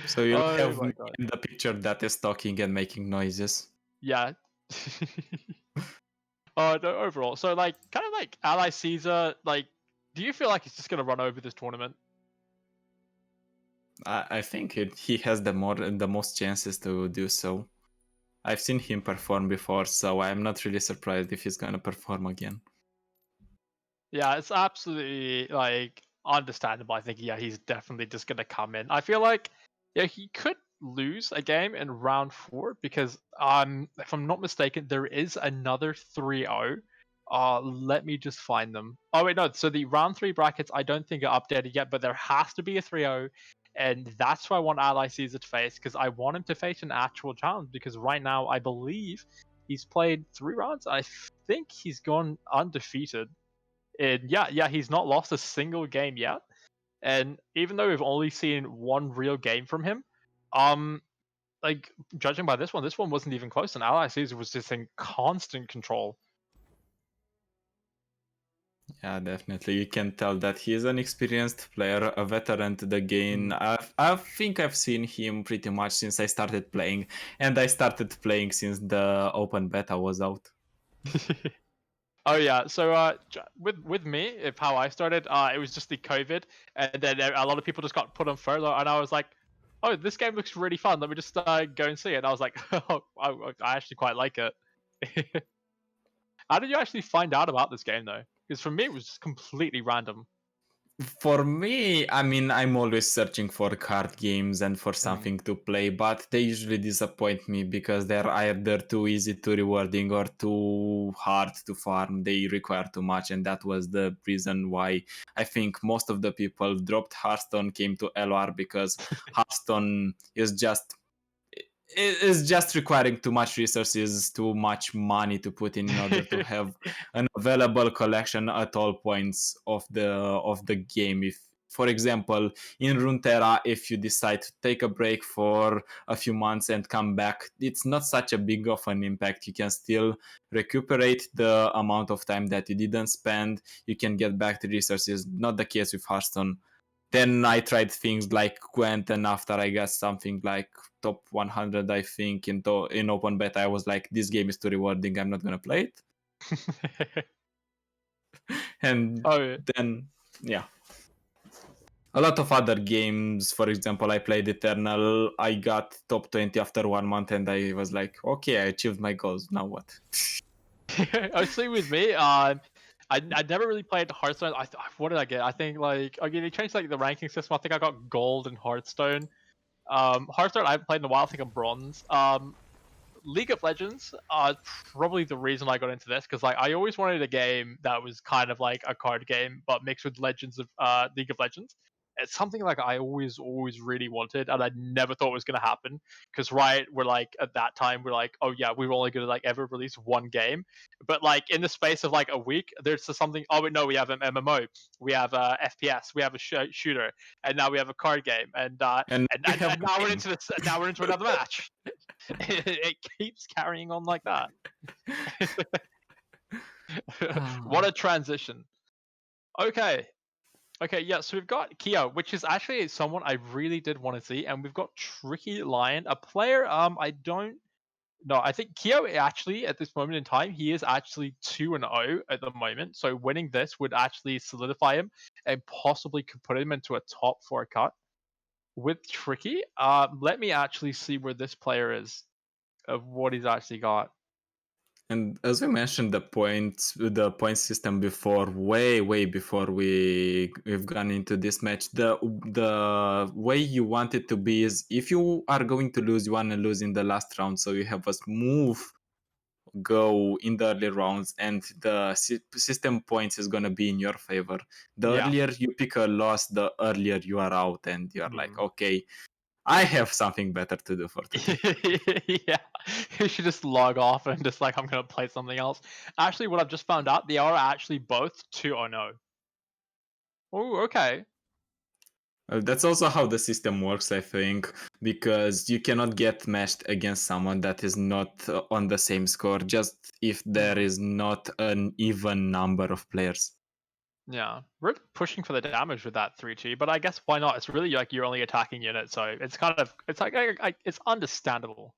So you'll oh have my me god, in the picture that is talking and making noises. yeah. No, overall, so like, kind of like Ally Caesar, like, do you feel like he's just gonna run over this tournament? I think he has the most chances to do so. I've seen him perform before, so I'm not really surprised if he's gonna perform again. Yeah, it's absolutely like understandable. I think yeah, he's definitely just gonna come in. I feel like yeah, he could lose a game in round 4 because if I'm not mistaken, there is another 3-0. Let me just find them. Oh wait, no, so the round 3 brackets I don't think are updated yet, but there has to be a 3-0. And that's why I want Ally Caesar to face because I want him to face an actual challenge because right now I believe he's played 3 rounds. I think he's gone undefeated. And yeah, he's not lost a single game yet. And even though we've only seen one real game from him, um, like judging by this one wasn't even close, and Ally Caesar was just in constant control. Yeah, definitely. You can tell that he is an experienced player, a veteran to the game. I think I've seen him pretty much since I started playing, and I started playing since the open beta was out. Oh yeah, so with me, if how I started, it was just the COVID, and then a lot of people just got put on furlough, and I was like, oh, this game looks really fun. Let me just go and see it. And I was like, oh, I actually quite like it. How did you actually find out about this game though? Because for me, it was just completely random. For me, I mean, I'm always searching for card games and for something to play, but they usually disappoint me because they're either too easy, too rewarding, or too hard to farm. They require too much, and that was the reason why I think most of the people dropped Hearthstone, came to LR because Hearthstone is just requiring too much resources, too much money to put in order to have an available collection at all points of the game. If, for example, in Runeterra, if you decide to take a break for a few months and come back, it's not such a big of an impact. You can still recuperate the amount of time that you didn't spend. You can get back the resources. Not the case with Hearthstone. Then I tried things like Gwent, and after I got something like top 100, I think, in open beta, I was like, this game is too rewarding, I'm not gonna play it. And Oh yeah. then, yeah. A lot of other games, for example, I played Eternal, I got top 20 after 1 month, and I was like, okay, I achieved my goals, now what? Actually, with me, I never really played Hearthstone. What did I get? I think like okay, they changed like the ranking system. I think I got gold in Hearthstone. Hearthstone I haven't played in a while. I think I'm bronze. League of Legends probably the reason I got into this because like I always wanted a game that was kind of like a card game but mixed with Legends of League of Legends. It's something like I always really wanted, and I never thought was gonna happen. Because Riot were like at that time we're like, oh yeah, we were only gonna like ever release one game, but like in the space of like a week, there's something. Oh wait, no, we have an MMO, we have a FPS, we have a shooter, and now we have a card game, and And we have and a now we're game. into this. Now we're into another match. It keeps carrying on like that. What a transition. Okay. Okay, yeah, so we've got Kia, which is actually someone I really did want to see, and we've got Tricky Lion, a player I don't know. I think Kyo actually at this moment in time, he is actually 2-0 at the moment. So winning this would actually solidify him and possibly could put him into a top 4 cut. With Tricky, let me actually see where this player is of what he's actually got. And as we mentioned, the point system before, way before we've gone into this match, the way you want it to be is if you are going to lose, you want to lose in the last round, so you have a smooth go in the early rounds, and the system points is gonna be in your favor. The Yeah. earlier you pick a loss, the earlier you are out, and you're like, Mm. okay, I have something better to do for today. Yeah, you should just log off and just like I'm gonna play something else. Actually, what I've just found out, they are actually both 2-0. Oh, okay. That's also how the system works, I think, because you cannot get matched against someone that is not on the same score, just if there is not an even number of players. Yeah, we're pushing for the damage with that 3G, but I guess why not? It's really like your only attacking unit, so it's kind of it's like it's understandable.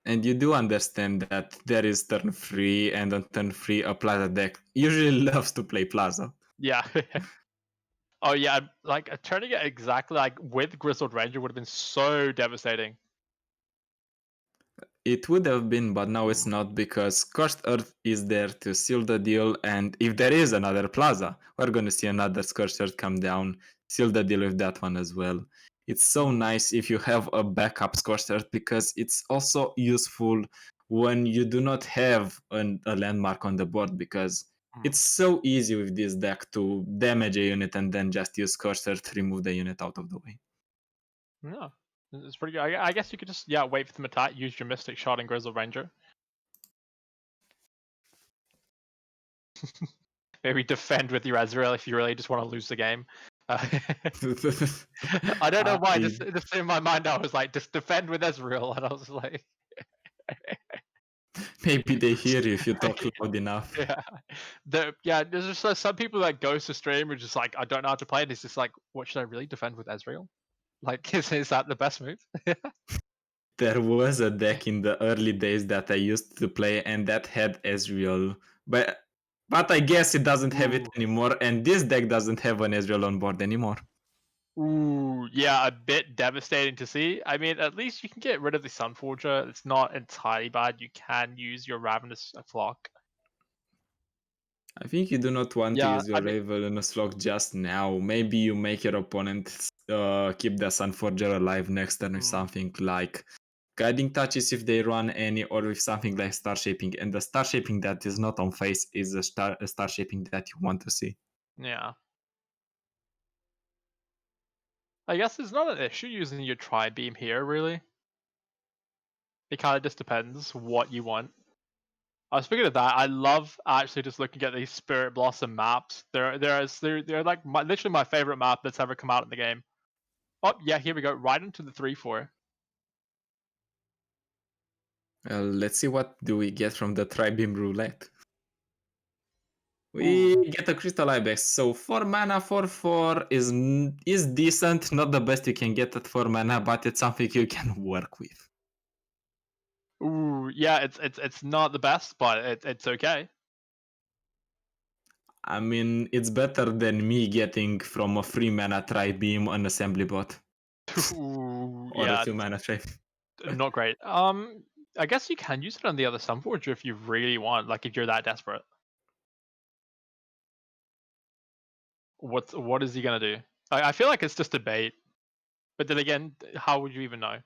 And you do understand that there is turn 3, and on turn 3, a Plaza deck usually loves to play Plaza. Yeah. Oh yeah, like turning it exactly like with Grizzled Ranger would have been so devastating. It would have been, but now it's not, because Scorched Earth is there to seal the deal, and if there is another Plaza, we're going to see another Scorched Earth come down, seal the deal with that one as well. It's so nice if you have a backup Scorched Earth, because it's also useful when you do not have a landmark on the board, because it's so easy with this deck to damage a unit and then just use Scorched Earth to remove the unit out of the way. Yeah, it's pretty good. I guess you could just wait for them to attack, use your Mystic Shot and Grizzled Ranger. Maybe defend with your Ezreal if you really just want to lose the game. I don't know why. Just in my mind, I was like, just defend with Ezreal, and I was like, Maybe they hear you if you talk loud enough. yeah. There's just some people that goes to stream are just like, I don't know how to play it. It's just like, what should I really defend with Ezreal? Like, is that the best move? There was a deck in the early days that I used to play, and that had Ezreal, but I guess it doesn't have it Ooh. anymore, and this deck doesn't have an Ezreal on board anymore. Ooh, yeah, a bit devastating to see. I mean, at least you can get rid of the Sunforger. It's not entirely bad. You can use your Ravenous Flock. I think you do not want to Yeah, use your I mean, Ravenous Flock just now. Maybe you make your opponent keep the Sunforger alive next turn with something like Guiding Touches if they run any, or with something like Star Shaping. And the Star Shaping that is not on face is a star Shaping that you want to see. yeah. I guess it's not an issue using your Tri-Beam here, really. It kind of just depends what you want. I was speaking of that, I love actually just looking at these Spirit Blossom maps. They're like literally my favorite map that's ever come out in the game. Oh yeah, here we go, right into the 3-4. Let's see what do we get from the Tri-Beam Roulette. We get a Crystal Ibex, so 4 mana for 4 is decent, not the best you can get at 4 mana, but it's something you can work with. Ooh, yeah, it's not the best, but it's okay. I mean, it's better than me getting from a 3 mana Tri-Beam an Assembly Bot. Ooh, Or yeah, a 2 mana Tri. not great. I guess you can use it on the other Sunforger if you really want, like if you're that desperate. What is he gonna do? I feel like it's just a bait, but then again, how would you even know?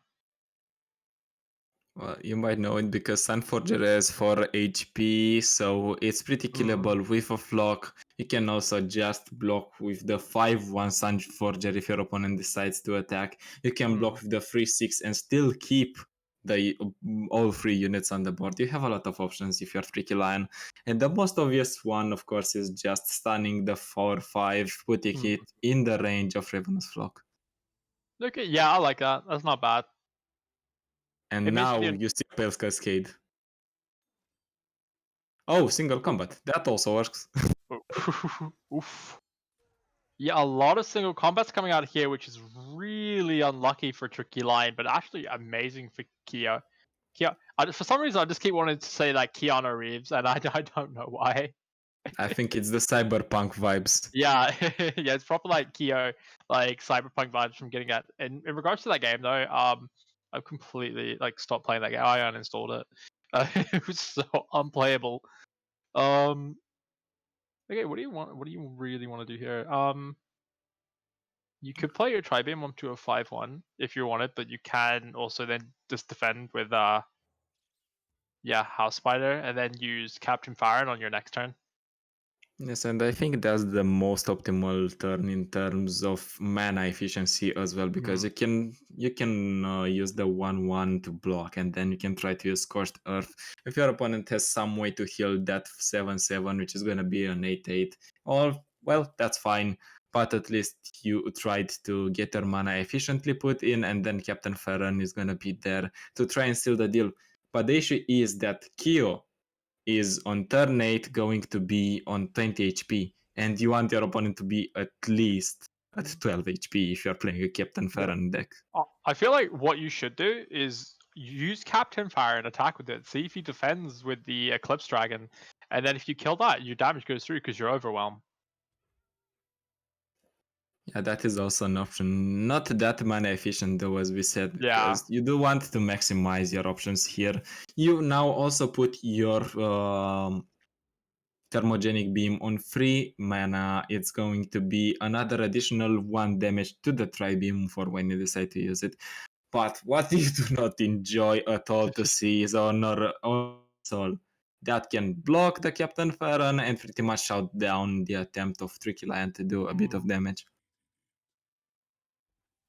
Well, you might know it because Sunforger has 4 HP, so it's pretty killable with a flock. You can also just block with the 5-1 Sunforger if your opponent decides to attack. You can block with the 3-6 and still keep the all 3 units on the board. You have a lot of options if you're Freaky Lion. And the most obvious one, of course, is just stunning the 4-5, putting it in the range of Ravenous Flock. Okay, yeah, I like that. That's not bad. And It makes now you you see Pale's Cascade. Oh, single combat. That also works. Oof. Yeah, a lot of single combats coming out here, which is really unlucky for Tricky Lion, but actually amazing for Kia. For some reason, I just keep wanting to say like Keanu Reeves, and I don't know why. I think it's the cyberpunk vibes. Yeah, yeah, it's proper like Kyo, like cyberpunk vibes from getting at. In regards to that game though, I've completely like stopped playing that game. I uninstalled it. It was so unplayable. Um, okay, what do you want? What do you really want to do here? You could play your Tri-Beam onto a 5-1 if you wanted, but you can also then just defend with yeah, House Spider, and then use Captain Farron on your next turn. Yes, and I think that's the most optimal turn in terms of mana efficiency as well, because you can use the 1-1 to block, and then you can try to use Scorched Earth. If your opponent has some way to heal that 7-7, which is gonna be an 8-8, or well, that's fine. But at least you tried to get your mana efficiently put in, and then Captain Farron is gonna be there to try and seal the deal. But the issue is that Kyo is on turn 8 going to be on 20 HP, and you want your opponent to be at least at 12 HP if you're playing a Captain Farron deck. I feel like what you should do is use Captain Fire and attack with it. See if he defends with the Eclipse Dragon, and then if you kill that, your damage goes through because you're overwhelmed. Yeah, that is also an option. Not that mana efficient though, as we said, Yeah. because you do want to maximize your options here. You now also put your Thermogenic Beam on 3 mana. It's going to be another additional 1 damage to the Tri-Beam for when you decide to use it. But what you do not enjoy at all to see is Honor Soul that can block the Captain Farron and pretty much shut down the attempt of Tricky Lion to do a bit of damage.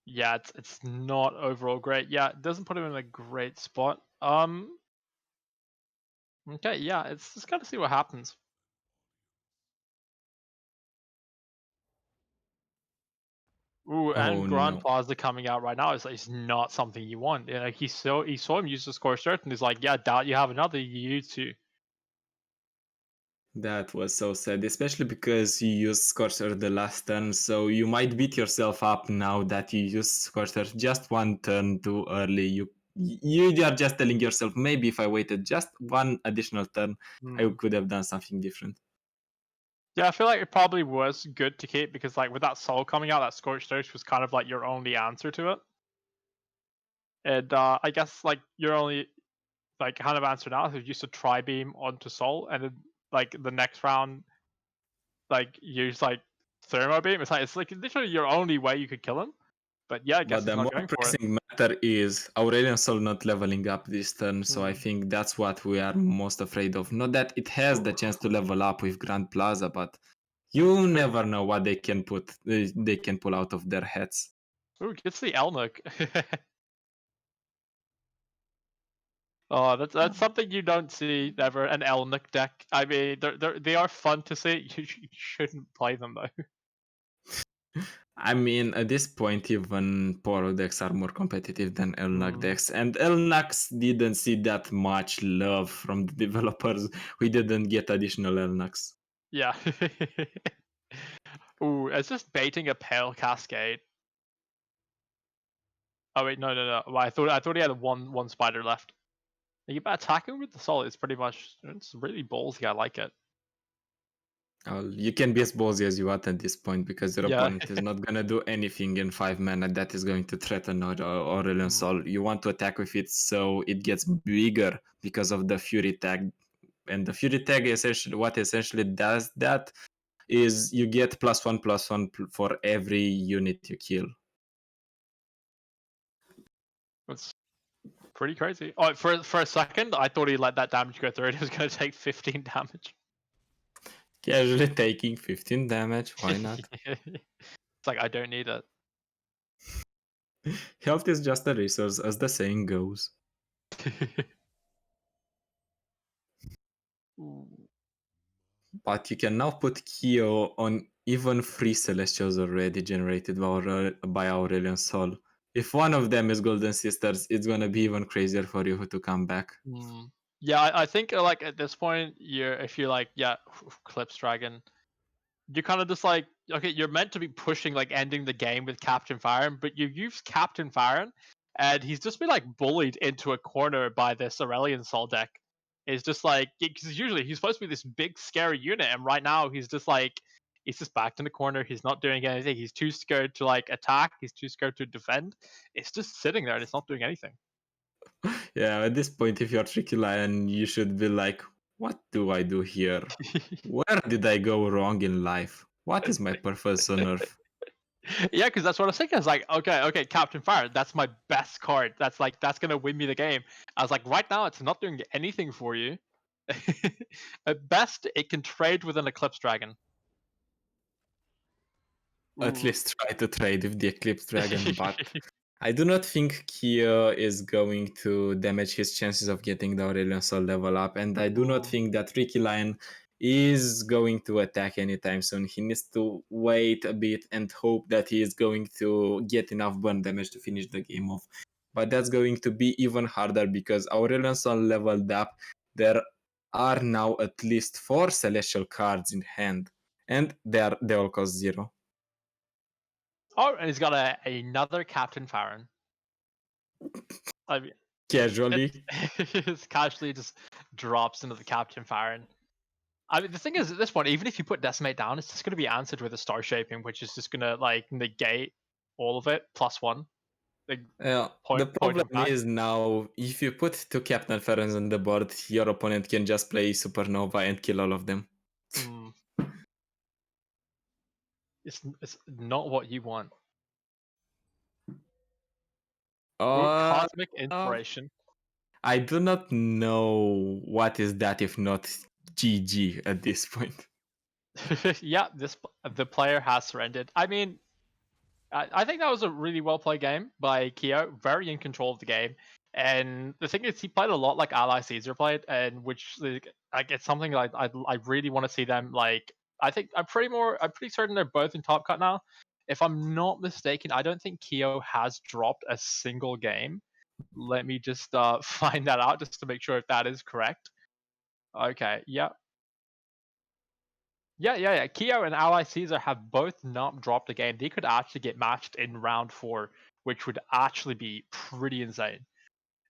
Yeah, it's not overall great. Yeah, it doesn't put him in a great spot. Okay, yeah, it's just gotta see what happens. Ooh, Oh and Grand no. Plaza coming out right now is not something you want. Yeah, like he saw him use the score cert and he's like, yeah, doubt you have another. You use to. That was so sad, especially because you used Scorcher the last turn, so you might beat yourself up now that you used Scorcher just one turn too early. You are just telling yourself, maybe if I waited just one additional turn, I could have done something different. Yeah, I feel like it probably was good to keep because like with that soul coming out, that Scorched Earth was kind of like your only answer to it. And I guess like your only like kind of answer now is use a Tri-Beam onto soul, and then like the next round, like use like Thermo Beam. It's like literally your only way you could kill him. But yeah, I guess But he's the more not going for it. pressing matter is Aurelion Sol not leveling up this turn, so I think that's what we are most afraid of. Not that it has the chance to level up with Grand Plaza, but you never know what they can pull out of their heads. Ooh, gets the Elnuk. Oh, that's something you don't see ever. An Elnuk deck. I mean, they are fun to see. You shouldn't play them though. I mean, at this point, even Poro decks are more competitive than Elnak decks, and Elnaks didn't see that much love from the developers. We didn't get additional Elnaks. Yeah. Ooh, it's just baiting a Pale Cascade. Oh wait, no. Well, I thought he had one spider left. Yeah, but attacking with the soul is pretty much it's really ballsy. I like it. You can be as ballsy as you want at this point because your Yeah. opponent is not gonna do anything in 5 mana that is going to threaten or Aurelion Sol. You want to attack with it so it gets bigger because of the Fury tag. And the Fury tag essentially does that is you get +1/+1 for every unit you kill. It's pretty crazy. Oh, for a second, I thought he let that damage go through. It was going to take 15 damage. Casually taking 15 damage, why not? It's like I don't need it. Health is just a resource, as the saying goes. But you can now put Kyo on even 3 Celestials already generated by Aurelion Sol. If one of them is Golden Sisters, it's gonna be even crazier for you to come back. Yeah, I think like at this point, if you're like, yeah, Clips Dragon, you're kind of just like, okay, you're meant to be pushing like ending the game with Captain Farron, but you use Captain Farron, and he's just been like bullied into a corner by this Aurelion Sol deck. It's just like, because usually he's supposed to be this big scary unit, and right now he's just backed in the corner. He's not doing anything. He's too scared to like attack. He's too scared to defend. It's just sitting there and it's not doing anything. Yeah, at this point, if you're Tricky Lion, you should be like, what do I do here? Where did I go wrong in life? What is my purpose on Earth? Yeah, because that's what I was thinking. I was like, okay, Captain Fire, that's my best card. That's gonna win me the game. I was like, right now it's not doing anything for you. At best, it can trade with an Eclipse Dragon. At Ooh. least try to trade with the Eclipse Dragon, but I do not think Kia is going to damage his chances of getting the Aurelion Sol level up, and I do not think that Ricky Lion is going to attack anytime soon. He needs to wait a bit and hope that he is going to get enough burn damage to finish the game off. But that's going to be even harder because Aurelion Sol leveled up. There are now at least 4 Celestial cards in hand, and they all cost 0. Oh, and he's got another Captain Farron. I mean, Casually. it casually just drops into the Captain Farron. I mean, the thing is, at this point, even if you put Decimate down, it's just going to be answered with a Star Shaping, which is just going to like negate all of it +1. The problem is now, if you put 2 Captain Ferrons on the board, your opponent can just play Supernova and kill all of them. It's not what you want. Cosmic Inspiration. I do not know what is that if not GG at this point. Yeah, the player has surrendered. I mean, I think that was a really well played game by Kyo, very in control of the game. And the thing is, he played a lot like Ally Caesar played, and which like it's something like I really want to see them like. I'm pretty certain they're both in top cut now. If I'm not mistaken, I don't think Kyo has dropped a single game. Let me just find that out just to make sure if that is correct. Okay, yeah. Yeah. Kyo and Ally Caesar have both not dropped a game. They could actually get matched in round 4, which would actually be pretty insane.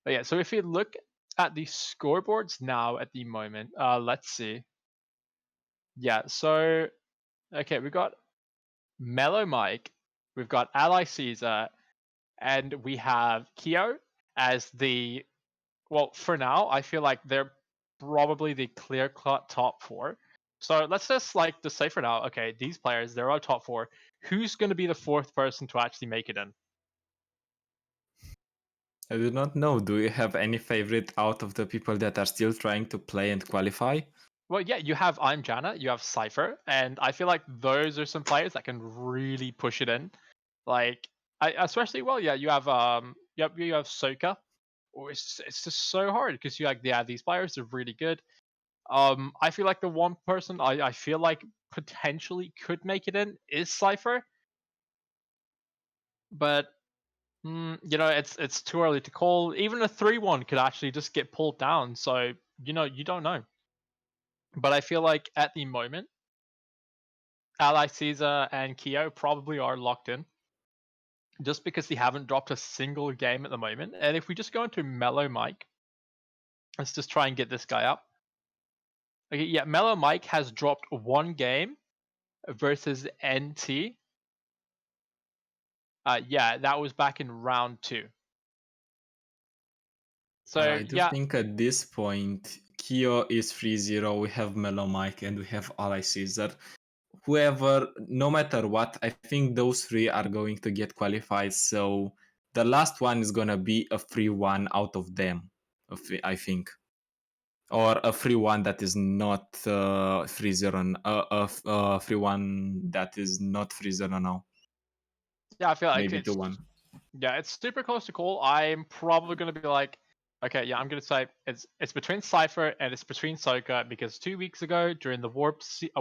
But yeah, so if you look at the scoreboards now at the moment, let's see. Yeah, so okay, we've got Mellow Mike, we've got Ally Caesar, and we have Kyo as the for now, I feel like they're probably the clear-cut top 4. So let's just say for now, okay, these players, they're our top 4. Who's going to be the 4th person to actually make it in? I do not know. Do you have any favorite out of the people that are still trying to play and qualify? Well, yeah, you have I'm Jana, you have Cypher, and I feel like those are some players that can really push it in. Like, especially you have you have Soka. It's just so hard because these players are really good. I feel like the one person I feel like potentially could make it in is Cypher, but it's too early to call. Even a 3-1 could actually just get pulled down, so you don't know. But I feel like at the moment, Ally Caesar and Kyo probably are locked in, just because they haven't dropped a single game at the moment. And if we just go into Mellow Mike, let's just try and get this guy up. Okay, yeah, Mellow Mike has dropped 1 game versus NT. Yeah, that was back in round 2. So I do think at this point, Kyo is 3-0, we have Mellow Mike, and we have Ally Caesar. Whoever, no matter what, I think those 3 are going to get qualified, so The last one is gonna be a free one out of them, I think, or a free one that is not free zero, free one that is not free zero now. Yeah, I feel like Maybe it's 2-1. yeah, it's super close to call. I'm probably gonna be like, okay, yeah, I'm gonna say it's between Cypher and it's between Soka because 2 weeks ago during the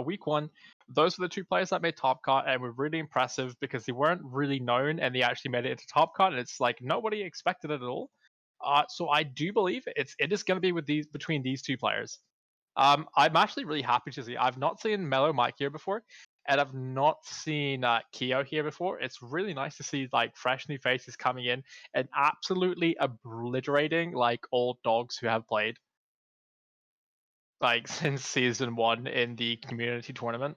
week one, those were the two players that made top cut and were really impressive because they weren't really known and they actually made it into top cut and it's like nobody expected it at all. So I do believe it is gonna be with these between these two players. I'm actually really happy to see. I've not seen Mellow Mike here before, and I've not seen Keo here before. It's really nice to see like fresh new faces coming in and absolutely obliterating like old dogs who have played like since season one in the community tournament.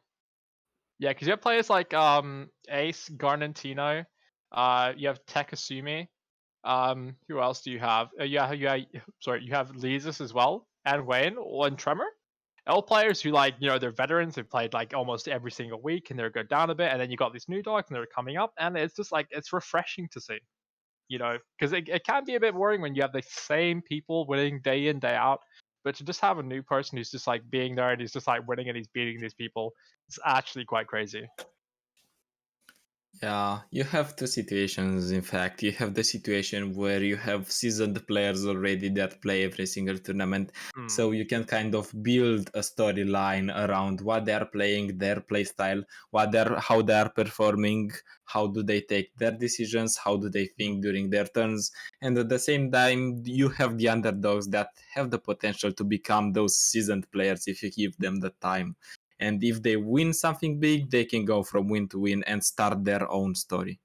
Yeah, because you have players like Ace, Garnantino, you have Tekasumi. Who else do you have? Sorry, you have Leezus as well, and Wayne, and Tremor. All players who like they're veterans. They've played like almost every single week, and they're go down a bit, and then you got these new dogs, and they're coming up, and it's just like it's refreshing to see, because it can be a bit worrying when you have the same people winning day in day out, but to just have a new person who's just like being there and he's just like winning and he's beating these people, it's actually quite crazy. Yeah, you have two situations. In fact, you have the situation where you have seasoned players already that play every single tournament, so you can kind of build a storyline around what they're playing, their play style, how they're performing, how do they take their decisions, how do they think during their turns, and at the same time, you have the underdogs that have the potential to become those seasoned players if you give them the time. And if they win something big, they can go from win to win and start their own story.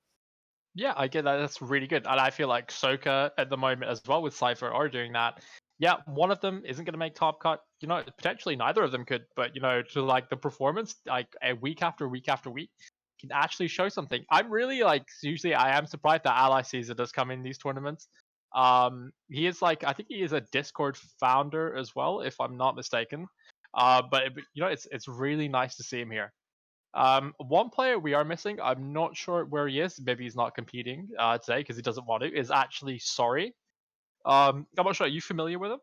Yeah, I get that. That's really good. And I feel like Soka at the moment as well with Cypher are doing that. Yeah, one of them isn't going to make top cut. Potentially neither of them could, but to like the performance, like a week after week after week, can actually show something. I'm really like usually I am surprised that Ally Caesar does come in these tournaments. He is like I think he is a Discord founder as well, if I'm not mistaken. But it's really nice to see him here. One player we are missing, I'm not sure where he is. Maybe he's not competing today because he doesn't want to. Is actually Sorry. I'm not sure. Are you familiar with him?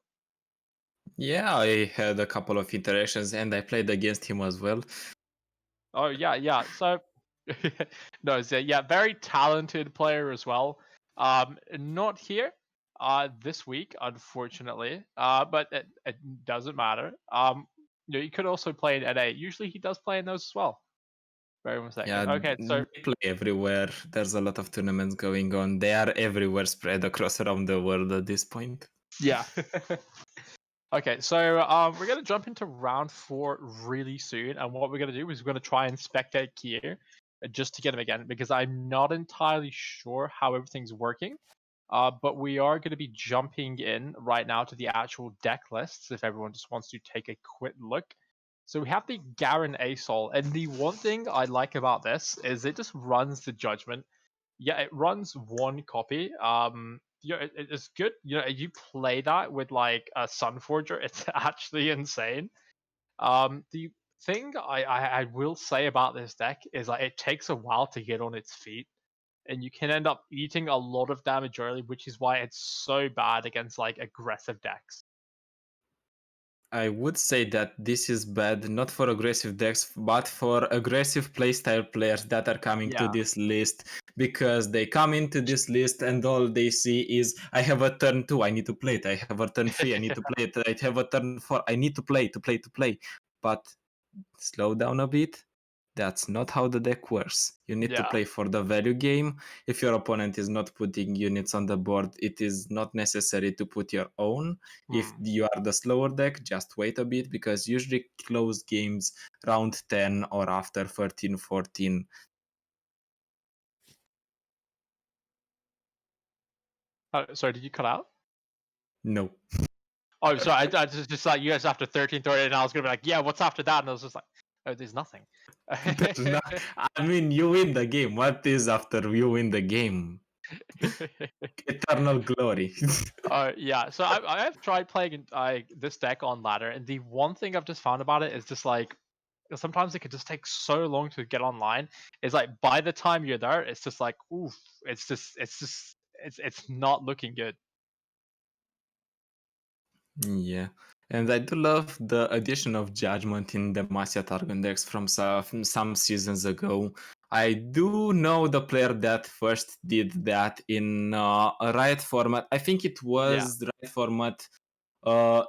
Yeah, I had a couple of interactions and I played against him as well. Oh yeah, yeah. So no, so, yeah, very talented player as well. Not here this week, unfortunately. But it doesn't matter. You could also play in NA. Usually he does play in those as well. Wait 1 second. Yeah, Okay, so they play everywhere. There's a lot of tournaments going on. They are everywhere, spread across around the world at this point. yeah. Okay, so we're gonna jump into round 4 really soon, and what we're gonna do is we're gonna try and spectate Kier just to get him again because I'm not entirely sure how everything's working. But we are going to be jumping in right now to the actual deck lists if everyone just wants to take a quick look. So we have the Garen Asol, and the one thing I like about this is it just runs the Judgment. Yeah, it runs one copy. It's good. You play that with like a Sunforger, it's actually insane. The thing I will say about this deck is like it takes a while to get on its feet and you can end up eating a lot of damage early, which is why it's so bad against like aggressive decks. I would say that this is bad not for aggressive decks, but for aggressive playstyle players that are coming to Yeah. this list because they come into this list and all they see is I have a turn 2, I need to play it. I have a turn 3, I need to play it. I have a turn 4, I need to play. But slow down a bit. That's not how the deck works. You need to Yeah. play for the value game. If your opponent is not putting units on the board, it is not necessary to put your own. If you are the slower deck, just wait a bit because usually close games round 10 or after 13, 14. Sorry, did you cut out? No. Oh, sorry. I just like you guys after 13, 30, and I was gonna be like, yeah, what's after that? And I was just like, oh, there's nothing. There's not, I mean, you win the game. What is after you win the game? Eternal glory. Yeah. So I have tried playing this deck on ladder, and the one thing I've just found about it is just like sometimes it can just take so long to get online. It's like by the time you're there, it's just like oof. it's not looking good. Yeah. And I do love the addition of Judgment in Demacia Targon decks from some seasons ago. I do know the player that first did that in a Riot format. I think it Yeah. was the Riot format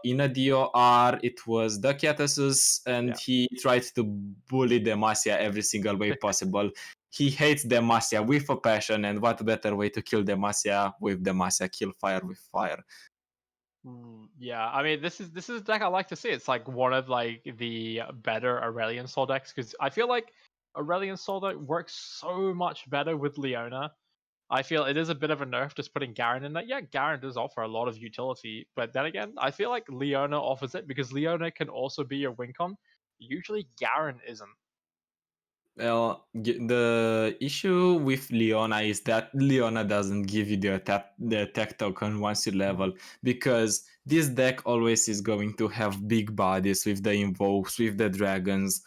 in a DOR. It was the Catasus, and Yeah. he tried to bully Demacia every single way possible. He hates Demacia with a passion, and what better way to kill Demacia with Demacia? Kill fire with fire. Yeah, I mean, this is a deck I like to see. It's like one of like the better Aurelion Sol decks because I feel like Aurelion Sol deck works so much better with Leona. I feel it is a bit of a nerf just putting Garen in that. Yeah, Garen does offer a lot of utility, but then again, I feel like Leona offers it because Leona can also be your win con. Usually, Garen isn't. Well, the issue with Leona is that Leona doesn't give you the attack token once you level, because this deck always is going to have big bodies with the invokes, with the dragons,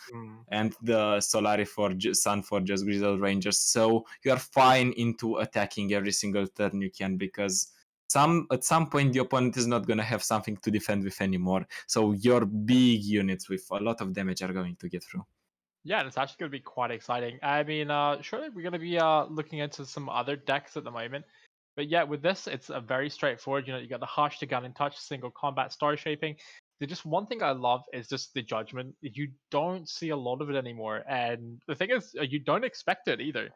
and the Solari Sun Forges, Grizzle Rangers. So you're fine into attacking every single turn you can, because at some point the opponent is not gonna have something to defend with anymore. So your big units with a lot of damage are going to get through. Yeah, and it's actually going to be quite exciting. I mean, surely we're going to be looking into some other decks at the moment. But yeah, with this, it's a very straightforward. You know, you got the Hush, the Gun in Touch, single combat, star shaping. The just one thing I love is just the Judgment. You don't see a lot of it anymore, and the thing is, you don't expect it either.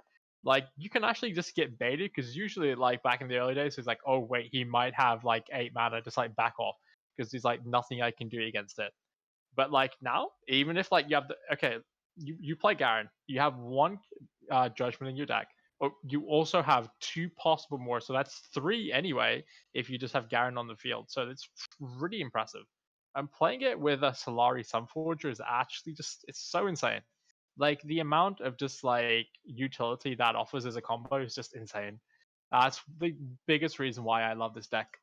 Like you can actually just get baited because usually, like back in the early days, it's like, oh wait, he might have like 8 mana, just like back off because there's like nothing I can do against it. But like now, even if like you have the okay, you play Garen, you have one Judgment in your deck, but you also have two possible more, so that's three anyway. If you just have Garen on the field, so it's pretty impressive. And playing it with a Solari Sunforger is actually just it's so insane. Like the amount of just like utility that offers as a combo is just insane. That's the biggest reason why I love this deck.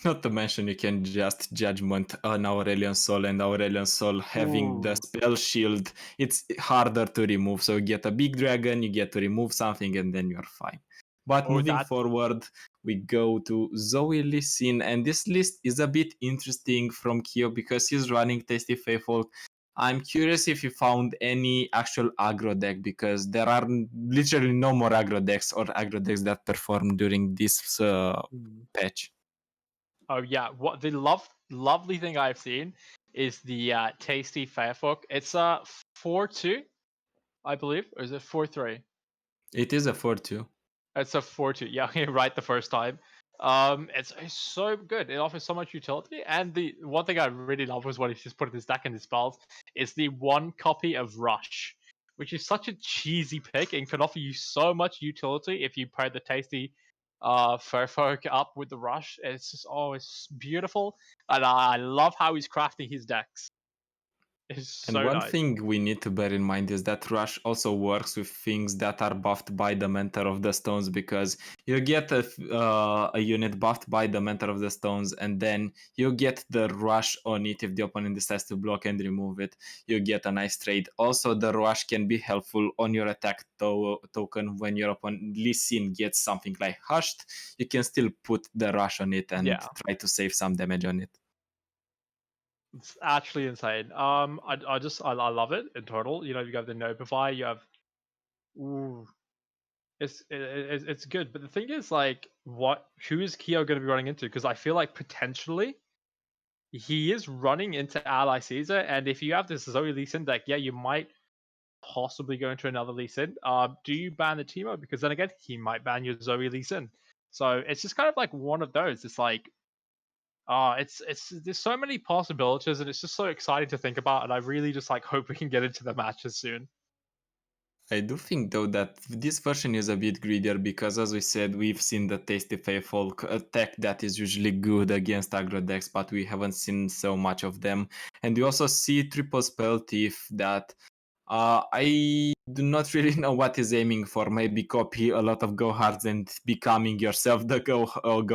Not to mention you can just Judgment on Aurelion Sol, and Aurelion Sol having the Ooh. spell shield, it's harder to remove. So you get a big dragon, you get to remove something, and then you're fine. But Oh, moving that forward, we go to Zoe Lee Sin, and this list is a bit interesting from Kyo because he's running Tasty Faithful. I'm curious if you found any actual aggro deck, because there are literally no more aggro decks or aggro decks that perform during this patch. Oh yeah, what the lovely thing I've seen is the tasty Firefox. It's a 4-2, I believe, or is it 4-3? It is a 4-2. It's a 4-2. Yeah, you're right the first time. It's so good. It offers so much utility, and the one thing I really love was what he just put in his deck and his spells is the one copy of Rush, which is such a cheesy pick and can offer you so much utility if you pair the tasty Furfolk up with the Rush. It's just it's beautiful, and I love how he's crafting his decks. It's And so one nice. thing we need to bear in mind is that Rush also works with things that are buffed by the Mentor of the Stones, because you get a unit buffed by the Mentor of the Stones, and then you get the Rush on it if the opponent decides to block and remove it. You get a nice trade. Also, the Rush can be helpful on your attack token when your opponent Lee Sin gets something like Hushed. You can still put the Rush on it and Yeah. try to save some damage on it. It's actually insane. I love it in total. You know, you have the Notify, you have ooh, it's good. But the thing is, like, who is Keo going to be running into? Because I feel like potentially he is running into Ally Caesar, and if you have this Zoe Lee Sin deck, yeah, you might possibly go into another Lee Sin. Do you ban the Teemo? Because then again, he might ban your Zoe Lee Sin. So it's just kind of like one of those. It's like it's there's so many possibilities, and it's just so exciting to think about. And I really just like hope we can get into the matches soon. I do think though that this version is a bit greedier, because, as we said, we've seen the Tasty Faithful attack that is usually good against aggro decks, but we haven't seen so much of them. And we also see Triple Spell Thief that I do not really know what is aiming for. Maybe copy a lot of Go Hards and becoming yourself the Go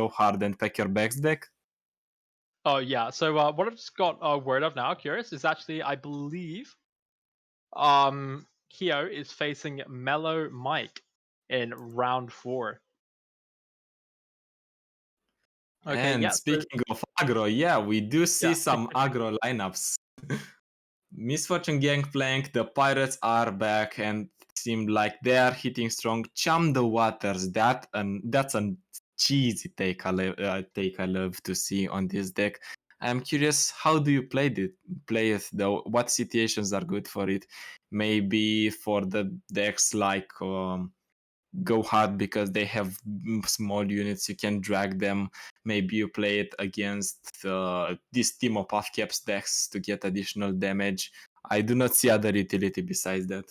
Hard and pack your bags deck. Oh yeah. So what I've just got word of now, curious, is actually I believe Keo is facing Mellow Mike in round 4. Okay, And yeah. So, speaking of aggro, yeah, we do see Yeah. some aggro lineups. Misfortune Gangplank, the Pirates are back and seem like they are hitting strong. Chum the Waters, that's a cheesy take I love to see on this deck. I'm curious, how do you play it though? What situations are good for it? Maybe for the decks like go hard because they have small units, you can drag them. Maybe you play it against this team of off caps decks to get additional damage. I do not see other utility besides that.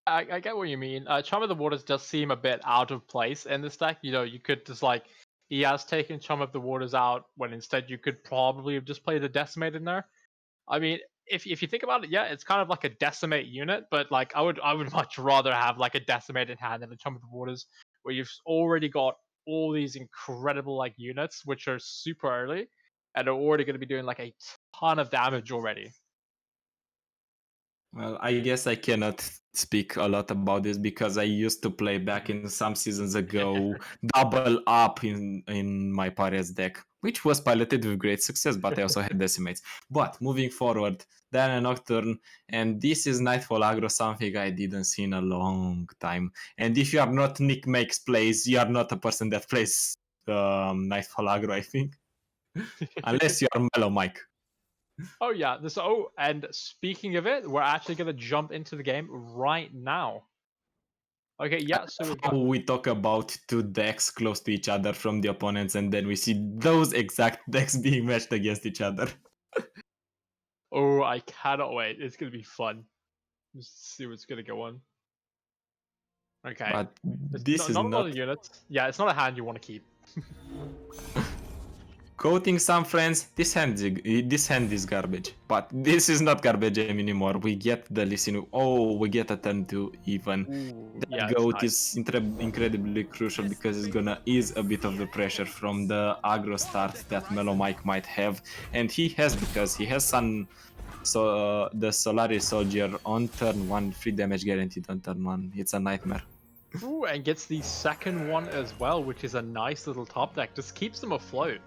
I get what you mean. Charm of the Waters does seem a bit out of place in this deck. You know, you could just like he has taken Charm of the Waters out when instead you could probably have just played a Decimate in there. I mean, if you think about it, yeah, it's kind of like a Decimate unit, but like I would much rather have like a Decimate in hand than a Charm of the Waters, where you've already got all these incredible like units which are super early and are already going to be doing like a ton of damage already. Well, I guess I cannot speak a lot about this because I used to play back in some seasons ago double up in my Pirates deck, which was piloted with great success, but I also had decimates. But moving forward, Diana Nocturne, and this is Nightfall aggro, something I didn't see in a long time. And if you are not Nick Makes plays, you are not a person that plays Nightfall aggro, I think. Unless you are Mellow Mike. Oh yeah, and speaking of it, we're actually gonna jump into the game right now. Okay, yeah, so we've How got we talk about two decks close to each other from the opponents, and then we see those exact decks being matched against each other. oh, I cannot wait. It's gonna be fun. Just see what's gonna go on. Okay. But It's this is not a lot not of units. Yeah, it's not a hand you want to keep. quoting some friends. This hand is garbage, but this is not garbage anymore. We get the listen. Oh, we get a turn 2 even. Ooh, That yeah, it's goat nice. is incredibly crucial because it's gonna ease a bit of the pressure from the aggro start that Mellow Mike might have, and he has because he has some. So the Solaris Soldier on turn 1, free damage guaranteed on turn 1. It's a nightmare. Ooh, and gets the second one as well, which is a nice little top deck. Just keeps them afloat.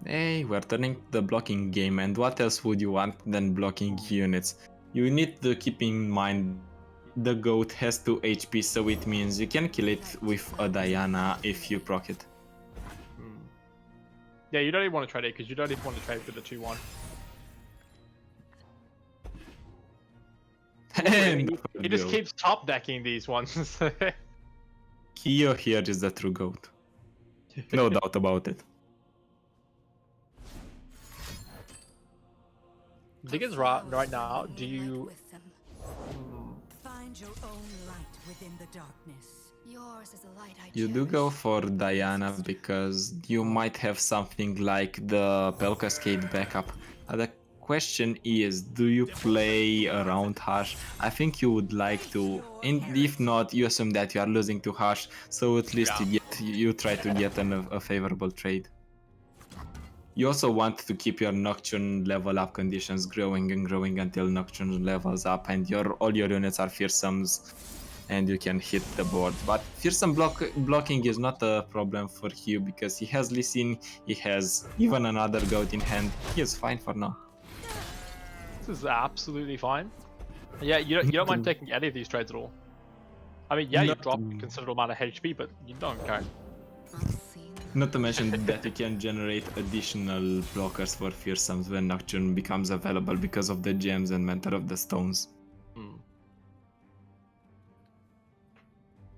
Hey, we're turning the blocking game, and what else would you want than blocking units? You need to keep in mind the goat has 2 HP, so it means you can kill it with a Diana if you proc it. Hmm. Yeah, you don't even want to trade it because you don't even want to trade for the 2-1. And He just keeps top decking these ones. Kyo here is the true goat. No doubt about it. The thing is, right now, do you? Find your own light within the darkness. Yours is a light I You do cherish. go for Diana because you might have something like the Bell Cascade backup. The question is, do you play around Hush? I think you would like to, and if not, you assume that you are losing to Hush, so at least you try to get a favorable trade. You also want to keep your Nocturne level up conditions growing and growing until Nocturne levels up and all your units are fearsomes and you can hit the board. But fearsome blocking is not a problem for Hugh because he has Lee Sin, he has even another goat in hand. He is fine for now. This is absolutely fine. Yeah, you don't mind taking any of these trades at all. I mean, yeah, you drop a considerable amount of HP, but you don't care. Not to mention that you can generate additional blockers for fearsomes when Nocturne becomes available because of the gems and Mentor of the Stones.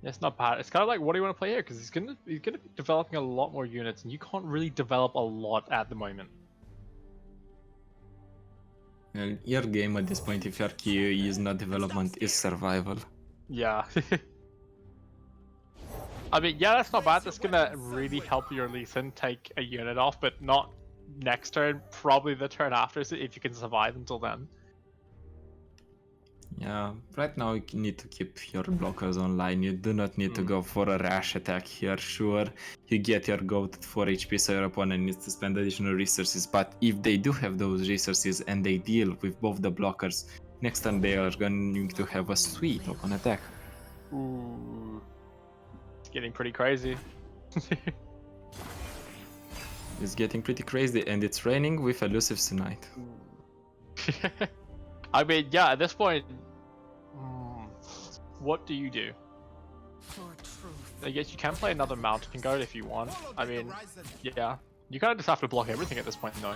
Yeah, it's not bad. It's kind of like, what do you want to play here? Because he's gonna be developing a lot more units, and you can't really develop a lot at the moment. Your game at this point, if your key is not development, is survival. Yeah. I mean, yeah, that's not bad. That's gonna really help your Lee Sin take a unit off, but not next turn. Probably the turn after, so if you can survive until then. Yeah, right now you need to keep your blockers online. You do not need to go for a rash attack here. Sure, you get your goat at 4 HP, so your opponent needs to spend additional resources. But if they do have those resources and they deal with both the blockers, next time they are going to have a sweet open attack. Ooh. It's getting pretty crazy. It's getting pretty crazy, and it's raining with elusives tonight. I mean, yeah, at this point, what do you do? For truth. I guess you can play another mountain goat if you want. I mean, yeah. You kind of just have to block everything at this point, though.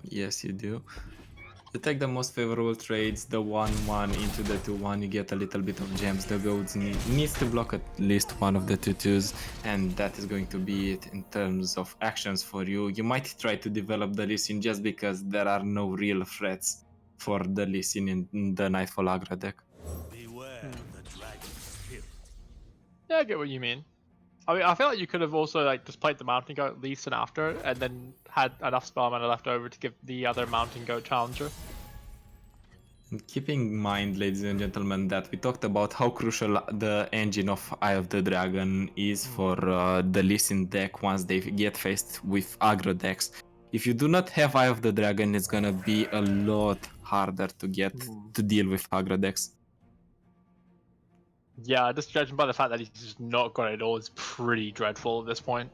Yes, you do. You take the most favorable trades, the 1-1 into the 2-1, you get a little bit of gems. The goats needs to block at least one of the 2-2s, and that is going to be it in terms of actions for you. You might try to develop the Lee Sin just because there are no real threats for the Lee Sin in the Nightfall aggro deck. Beware the dragon's spirit. Yeah, I get what you mean. I mean, I feel like you could have also like just played the mountain goat Lee Sin after, and then had enough spell mana left over to give the other mountain goat challenger. And keeping in mind, ladies and gentlemen, that we talked about how crucial the engine of Eye of the Dragon is for the Lee Sin deck once they get faced with aggro decks. If you do not have Eye of the Dragon, it's gonna be a lot harder to get to deal with aggro decks. Yeah, just judging by the fact that he's just not got it all, is pretty dreadful at this point.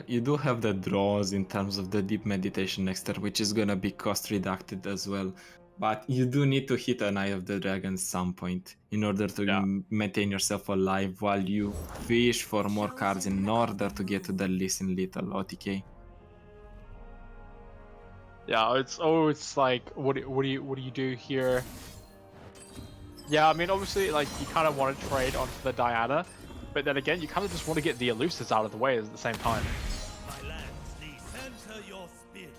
You do have the draws in terms of the deep meditation next turn, which is gonna be cost reducted as well. But you do need to hit an Eye of the Dragon some point in order to maintain yourself alive while you fish for more cards in order to get to the Listen Little OTK. Yeah, it's like what do you do here? Yeah, I mean obviously like you kind of want to trade onto the Diana, but then again you kind of just want to get the elusives out of the way at the same time. My lands, center your spirit.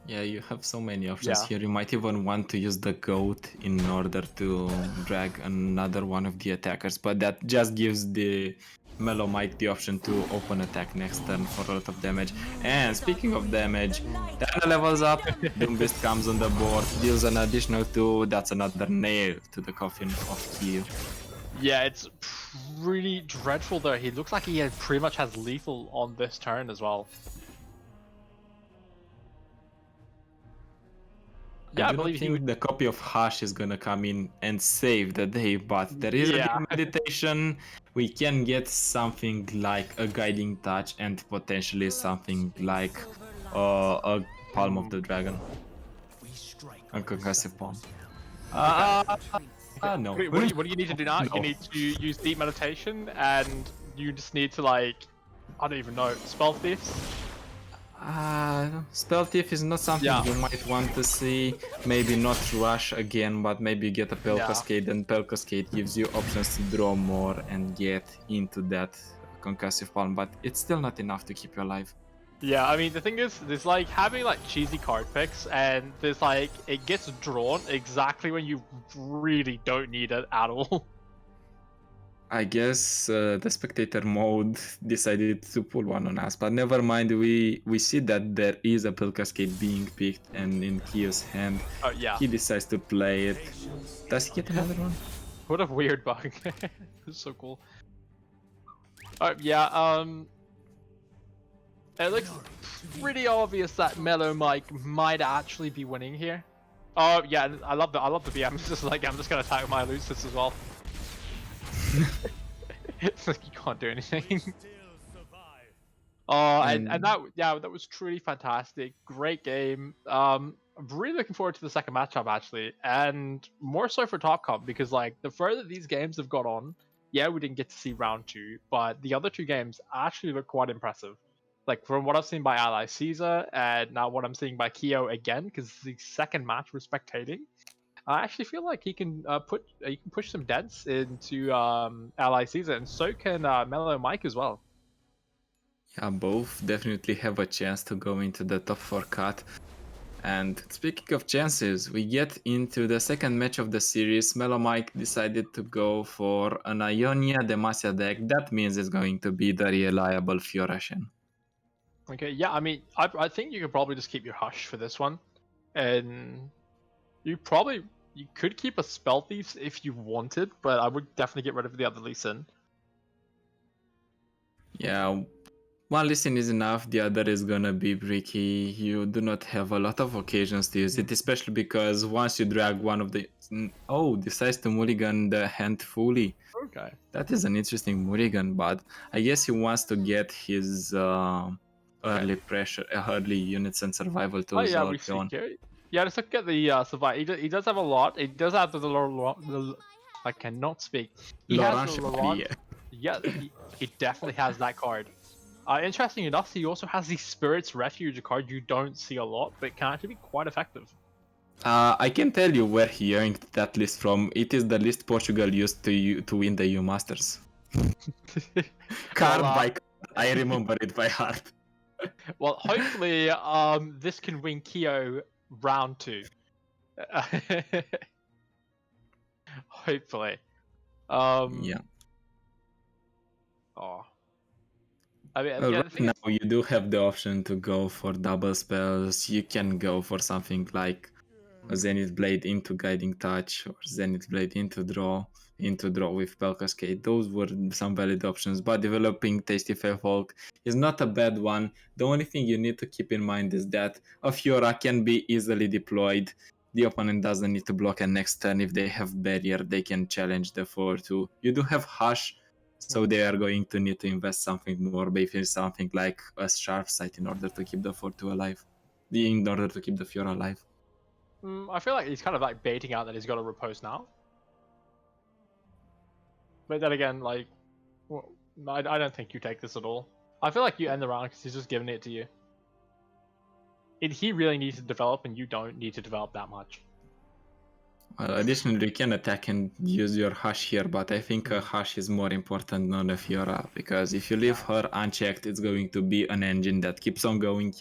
Yeah, you have so many options Yeah. here. You might even want to use the goat in order to drag another one of the attackers, but that just gives the Mellow Mike the option to open attack next turn for a lot of damage. And speaking of damage, Diana levels up, Doom Beast comes on the board, deals an additional 2, that's another nail to the coffin of Kyo. Yeah, it's pretty dreadful though. He looks like he pretty much has lethal on this turn as well. Yeah, I believe he would. The copy of Hush is gonna come in and save the day, but there is a Yeah. deep meditation. We can get something like a guiding touch and potentially something like a Palm of the Dragon. A concussive palm. No. What do you need to do now? No. You need to use deep meditation, and you just need to like, I don't even know, spell thieves. Spell Thief is not something you might want to see. Maybe not Rush again, but maybe get a Pale Cascade, and Pale Cascade gives you options to draw more and get into that concussive palm, but it's still not enough to keep you alive. Yeah, I mean the thing is, there's like having like cheesy card picks, and there's like it gets drawn exactly when you really don't need it at all. I guess the spectator mode decided to pull one on us, but never mind. We see that there is a Pale Cascade being picked, and in Kyo's hand, Oh yeah. he decides to play it. Does he get another one? What a weird bug. It's so cool. Yeah, it looks pretty obvious that Mellow Mike might actually be winning here. Oh yeah, I love the BM. It's just like I'm just gonna attack my elusives as well. It's like you can't do anything. Oh, and that was truly fantastic. Great game. I'm really looking forward to the second matchup actually, and more so for Top Cup because like the further these games have got on, yeah, we didn't get to see round 2, but the other 2 games actually look quite impressive. Like from what I've seen by Ally Caesar and now what I'm seeing by Kyo again, because the second match we're spectating, I actually feel like he can push some dents into Ally Caesar, and so can Mellow Mike as well. Yeah, both definitely have a chance to go into the top 4 cut. And speaking of chances, we get into the second match of the series. Mellow Mike decided to go for an Ionia Demacia deck. That means it's going to be the reliable Fiorashen. Okay, yeah, I mean, I think you could probably just keep your Hush for this one, and you could keep a Spell Thief if you wanted, but I would definitely get rid of the other Lee Sin. Yeah, One listen is enough, the other is gonna be bricky. You do not have a lot of occasions to use it, especially because once you drag one of the... Oh, decides to mulligan the hand fully. Okay. That is an interesting mulligan, but I guess he wants to get his early pressure, early units and survival Oh tools yeah, we early see on. here. Yeah, let's look at the survive. He does have a lot. He does have I cannot speak. He has Laurent the Chappie, Laurent. Yeah, he definitely has that card. Interesting enough, he also has the Spirit's Refuge, a card you don't see a lot, but can actually be quite effective. I can tell you where he earned that list from. It is the list Portugal used to win the EU Masters. Card Well, by card. I remember it by heart. Well, hopefully, this can win Kyo round 2. Hopefully. Yeah. Oh. I mean, Well, yeah, the right thing now is, you do have the option to go for double spells. You can go for something like a Zenith Blade into Guiding Touch or Zenith Blade into draw with Spell Cascade. Those were some valid options, but developing Tasty Folk is not a bad one. The only thing you need to keep in mind is that a Fiora can be easily deployed. The opponent doesn't need to block, and next turn if they have barrier, they can challenge the 4-2. You do have Hush, so they are going to need to invest something more, maybe something like a Sharp Sight in order to keep the 4-2 alive. In order to keep the Fiora alive. I feel like he's kind of like baiting out that he's got a riposte now. But then again, like, well, I don't think you take this at all. I feel like you end the round because he's just giving it to you. He really needs to develop, and you don't need to develop that much. Additionally, you can attack and use your Hush here, but I think a Hush is more important than a Fiora, because if you leave her unchecked, it's going to be an engine that keeps on going.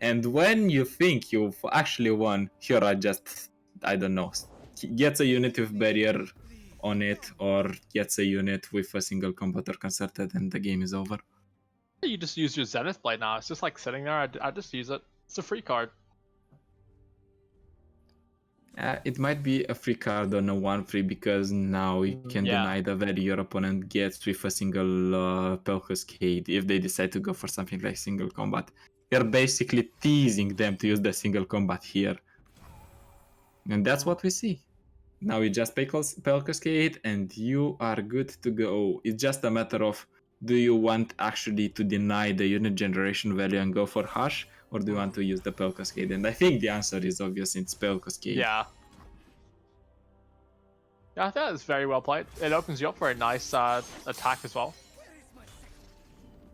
And when you think you've actually won, Fiora just, I don't know, gets a unit with barrier on it, or gets a unit with a single combator concerted, and the game is over. You just use your Zenith Blade now. It's just like sitting there. I just use it. It's a free card. It might be a free card on a 1-free because now you can deny the value your opponent gets with a single Spell Cascade if they decide to go for something like single combat. You're basically teasing them to use the single combat here. And that's what we see. Now you just Spell Cascade and you are good to go. It's just a matter of, do you want actually to deny the unit generation value and go for Hush, or do you want to use the Spell Cascade? And I think the answer is obvious, it's Spell Cascade. Yeah. Yeah, I think that's very well played. It opens you up for a nice attack as well.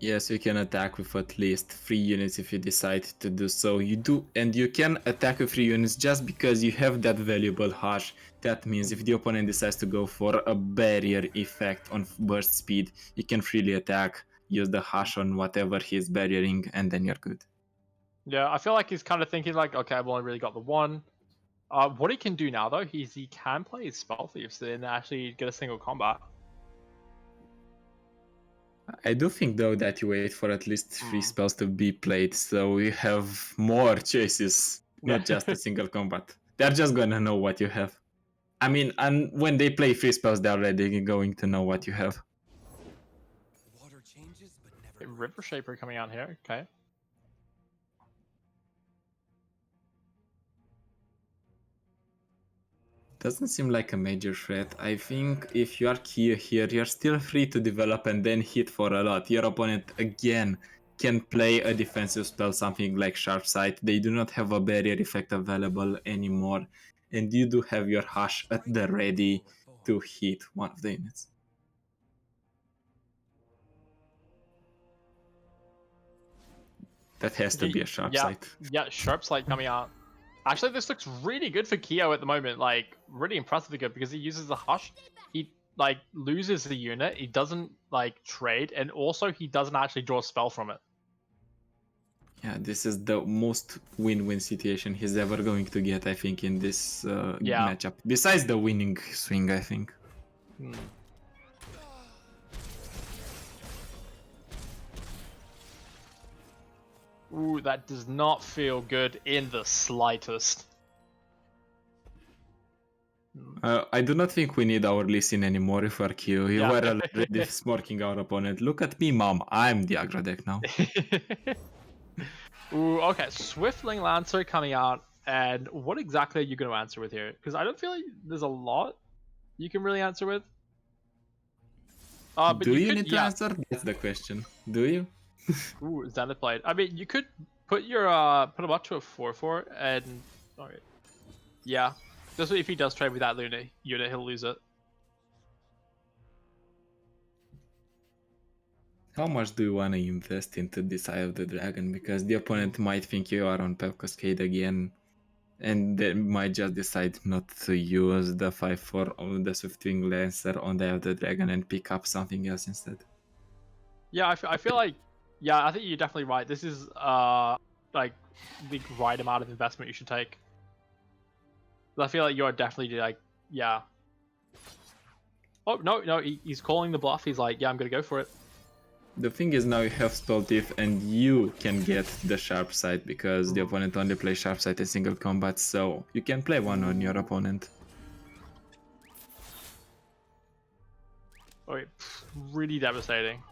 Yes, you can attack with at least 3 units if you decide to do so. You do, and you can attack with 3 units just because you have that valuable Hush. That means if the opponent decides to go for a barrier effect on burst speed, you can freely attack, use the Hush on whatever he's barriering, and then you're good. Yeah, I feel like he's kind of thinking like, okay, I've only really got the one. What he can do now though, he can play his Spell Thieves and actually get a single combat. I do think though that you wait for at least 3 spells to be played, so you have more choices, not just a single combat. They're just gonna know what you have. I mean, and when they play 3 spells, they're already going to know what you have. Water changes, but never. River Shaper coming out here, okay. Doesn't seem like a major threat. I think if you are Kia here, you're still free to develop and then hit for a lot. Your opponent, again, can play a defensive spell, something like Sharp Sight. They do not have a barrier effect available anymore. And you do have your Hush at the ready to hit one of the units. That has to be a Sharp Sight. Yeah, Sharp Sight coming out. Actually, this looks really good for Kyo at the moment. Like, really impressively good because he uses the Hush. He, like, loses the unit. He doesn't, like, trade. And also, he doesn't actually draw a spell from it. Yeah, this is the most win-win situation he's ever going to get, I think, in this matchup. Besides the winning swing, I think. Ooh, that does not feel good in the slightest. I do not think we need our listen anymore if we're Q. You Yeah. were already smirking our opponent. Look at me, mom. I'm the aggro deck now. Ooh, okay. Swiftling Lancer coming out, and what exactly are you going to answer with here? Because I don't feel like there's a lot you can really answer with. But Do you could, need to answer? That's the question. Do you? Ooh, Zenith Blade. I mean, you could put your put him up to a 4/4, and alright. Yeah. This way, if he does trade with that Luna unit, he'll lose it. How much do you want to invest into this Eye of the Dragon? Because the opponent might think you are on Pep Cascade again, and they might just decide not to use the 5/4 of the Swiftwing Lancer on the Eye of the Dragon and pick up something else instead. Yeah, I feel like, yeah, I think you're definitely right. This is like the right amount of investment you should take. I feel like you're definitely like, yeah. Oh no, he's calling the bluff. He's like, yeah, I'm gonna go for it. The thing is now you have Spell Thief and you can get the Sharp Sight because the opponent only plays Sharp Sight in single combat, so you can play one on your opponent. Oh, really devastating.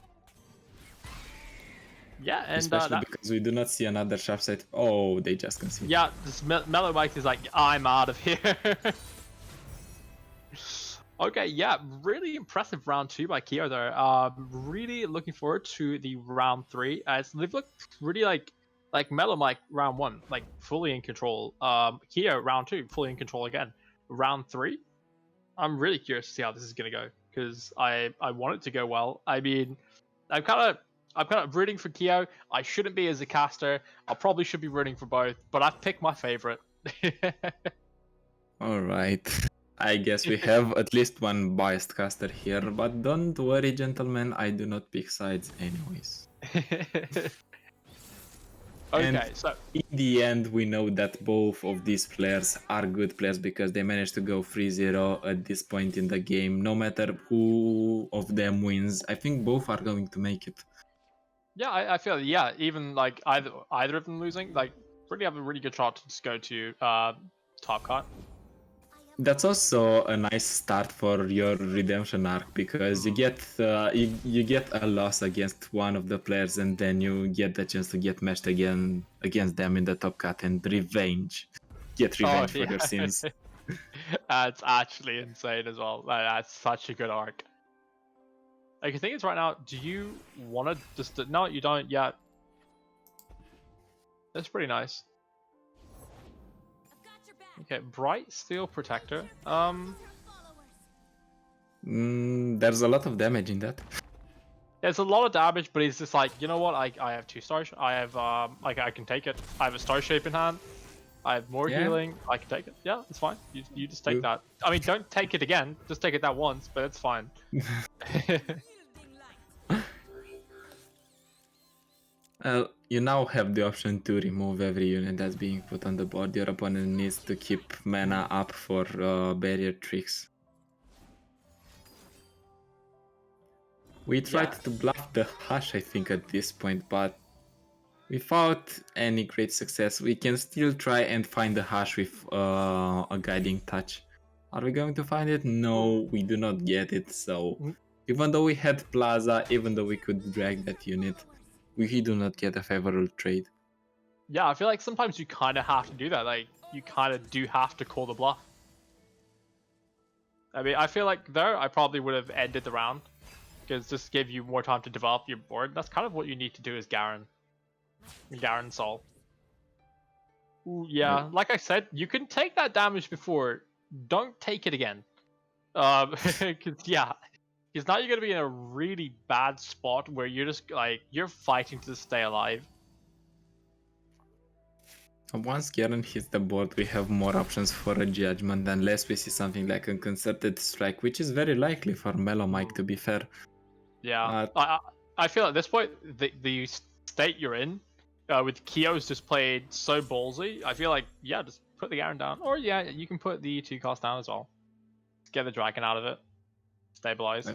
Yeah, and Especially because we do not see another Sharp Sight. Oh, they just concede. yeah, this Mellow Mike is like, I'm out of here. Okay, yeah, really impressive round 2 by Kyo there. Really looking forward to the round 3. As they've looked pretty like Mellow Mike round 1, like fully in control. Kyo round 2, fully in control again. Round 3, I'm really curious to see how this is gonna go because I want it to go well. I mean, I'm kind of rooting for Kyo. I shouldn't be as a caster. I probably should be rooting for both, but I've picked my favorite. All right. I guess we have at least one biased caster here, but don't worry, gentlemen, I do not pick sides anyways. Okay, so in the end, we know that both of these players are good players because they managed to go 3-0 at this point in the game. No matter who of them wins, I think both are going to make it. yeah, I feel yeah, even like either of them losing, like really have a really good shot to just go to top cut. That's also a nice start for your redemption arc because you get you get a loss against one of the players and then you get the chance to get matched again against them in the top cut and get revenge for your sins. That's actually insane as well. That's such a good arc. Like, the thing is, right now, do you want to just no? You don't yet. That's pretty nice. Okay, Bright Steel Protector. There's a lot of damage in that. There's a lot of damage, but he's just like, you know what? I have 2 stars. I have like I can take it. I have a star shape in hand. I have more healing. I can take it. Yeah, it's fine. You just take that. I mean, don't take it again. Just take it that once, but it's fine. You now have the option to remove every unit that's being put on the board. Your opponent needs to keep mana up for barrier tricks. We tried to bluff the Hush, I think, at this point, but without any great success. We can still try and find the Hush with a Guiding Touch. Are we going to find it? No, we do not get it. So even though we had Plaza, even though we could drag that unit, we do not get a favorable trade. Yeah, I feel like sometimes you kind of have to do that. Like, you kind of do have to call the bluff. I mean, I feel like there, I probably would have ended the round. Because just give you more time to develop your board. That's kind of what you need to do as Garen. Garen Sol. Ooh, yeah, like I said, you can take that damage before. Don't take it again. Yeah. Because now you're going to be in a really bad spot where you're just, like, you're fighting to stay alive. Once Garen hits the board, we have more options for a judgment unless we see something like a concerted strike, which is very likely for Mellow Mike, to be fair. Yeah, I feel at this point, the state you're in, with Kyo's just played so ballsy, I feel like, yeah, just put the Garen down. Or, yeah, you can put the 2 cost down as well. Just get the Dragon out of it. Stabilize.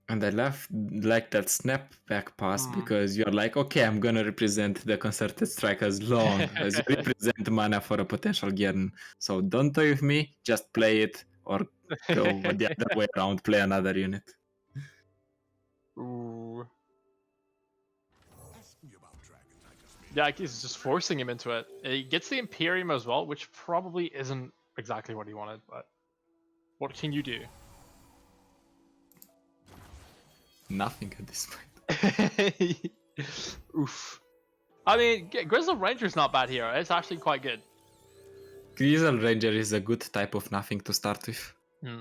And I love like that snap back pass because you're like, okay, I'm gonna represent the concerted strike as long as you represent mana for a potential Gern. So don't toy with me, just play it or go the other way around, play another unit. Ooh. Ask me about dragons. I just made Yeah, he's just forcing him into it. He gets the Imperium as well, which probably isn't exactly what he wanted, but what can you do? Nothing at this point. Oof. I mean, Grizzle Ranger's not bad here. It's actually quite good. Grizzle Ranger is a good type of nothing to start with. Hmm.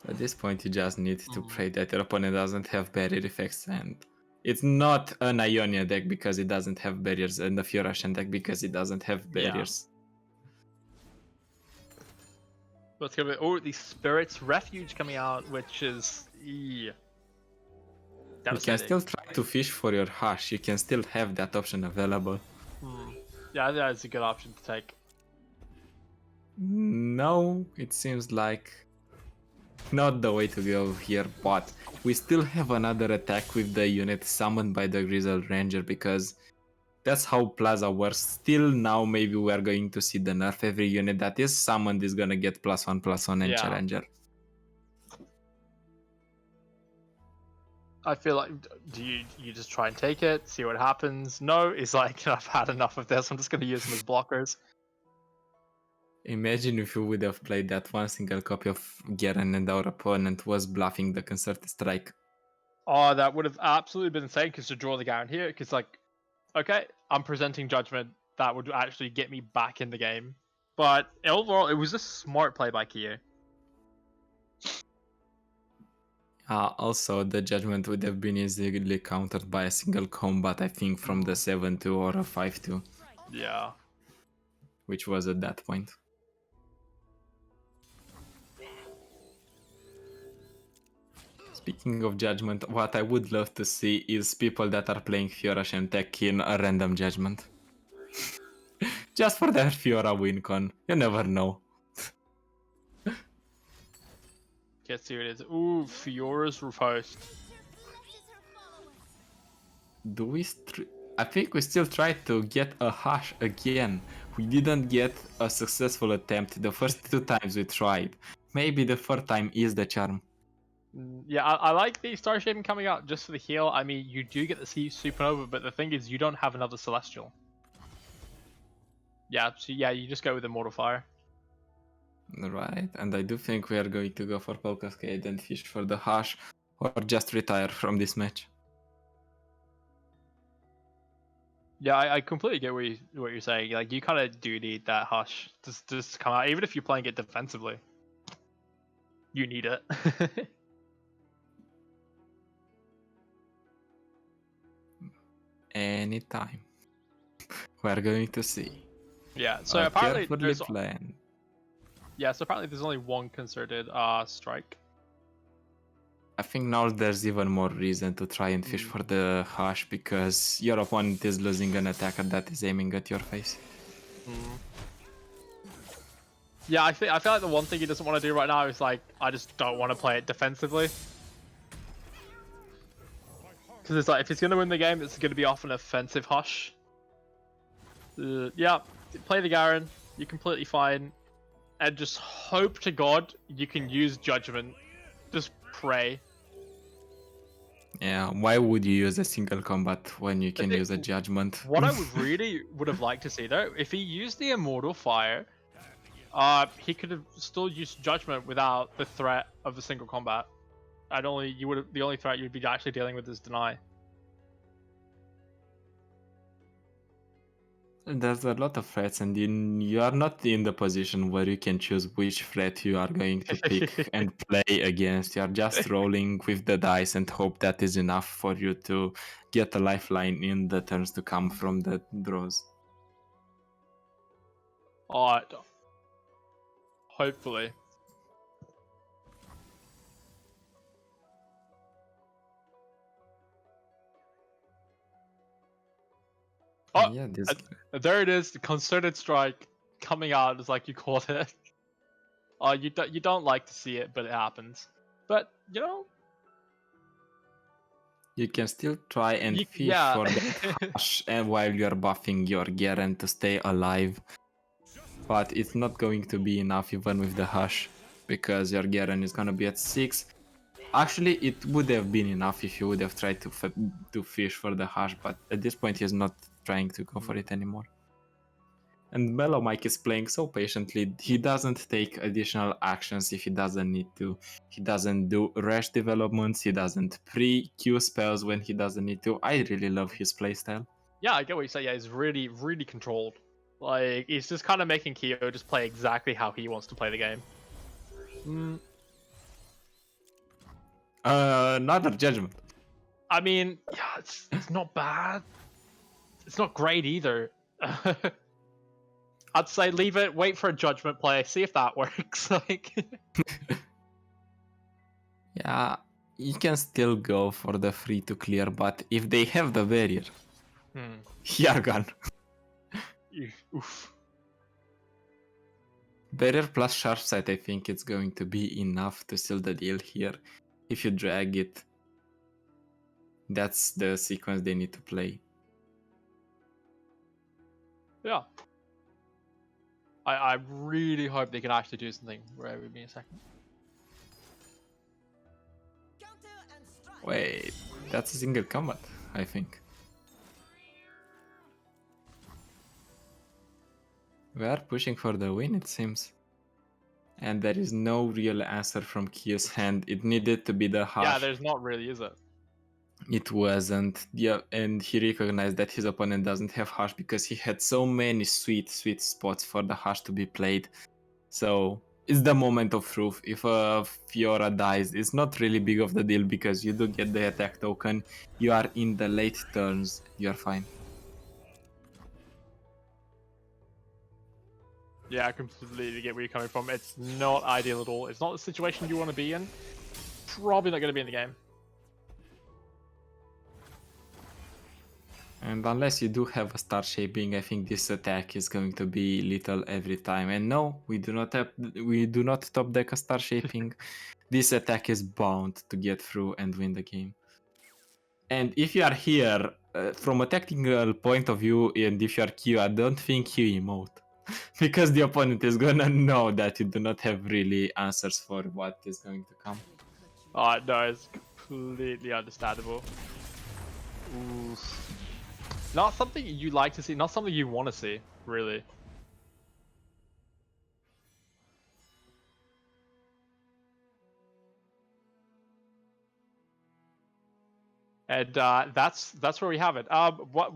At this point, you just need to pray that your opponent doesn't have barrier effects, and it's not an Ionia deck because it doesn't have barriers, and a Fiorashan deck because it doesn't have barriers. What's gonna be? Oh, the Spirit's Refuge coming out, which is You can devastating. still try to fish for your hash. You can still have that option available. Yeah, I think that's a good option to take. No, it seems like not the way to go here, but we still have another attack with the unit summoned by the Grizzle Ranger because that's how Plaza works. Still now maybe we are going to see the nerf. Every unit that is summoned is gonna get +1/+1 and Yeah. Challenger. I feel like do you just try and take it, see what happens? No, it's like I've had enough of this. I'm just gonna use them as blockers. Imagine if you would have played that one single copy of Garen and our opponent was bluffing the concerted strike. Oh, that would have absolutely been insane because to draw the Garen here, because like, okay, I'm presenting Judgment. That would actually get me back in the game. But overall, it was a smart play by Kyo. Also, the judgment would have been easily countered by a single combat, I think, from the 7-2 or a 5-2, Yeah. which was at that point. Speaking of judgment, what I would love to see is people that are playing Fiora and tech in a random judgment. Just for that Fiora win con. You never know. Let's see what it is. Ooh, Fiora's Riposte. Do we I think we still tried to get a hash again. We didn't get a successful attempt the first 2 times we tried. Maybe the third time is the charm. Yeah, I like the Star Shaven coming out just for the heal. I mean, you do get the Supernova, but the thing is, you don't have another Celestial. Yeah, so yeah, you just go with Immortal Fire. Right, and I do think we are going to go for Pole Cascade and fish for the hash, or just retire from this match. Yeah, I completely get what you're saying. Like, you kind of do need that Hush just to come out, even if you're playing it defensively. You need it. Anytime. We are going to see. Yeah, so apparently carefully planned. Yeah, so apparently there's only one concerted strike. I think now there's even more reason to try and fish for the hash because your opponent is losing an attacker that is aiming at your face. Yeah, I feel like the one thing he doesn't want to do right now is like, I just don't want to play it defensively. Because it's like, if he's going to win the game, it's going to be off an offensive Hush. Yeah, play the Garen, you're completely fine. And just hope to God you can use Judgment. Just pray. Yeah, why would you use a single combat when you can use a judgment? What I would have liked to see though, if he used the Immortal Fire, he could have still used Judgment without the threat of a single combat. The only threat you'd be actually dealing with is Deny. There's a lot of threats, and you are not in the position where you can choose which threat you are going to pick and play against. You are just rolling with the dice and hope that is enough for you to get a lifeline in the turns to come from the draws. Alright. Hopefully. Oh, Yeah, this. there it is, the concerted strike coming out, is like you called it. Oh, you don't like to see it, but it happens. But you know, You can still try and you, fish yeah. for that hush and while you're buffing your Garen to stay alive. But it's not going to be enough even with the hush, because your Garen is gonna be at 6. Actually, it would have been enough if you would have tried to fish for the hush, but at this point he's not trying to go for it anymore. And Mellow Mike is playing so patiently. He doesn't take additional actions if he doesn't need to. He doesn't do rash developments. He doesn't pre-Q spells when he doesn't need to. I really love his playstyle. Yeah, I get what you say. Yeah, he's really, really controlled. Like, he's just kind of making Kyo just play exactly how he wants to play the game. Another judgment. I mean, yeah, it's not bad. It's not great either. I'd say leave it, wait for a judgment play, see if that works. Like, Yeah, you can still go for the free to clear, but if they have the barrier, you're gone. oof. Barrier plus sharp sight, I think it's going to be enough to seal the deal here. If you drag it, that's the sequence they need to play. Yeah. I really hope they can actually do something. Wait with me a second. Wait, that's a single combat, I think. We are pushing for the win, it seems. And there is no real answer from Kyo's hand. It needed to be the hush. Yeah, there's not really, is it? It wasn't. Yeah, and he recognized that his opponent doesn't have hush because he had so many sweet spots for the hush to be played. So it's the moment of truth. If Fiora dies, it's not really big of the deal because you do get the attack token. You are in the late turns. You're fine. Yeah, I completely get where you're coming from. It's not ideal at all. It's not the situation you want to be in. Probably not going to be in the game. And unless you do have a star shaping, I think this attack is going to be lethal every time. And no, we do not top deck a star shaping. This attack is bound to get through and win the game. And if you are here, from a technical point of view, and if you are Q, I don't think you emote. Because the opponent is gonna know that you do not have really answers for what is going to come. No, it's completely understandable. Oof. Not something you like to see, not something you want to see, really. And that's where we have it. What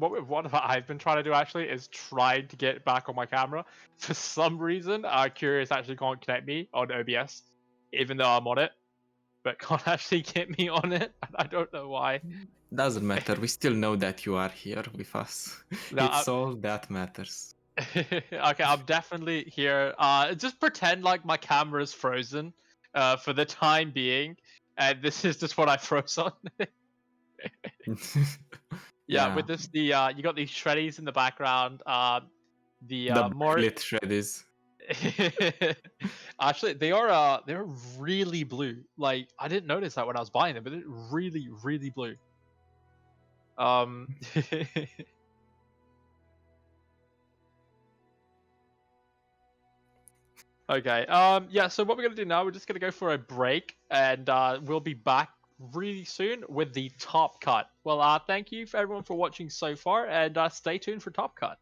I've been trying to do actually is trying to get back on my camera. For some reason, Curious actually can't connect me on OBS, even though I'm on it, but can't actually get me on it. I don't know why. Doesn't matter. We still know that you are here with us. No, It's all that matters. Okay, I'm definitely here. Just pretend like my camera is frozen, for the time being, and this is just what I froze on. Yeah, with this, you got these shreddies in the background. The More backlit shreddies. actually, they're really blue. Like, I didn't notice that when I was buying them, but they're really, really blue. Okay. Yeah. So what we're gonna do now? We're just gonna go for a break, and we'll be back really soon with the top cut. Well, thank you for everyone for watching so far, and stay tuned for top cut.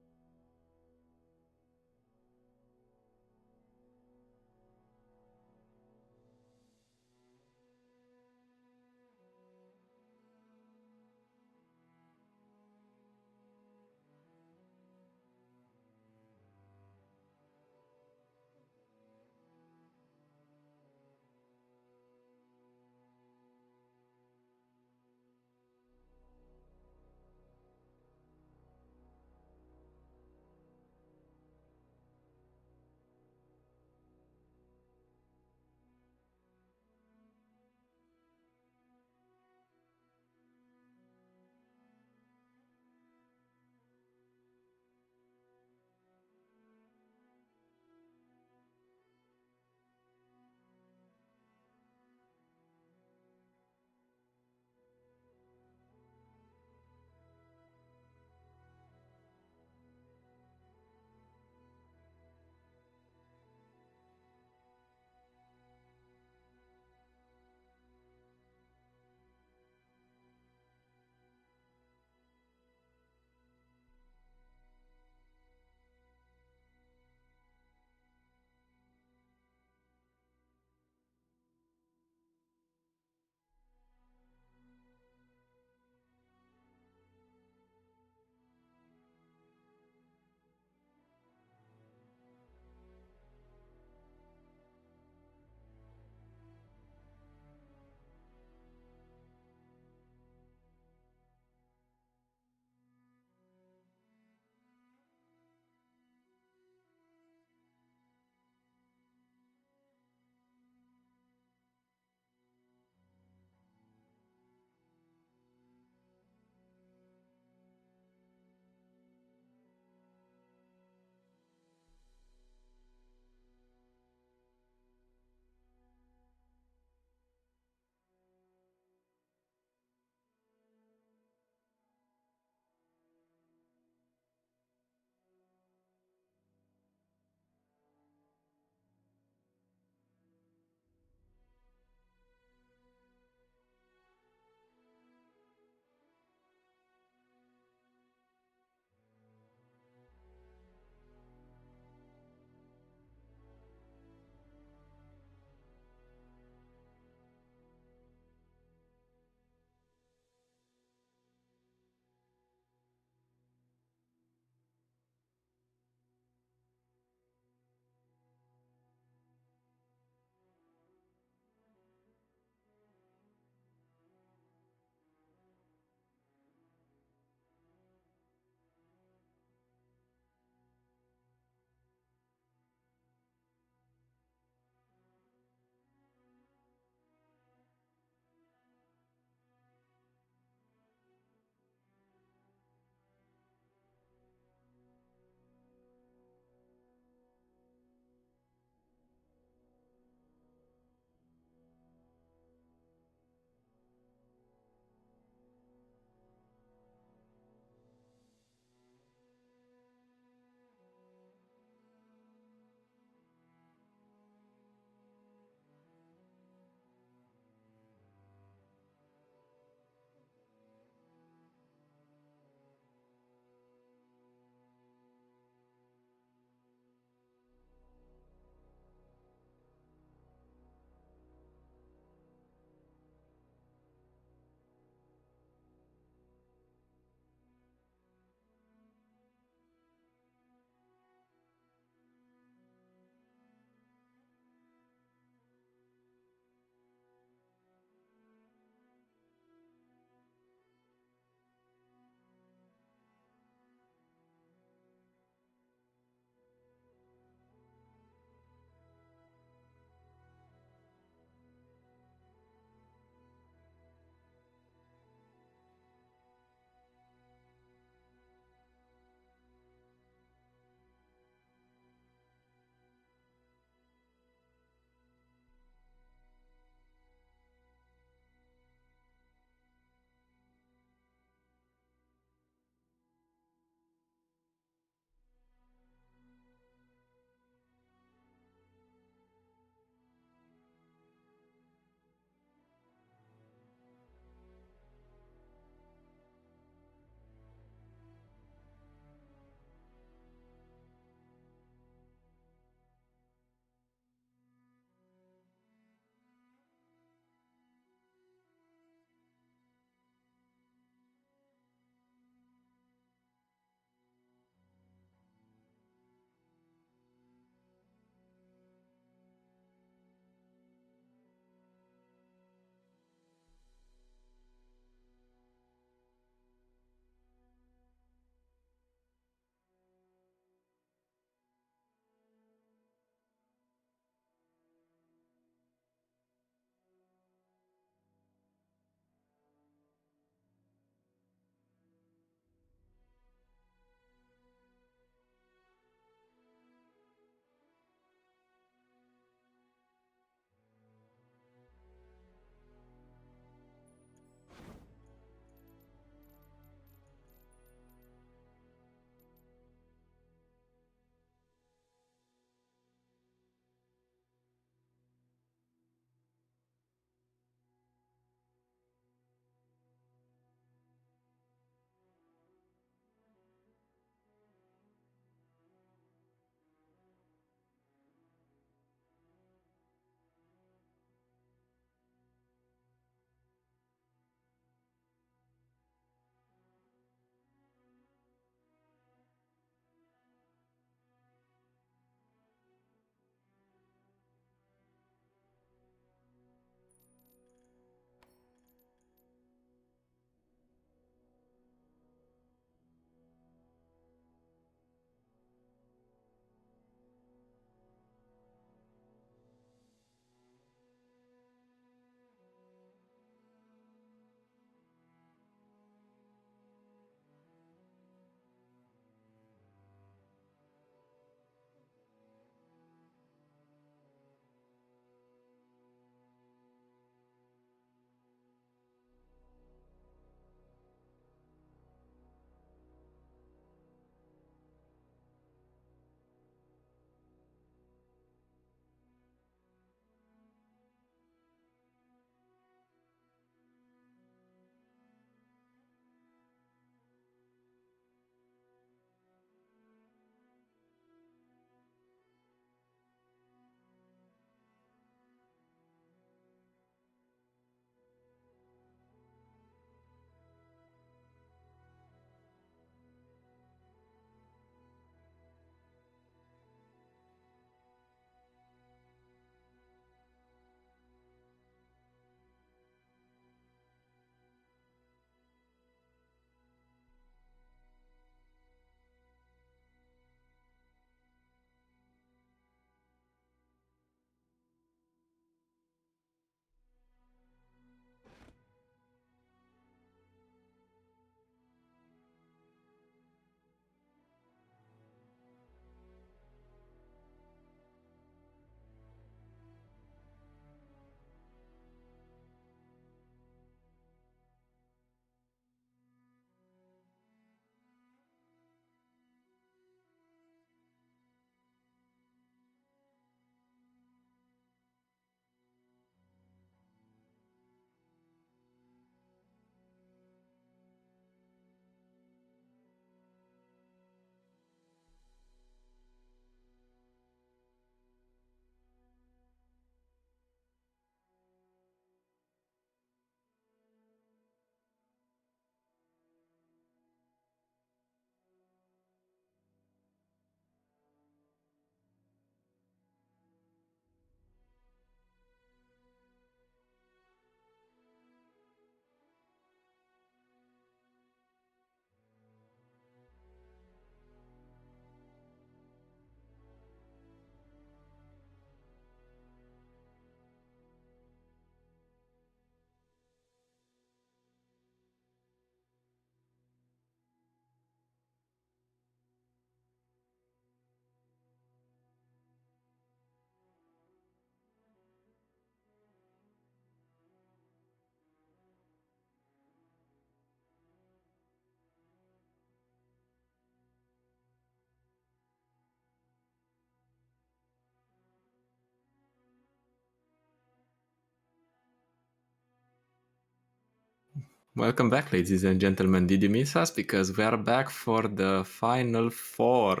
Welcome back, ladies and gentlemen. Did you miss us? Because we are back for the final four.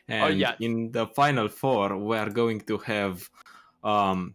And yeah. in the final four, we are going to have um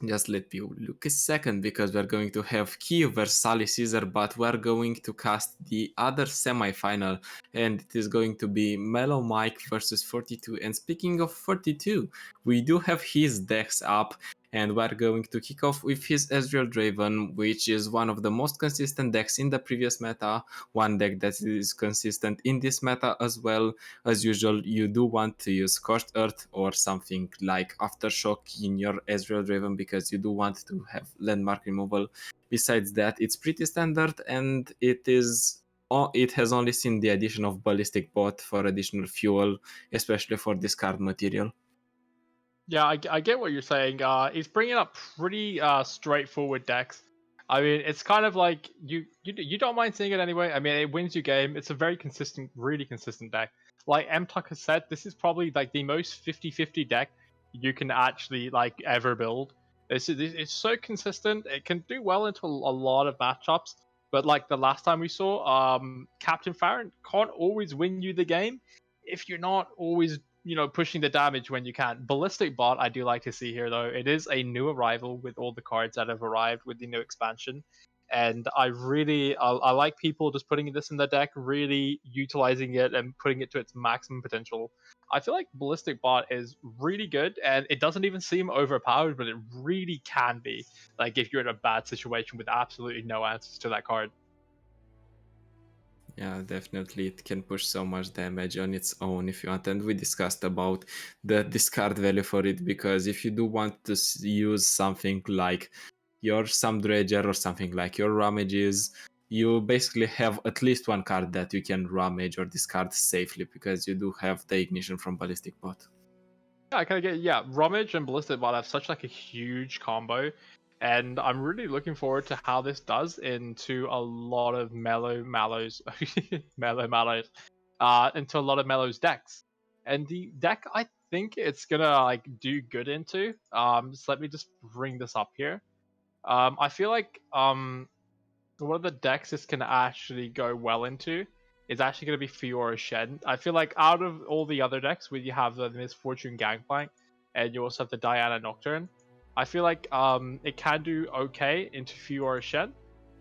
just let me look a second, because we're going to have Kiev versus Sally Caesar, but we're going to cast the other semi-final, and it is going to be Mellow Mike versus 42. And speaking of 42, we do have his decks up, and we're going to kick off with his Ezreal Draven, which is one of the most consistent decks in the previous meta, one deck that is consistent in this meta as well. As usual, you do want to use Scorched Earth or something like Aftershock in your Ezreal Draven, because you do want to have landmark removal. Besides that, it's pretty standard, and it has only seen the addition of Ballistic Bot for additional fuel, especially for discard material. Yeah, I get what you're saying. He's bringing up pretty straightforward decks. I mean, it's kind of like you don't mind seeing it anyway. I mean, it wins you game. It's a very consistent, really consistent deck. Like M Tucker said, this is probably like the most 50-50 deck you can actually like ever build. It's so consistent. It can do well into a lot of matchups. But like the last time we saw, Captain Farron can't always win you the game if you're not always pushing the damage when you can. Ballistic Bot, I do like to see here though. It is a new arrival with all the cards that have arrived with the new expansion, and I like people just putting this in the deck, really utilizing it and putting it to its maximum potential. I feel like Ballistic Bot is really good, and it doesn't even seem overpowered, but it really can be. Like if you're in a bad situation with absolutely no answers to that card. Yeah, definitely, it can push so much damage on its own if you want. And we discussed about the discard value for it, because if you do want to use something like your Sam Dredger or something like your Ramages, you basically have at least one card that you can Ramage or discard safely, because you do have the Ignition from Ballistic Bot. Yeah, I kind of get Rummage and Ballistic Bot have such like a huge combo, and I'm really looking forward to how this does into a lot of Mallows, into a lot of Mellows decks. And the deck I think it's gonna like do good into. So let me just bring this up here. I feel like one of the decks this can actually go well into is actually going to be Fiora Shen. I feel like out of all the other decks, where you have the Misfortune Gangplank and you also have the Diana Nocturne, I feel like it can do okay into Fiora Shen.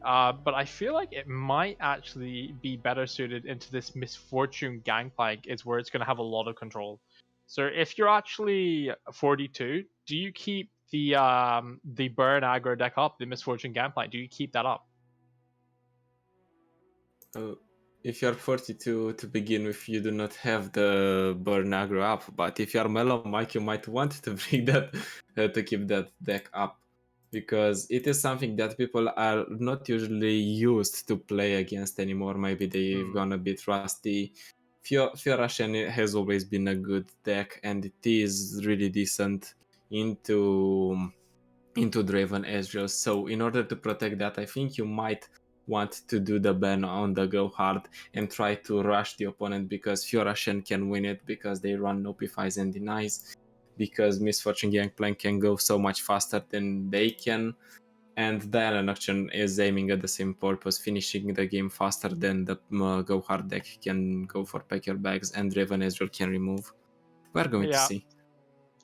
But I feel like it might actually be better suited into this Misfortune Gangplank, is where it's going to have a lot of control. So if you're actually 42, do you keep the burn aggro deck up, the Misfortune Gangplank? Do you keep that up? If you're 42 to begin with, you do not have the burn aggro up, but if you're Mellow Mike, you might want to bring that to keep that deck up, because it is something that people are not usually used to play against anymore. Maybe they've gone a bit rusty. Fiora Shen has always been a good deck, and it is really decent into Draven Ezreal. So in order to protect that, I think you might want to do the ban on the go hard and try to rush the opponent, because Fiora Shen can win it, because they run notifies and denies, because Misfortune Gangplank can go so much faster than they can, and Diana Nocturne is aiming at the same purpose, finishing the game faster than the go hard deck can go for pack your bags, and Draven Ezreal can remove. We're going to see.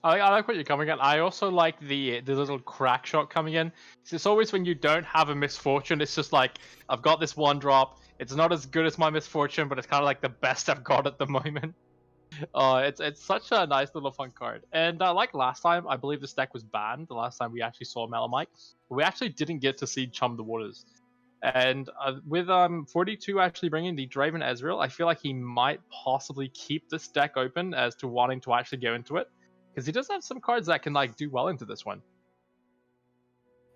I like what you're coming at. I also like the little crack shot coming in. It's always when you don't have a Misfortune, it's just like, I've got this one drop. It's not as good as my Misfortune, but it's kind of like the best I've got at the moment. It's such a nice little fun card. And like last time, I believe this deck was banned. The last time we actually saw Melamite, we actually didn't get to see Chum the Waters. And with 42 actually bringing the Draven Ezreal, I feel like he might possibly keep this deck open as to wanting to actually go into it, because he does have some cards that can like do well into this one.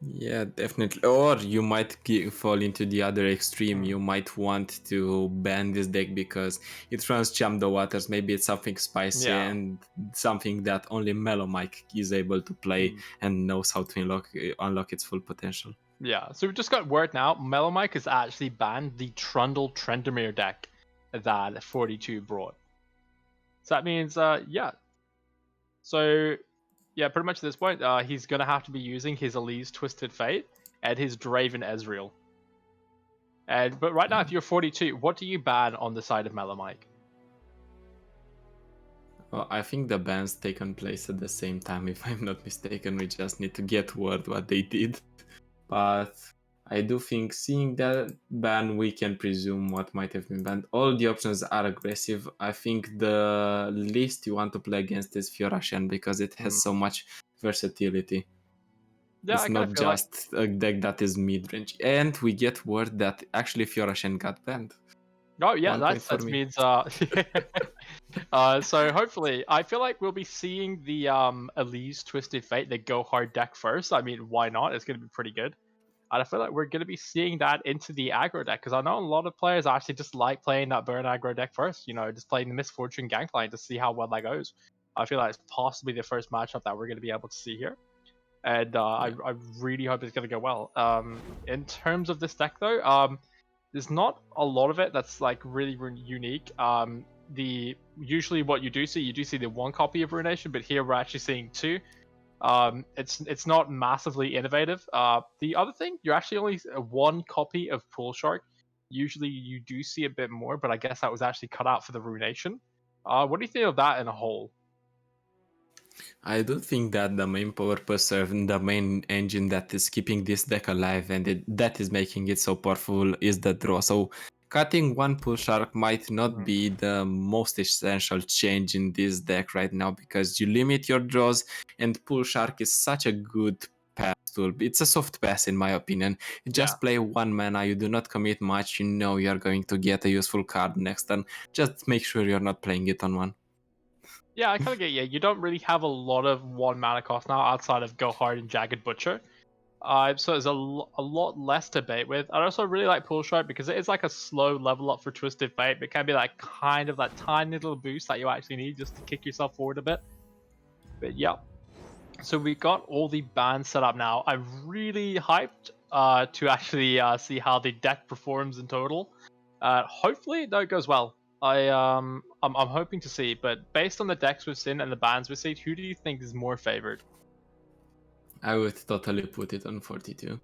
Yeah, definitely. Or you might fall into the other extreme. You might want to ban this deck because it runs Jam the Waters. Maybe it's something spicy and something that only Mellow Mike is able to play and knows how to unlock its full potential. Yeah, so we just got word now. Mellow Mike has actually banned the Trundle Trendemir deck that 42 brought. So that means, yeah. So yeah, pretty much at this point, he's gonna have to be using his Elise Twisted Fate and his Draven Ezreal. But right now, if you're 42, what do you ban on the side of Mellow Mike? Well, I think the bans taken place at the same time, if I'm not mistaken. We just need to get word what they did. But I do think seeing that ban, we can presume what might have been banned. All the options are aggressive. I think the least you want to play against is Fiora Shen because it has so much versatility. Yeah, It's I kind not of feel like. just a deck that is mid-range. And we get word that actually Fiora Shen got banned. Oh yeah, 1 point for that me. means so hopefully I feel like we'll be seeing the Elise Twisted Fate, the Go Hard deck first. I mean, why not? It's gonna be pretty good. And I feel like we're gonna be seeing that into the aggro deck because I know a lot of players actually just like playing that burn aggro deck first, you know, just playing the Misfortune Gangplank to see how well that goes. I feel like it's possibly the first matchup that we're gonna be able to see here. And I really hope it's gonna go well. In terms of this deck though, there's not a lot of it that's like really, really unique. The usually what you do see the one copy of Ruination, but here we're actually seeing two. It's not massively innovative. The other thing, you're actually only one copy of Pool Shark. Usually you do see a bit more, but I guess that was actually cut out for the Ruination. What do you think of that in a whole? I do think that the main purpose of the main engine that is keeping this deck alive and that is making it so powerful is the draw. So cutting one pull shark might not be the most essential change in this deck right now because you limit your draws and pull shark is such a good pass tool. It's a soft pass in my opinion. You just play one mana, you do not commit much, you know you're going to get a useful card next turn. Just make sure you're not playing it on one. Yeah, I kind of get you. You don't really have a lot of one mana cost now outside of Go Hard and Jagged Butcher. So there's a lot less to bait with. I also really like Pool Shark because it is like a slow level up for Twisted Fate, but it can be like kind of that tiny little boost that you actually need just to kick yourself forward a bit. But yeah. So we got all the bands set up now. I'm really hyped to actually see how the deck performs in total. Hopefully that goes well. I'm hoping to see, but based on the decks we've seen and the bands we've seen, who do you think is more favored? I would totally put it on 42.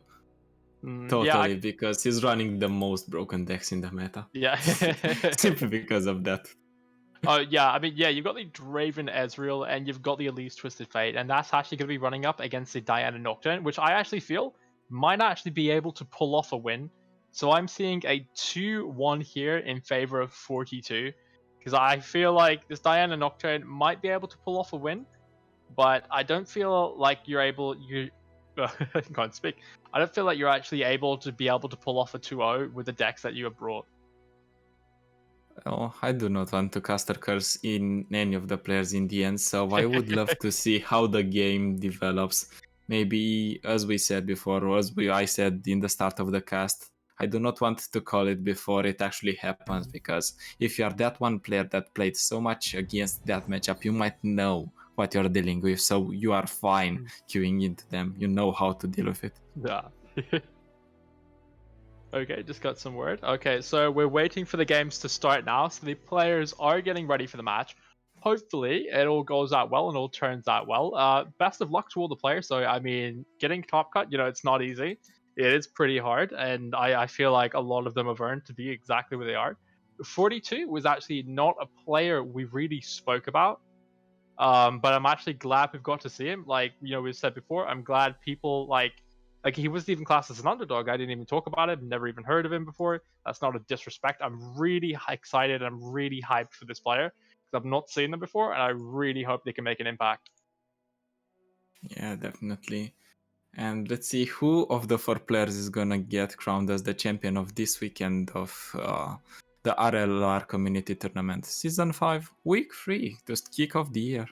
Yeah, Totally, because he's running the most broken decks in the meta. yeah. Simply because of that. Oh yeah, I mean yeah, you've got the Draven Ezreal and you've got the Elise Twisted Fate, and that's actually going to be running up against the Diana Nocturne, which I actually feel might actually be able to pull off a win. So I'm seeing a 2-1 here in favor of 42, because I feel like this Diana Nocturne might be able to pull off a win, but I don't feel like you I can't speak. I don't feel like you're actually able to pull off a 2-0 with the decks that you have brought. Oh, I do not want to cast a curse in any of the players in the end, so I would love to see how the game develops. Maybe, as we said before, or I said in the start of the cast, I do not want to call it before it actually happens, because if you are that one player that played so much against that matchup, you might know what you're dealing with, so you are fine queuing into them. You know how to deal with it. Yeah. Okay, just got some word. Okay, so we're waiting for the games to start now. So the players are getting ready for the match. Hopefully, it all goes out well and all turns out well. Best of luck to all the players. So, I mean, getting top cut, it's not easy. It is pretty hard, and I feel like a lot of them have earned to be exactly where they are. 42 was actually not a player we really spoke about. But I'm actually glad we've got to see him. Like, we've said before, I'm glad people like he wasn't even classed as an underdog. I didn't even talk about him, never even heard of him before. That's not a disrespect. I'm really excited. I'm really hyped for this player because I've not seen them before, and I really hope they can make an impact. Yeah, definitely. And let's see who of the 4 players is gonna get crowned as the champion of this weekend of the rLOR Community Tournament. Season 5, Week 3, just kick off the year.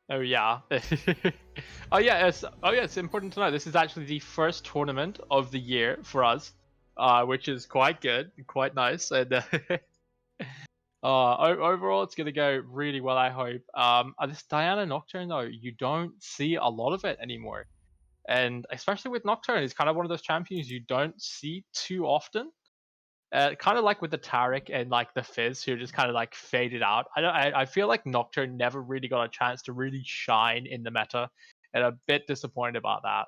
Oh yeah. It's important to know this is actually the first tournament of the year for us, which is quite good, quite nice, and overall it's gonna go really well. I hope. This Diana Nocturne though, you don't see a lot of it anymore, and especially with Nocturne, it's kind of one of those champions you don't see too often. Kind of like with the Tarek and like the Fizz, who just kind of like faded out. I feel like Nocturne never really got a chance to really shine in the meta, and I'm a bit disappointed about that.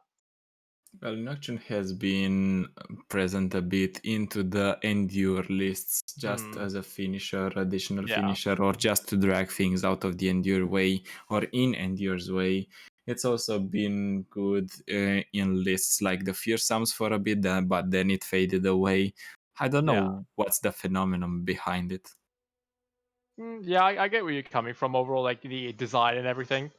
Well, Nocturne has been present a bit into the endure lists just as a finisher, additional Yeah. finisher, or just to drag things out of the endure way or in endure's way. It's also been good in lists like the fearsomes for a bit, but then it faded away. I don't Yeah. know what's the phenomenon behind it. Yeah, I get where you're coming from overall, like the design and everything.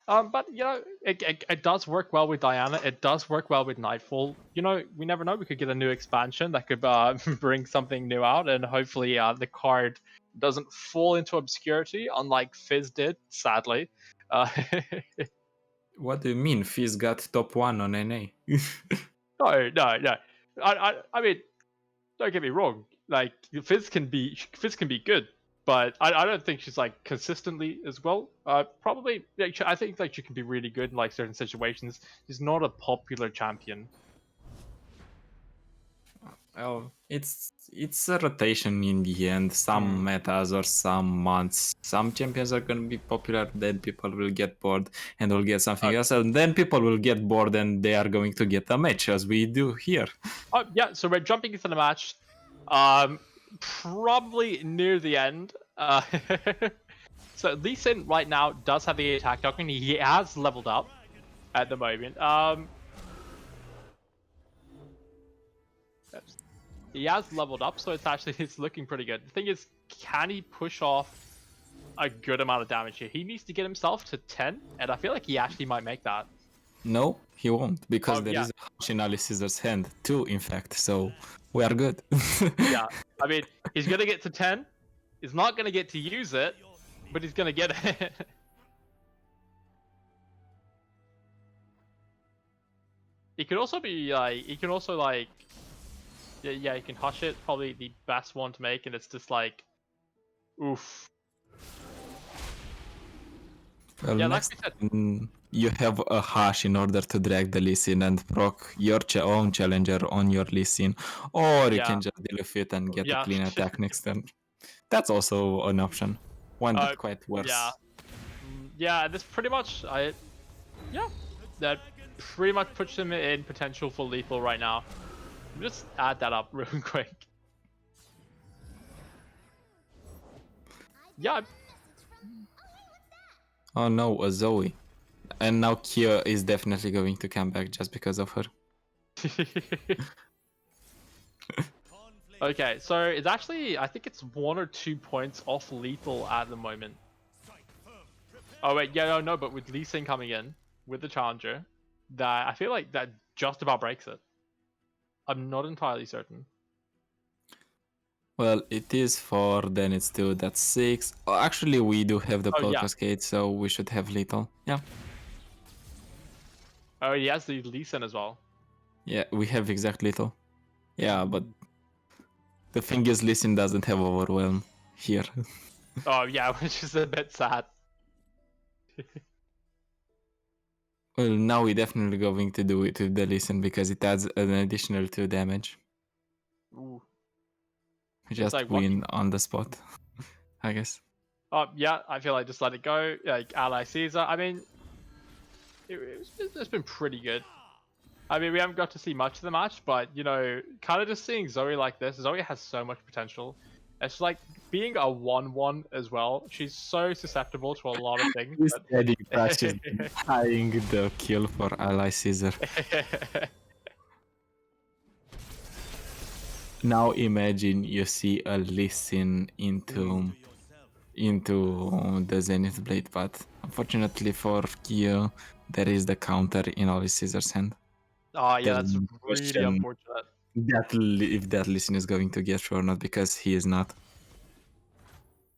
But you know, it does work well with Diana. It does work well with Nightfall. You know, we never know. We could get a new expansion that could bring something new out, and hopefully, the card doesn't fall into obscurity, unlike Fizz did, sadly. Uh, What do you mean? Fizz got top 1 on NA. no. I mean, don't get me wrong. Like Fizz can be good, but I don't think she's like consistently as well. Probably, like, I think like she can be really good in like certain situations. She's not a popular champion. Well, it's a rotation in the end. Some metas or some months, some champions are gonna be popular. Then people will get bored and will get something else, and then people will get bored and they are going to get a match, as we do here. Oh yeah, so we're jumping into the match. Probably near the end. So Lee Sin right now does have the attack token. He has leveled up at the moment. He has leveled up, so it's looking pretty good. The thing is, can he push off a good amount of damage here? He needs to get himself to 10, and I feel like he actually might make that. No, he won't, because there yeah. is a Hush in Ali Caesar's hand too, in fact. So we are good. Yeah, I mean, he's gonna get to 10. He's not gonna get to use it, but he's gonna get it. He can also be like, yeah, you can hush it. Probably the best one to make, and it's just like, oof. Well, Yeah, like next, we said. you have a Hush in order to drag the Lee Sin and proc your own challenger on your Lee Sin, or you Yeah. can just deal with it and get a Yeah. clean attack next turn. That's also an option. One that quite works. Yeah. Yeah, this pretty much, that pretty much puts him in potential for lethal right now. Just add that up real quick. Yeah. Oh no, a Zoe. And now Kia is definitely going to come back just because of her. Okay, so it's actually, I think it's 1 or 2 points off lethal at the moment. Oh wait, yeah, no, but with Lee Sin coming in with the challenger, that I feel like that just about breaks it. I'm not entirely certain. Well, it is 4, then it's 2, that's 6. Oh, actually, we do have the Pearl yeah. Cascade, so we should have lethal. Yeah. Oh, he has the Lee Sin as well. Yeah, we have exact lethal. Yeah, but the thing is, Lee Sin doesn't have Overwhelm here. Oh yeah, which is a bit sad. Well, now we're definitely going to do it with the Lee Sin because it adds an additional 2 damage. Ooh. Just like win on the spot, I guess. Yeah, I feel like just let it go. Like Ally Caesar. I mean, it's been pretty good. I mean, we haven't got to see much of the match, but you know, kind of just seeing Zoe like this. Zoe has so much potential. It's like being a 1-1 as well. She's so susceptible to a lot of things. He's steady practice tying the kill for Ally Caesar. Now imagine you see a Lee Sin into the Zenith Blade, but unfortunately for Kyo, there is the counter in Ally Caesar's hand. Oh yeah, There's that's no really question unfortunate. if that Lee Sin is going to get through or not, because he is not.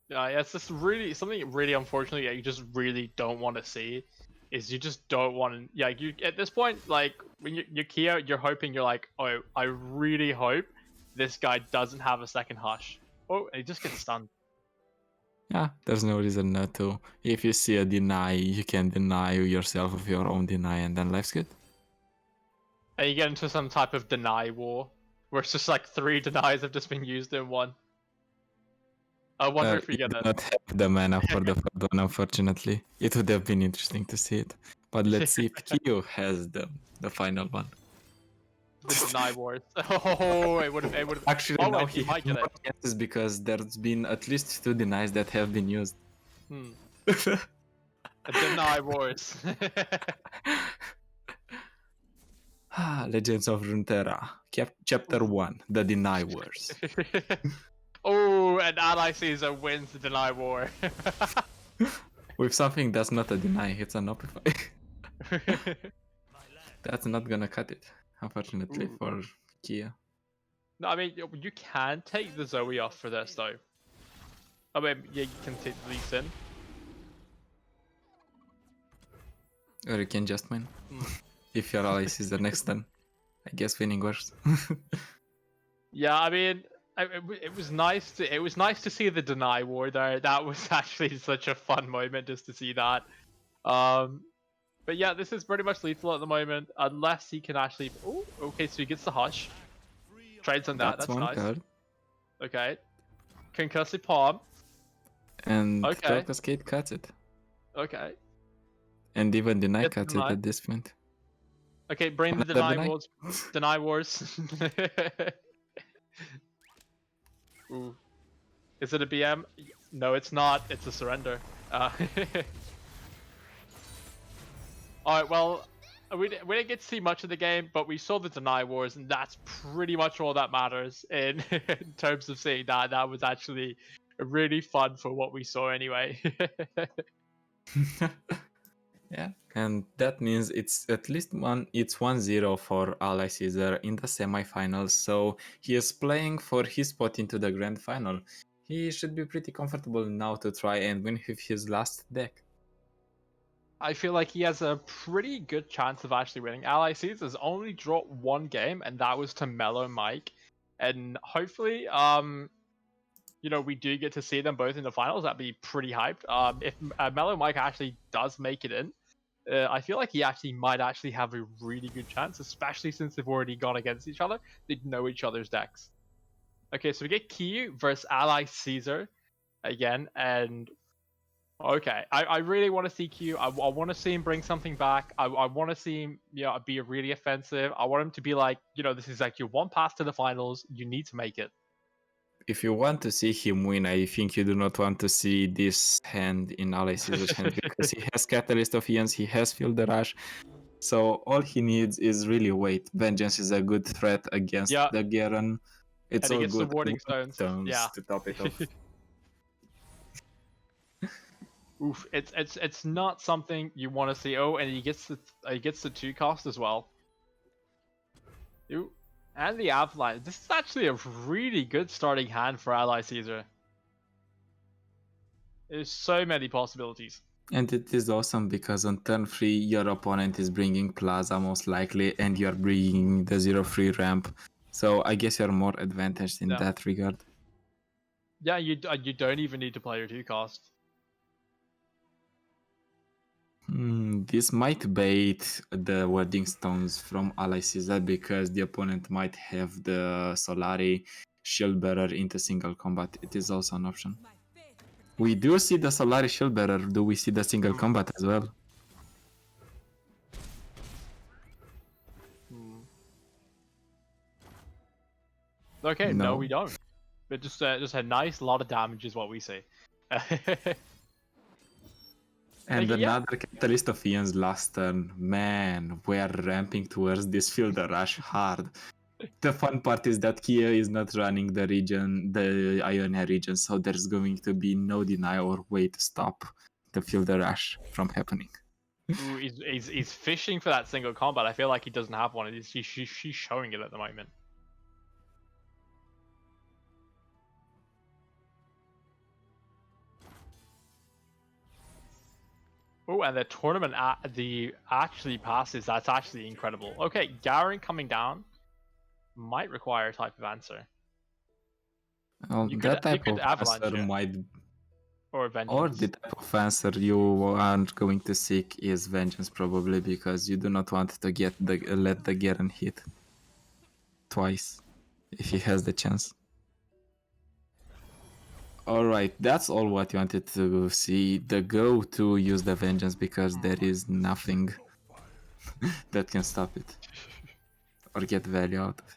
Yeah, it's just really something really unfortunate that you just really don't want to see. Is you just don't want to. Yeah, you at this point, like when you're Kia, you're hoping, you're like, oh, I really hope this guy doesn't have a second hush. Oh, and he just gets stunned. Yeah, there's no reason not to. If you see a deny, you can deny yourself of your own deny, and then life's good. And you get into some type of deny war, where it's just like 3 denies have just been used in one. I wonder if we You get do it. not have the mana for the third one, unfortunately. It would have been interesting to see it. But let's see if Kyo has the final one. the deny wars. Oh, it would have. Actually, Oh, now wait, he he might has get more it. chances because there's been at least 2 denies that have been used. Deny wars. Legends of Runeterra, Chapter 1, The Deny Wars. Oh, and Ally Caesar wins the deny war. With something that's not a deny, it's an opify. That's not gonna cut it, unfortunately, Ooh. for Kia. No, I mean, you can take the Zoe off for this, though. I mean, yeah, you can take the Lee Sin. Or you can just win. If your ally is the next turn. I guess winning worse. Yeah, I mean, it was nice to see the deny war there. That was actually such a fun moment just to see that. But yeah, this is pretty much lethal at the moment, unless he can actually. Oh, okay, so he gets the hush. Trades on that. That's one nice. card. Okay. Concussive palm. And Okay. Spell Cascade cuts it. Okay. And even Deny Gets cuts deny. it at this point. Okay, bring the Another deny deny? wars. Deny wars. Ooh. Is it a BM? No, it's not. It's a surrender. Alright, well, we didn't get to see much of the game, but we saw the deny wars, and that's pretty much all that matters in, in terms of seeing that. That was actually really fun for what we saw anyway. Yeah, and that means it's at least it's 1-0 for Ally Caesar in the semifinals, so he is playing for his spot into the grand final. He should be pretty comfortable now to try and win with his last deck. I feel like he has a pretty good chance of actually winning. Ally Caesar's only dropped one game, and that was to Mellow Mike. And hopefully, we do get to see them both in the finals. That'd be pretty hyped. If Mellow Mike actually does make it in, I feel like he actually might actually have a really good chance, especially since they've already gone against each other. They know each other's decks. Okay, so we get Kiyu versus Ally Caesar again, and okay, I really want to see Q. I want to see him bring something back. I want to see him, be really offensive. I want him to be like, this is like your one pass to the finals. You need to make it. If you want to see him win, I think you do not want to see this hand in Ally Caesar's hand because he has Catalyst of Eons, he has Field the Rush. So all he needs is really weight. Vengeance is a good threat against the Garen. It's and he all gets good. the warding stones. Yeah. To top it off. Oof, it's not something you want to see. Oh, and he gets the 2 cost as well. Ooh, and the Avalanche. This is actually a really good starting hand for Ally Caesar. There's so many possibilities. And it is awesome because on turn 3 your opponent is bringing Plaza most likely and you are bringing the 0-3 ramp. So I guess you're more advantaged in that regard. Yeah, you don't even need to play your 2 cost. This might bait the warding stones from Ally Caesar because the opponent might have the Solari Shield Bearer into single combat. It is also an option. We do see the Solari Shield Bearer. Do we see the single combat as well? Okay, no, we don't. But just a nice lot of damage is what we see. And another Catalyst of Eons last turn. Man, we are ramping towards this Field Rush hard. The fun part is that Kia is not running the region, the Ionia region, so there's going to be no deny or way to stop the Field Rush from happening. Ooh, he's fishing for that single combat. I feel like he doesn't have one. She's showing it at the moment. Oh, and the tournament actually passes. That's actually incredible. Okay, Garen coming down might require a type of answer. That type of answer might, or vengeance. Or the type of answer you are going to seek is vengeance, probably because you do not want to let the Garen hit twice if he has the chance. Alright, that's all what you wanted to see. The go to use the vengeance because there is nothing that can stop it. or get value out of it.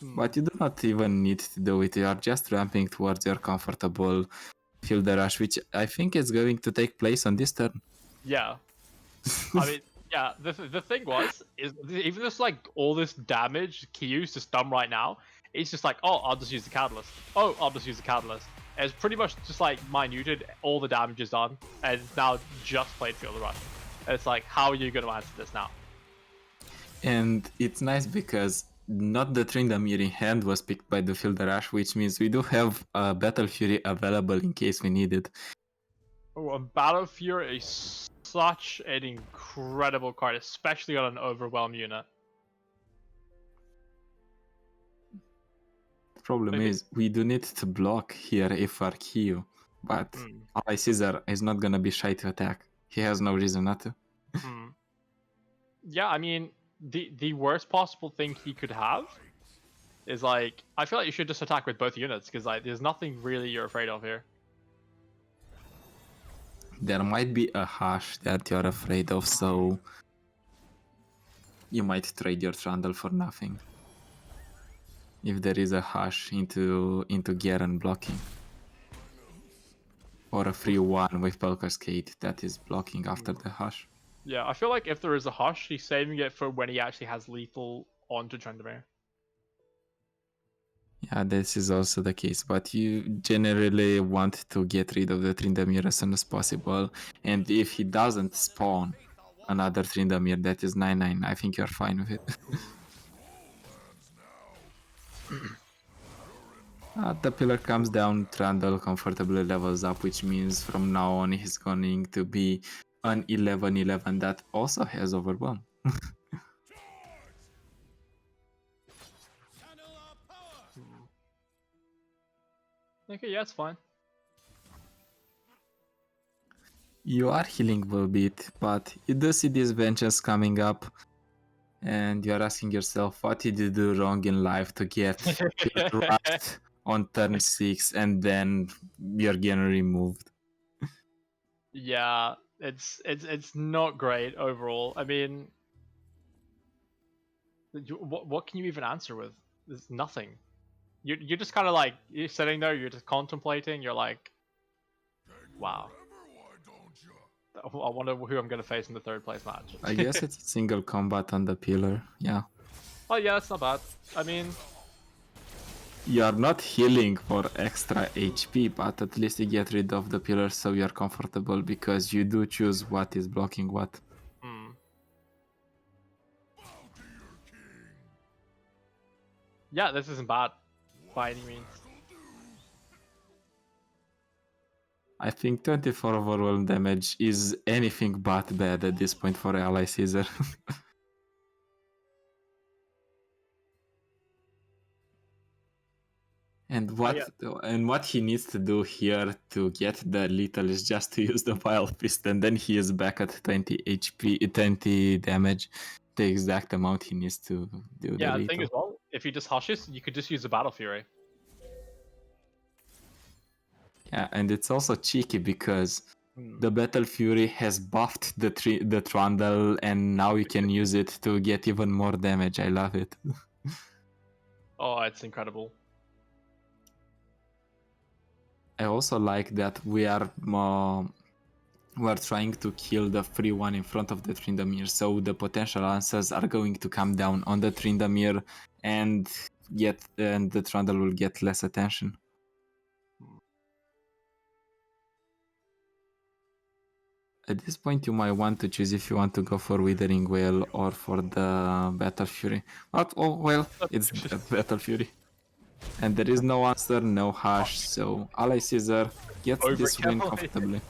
Hmm. But you do not even need to do it. You are just ramping towards your comfortable field rush, which I think is going to take place on this turn. Yeah. I mean, yeah. The thing is even just like all this damage Kyu's just done right now. It's just like, oh, I'll just use the catalyst. Oh, I'll just use the catalyst. And it's pretty much just like minuted. All the damage is done, and it's now just played field rush. And it's like, how are you going to answer this now? And it's nice because not the Tryndamere in hand was picked by the field rush, which means we do have a Battle Fury available in case we need it. Oh, and Battle Fury is such an incredible card, especially on an overwhelmed unit. The problem Maybe- is we do need to block here if our Kyu, but Ally Caesar is not gonna be shy to attack. He has no reason not to. Hmm. Yeah, I mean, the worst possible thing he could have is like, I feel like you should just attack with both units because like there's nothing really you're afraid of here. There might be a Hush that you're afraid of, so you might trade your Trundle for nothing. If there is a Hush into Garen blocking. Or a free one with Pelkascade that is blocking after the Hush. Yeah, I feel like if there is a Hush, he's saving it for when he actually has lethal onto Tryndamere. Yeah, this is also the case, but you generally want to get rid of the Tryndamere as soon as possible, and if he doesn't spawn another Tryndamere that is 9/9, I think you're fine with it. The pillar comes down, Trundle comfortably levels up, which means from now on he's going to be an 11/11 that also has Overwhelm. Okay, yeah, it's fine. You are healing a bit, but you do see these vengeance coming up, and you're asking yourself, what did you do wrong in life to get rushed on turn 6 and then you're getting removed? Yeah, it's not great overall. I mean, what can you even answer with? There's nothing. You're just kind of like you're sitting there, you're just contemplating. You're like, wow. I wonder who I'm gonna face in the third place match. I guess it's a single combat on the pillar, yeah. Oh yeah, that's not bad. I mean, You're not healing for extra HP, but at least you get rid of the pillar so you're comfortable because you do choose what is blocking what. yeah, this isn't bad by any means. I think 24 overwhelm damage is anything but bad at this point for Ally Caesar. And what he needs to do here to get the lethal is just to use the Wild Fist, and then he is back at 20 HP, 20 damage, the exact amount he needs to do Yeah, the the thing lethal. as well, if he just hushes, you could just use the Battle Fury. Yeah, and it's also cheeky because the Battle Fury has buffed the Trundle, and now you can use it to get even more damage. I love it. Oh, it's incredible. I also like that we're trying to kill the free one in front of the Tryndamere, so the potential answers are going to come down on the Tryndamere, and the Trundle will get less attention. At this point, you might want to choose if you want to go for Withering Wail or for the Battle Fury. But oh well, it's the Battle Fury. And there is no answer, no Hush, so Ally Caesar gets this win Overkill. comfortably.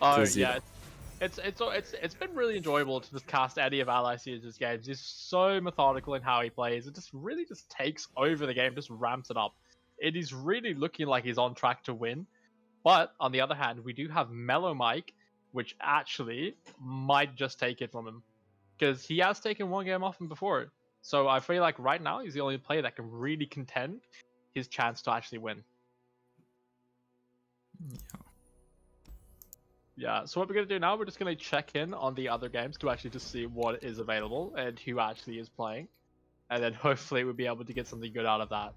Oh 2-0. yeah, it's been really enjoyable to just cast any of Ally Caesar's games. He's so methodical in how he plays. It just really just takes over the game, just ramps it up. It is really looking like he's on track to win. But on the other hand, we do have Mellow Mike, which actually might just take it from him. Because he has taken one game off him before. So I feel like right now he's the only player that can really contend his chance to actually win. Yeah, so what we're gonna do now, we're just gonna check in on the other games to actually just see what is available and who actually is playing, and then hopefully we'll be able to get something good out of that.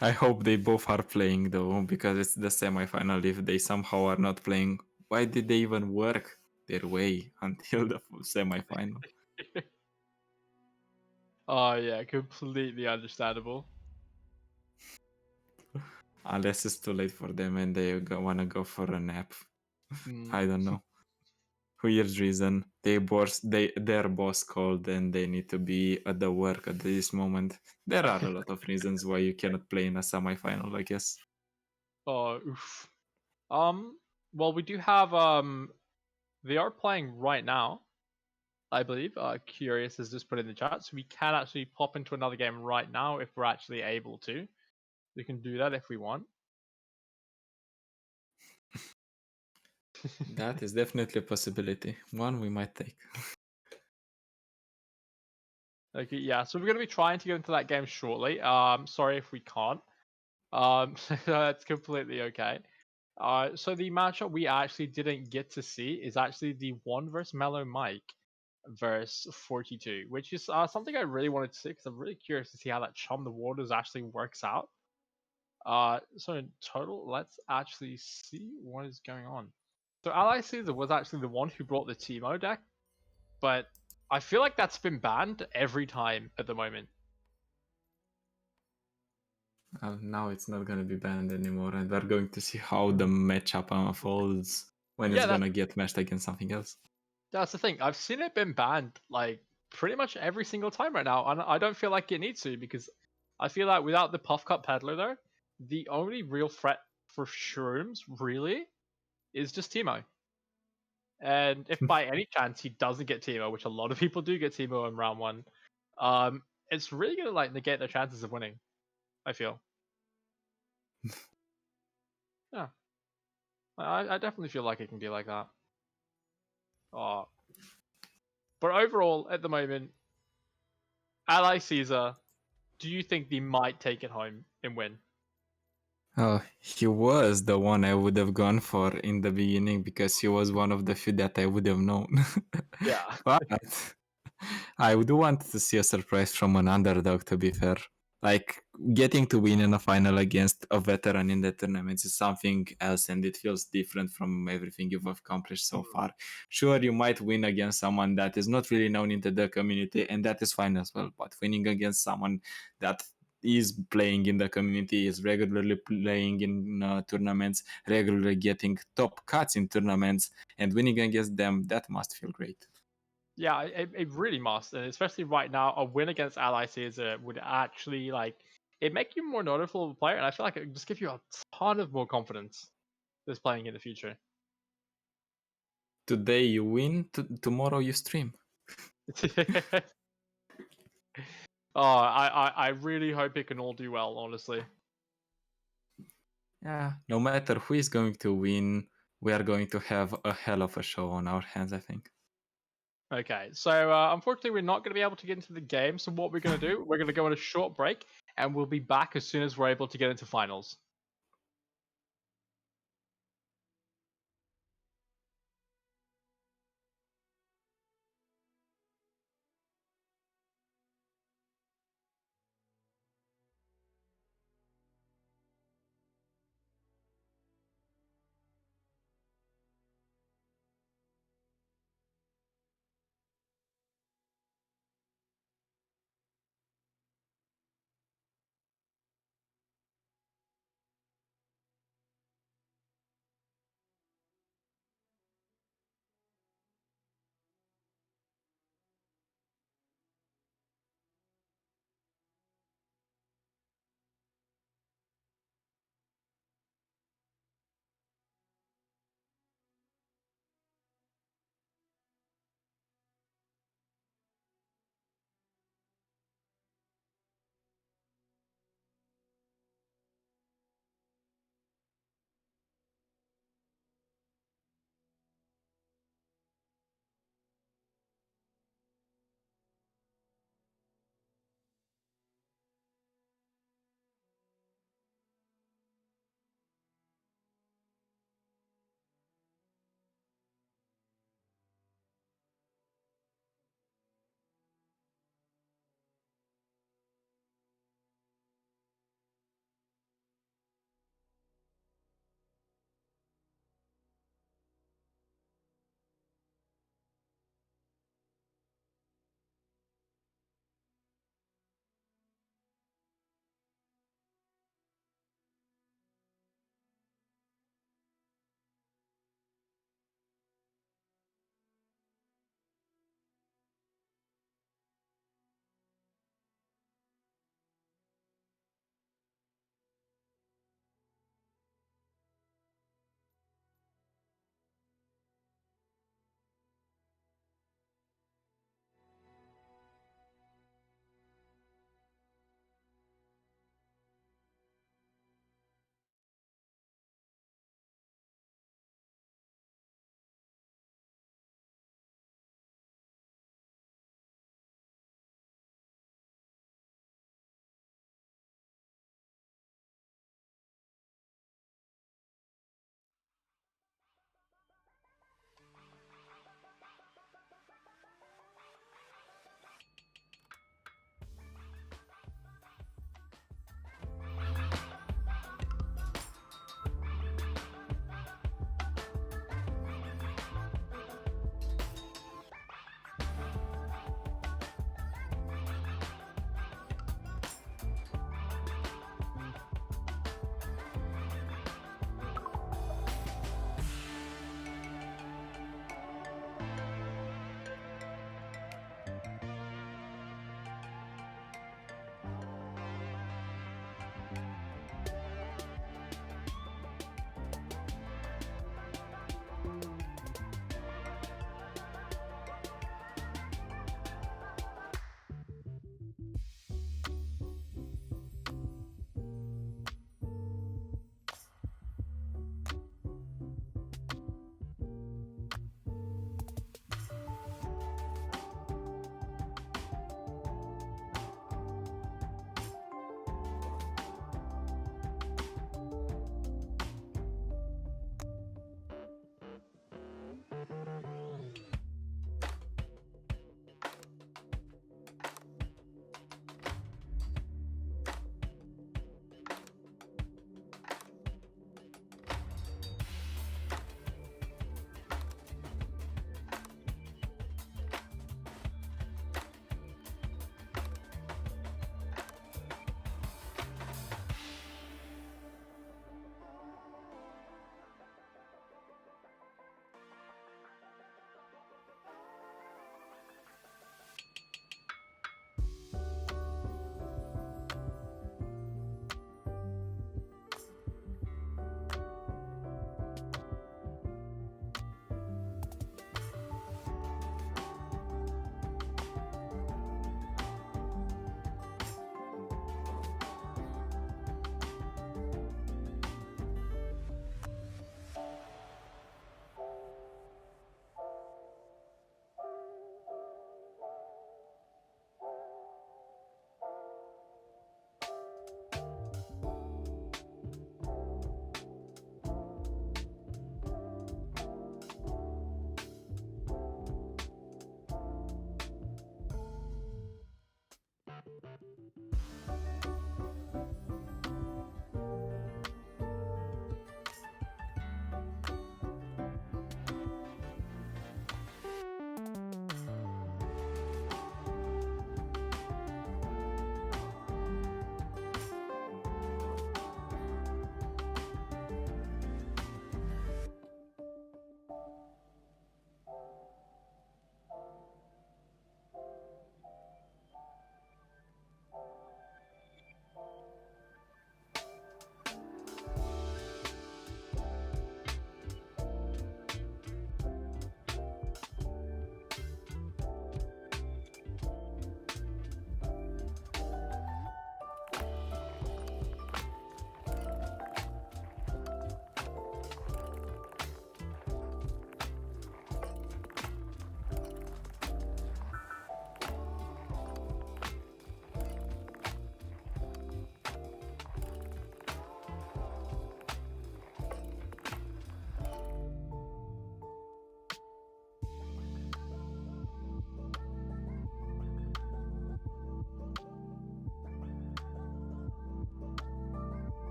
I hope they both are playing though, because it's the semi-final. If they somehow are not playing, why did they even work their way until the semi-final? Oh yeah, completely understandable. Unless it's too late for them and they wanna go for a nap. Mm. I don't know. Weird reason. Their boss called and they need to be at the work at this moment. There are a lot of reasons why you cannot play in a semi-final, I guess. Oh, oof. Well, we do have they are playing right now, I believe. Curious has just put in the chat, so we can actually pop into another game right now if we're actually able to. We can do that if we want. That is definitely a possibility. One we might take. Okay, yeah, so we're gonna be trying to get into that game shortly. Sorry if we can't. That's completely okay. So the matchup we actually didn't get to see is actually the one versus Mellow Mike versus 42, which is something I really wanted to see because I'm really curious to see how that Chum the Waters actually works out. So in total, let's actually see what is going on. So Ally Caesar was actually the one who brought the Teemo deck, but I feel like that's been banned every time at the moment. Now it's not gonna be banned anymore, and we're going to see how the matchup unfolds when it's Yeah, gonna get matched against something else. that's the thing. I've seen it been banned like pretty much every single time right now, and I don't feel like it needs to because I feel like without the Puff Cup Peddler though, the only real threat for Shrooms really is just Teemo. And if by any chance he doesn't get Teemo, which a lot of people do get Teemo in round one, it's really gonna like negate their chances of winning. I feel. Yeah, I definitely feel like it can be like that. Uh, but overall, at the moment, Ally Caesar, do you think they might take it home and win? Oh, he was the one I would have gone for in the beginning because he was one of the few that I would have known. Yeah. But I would want to see a surprise from an underdog, to be fair. Like getting to win in a final against a veteran in the tournament is something else and it feels different from everything you've accomplished so far. Sure, you might win against someone that is not really known into the community, and that is fine as well. But winning against someone that is playing in the community, is regularly playing in tournaments, regularly getting top cuts in tournaments, and winning against them, that must feel great. Yeah, it really must, and especially right now, a win against Ally Caesar would actually like it make you more noticeable of a player, and I feel like it would just give you a ton of more confidence just playing in the future. Today you win, tomorrow you stream. I really hope it can all do well, honestly. Yeah, no matter who is going to win, we are going to have a hell of a show on our hands, I think. Okay, so unfortunately, we're not going to be able to get into the game. So what we're going to do, we're going to go on a short break, and we'll be back as soon as we're able to get into finals.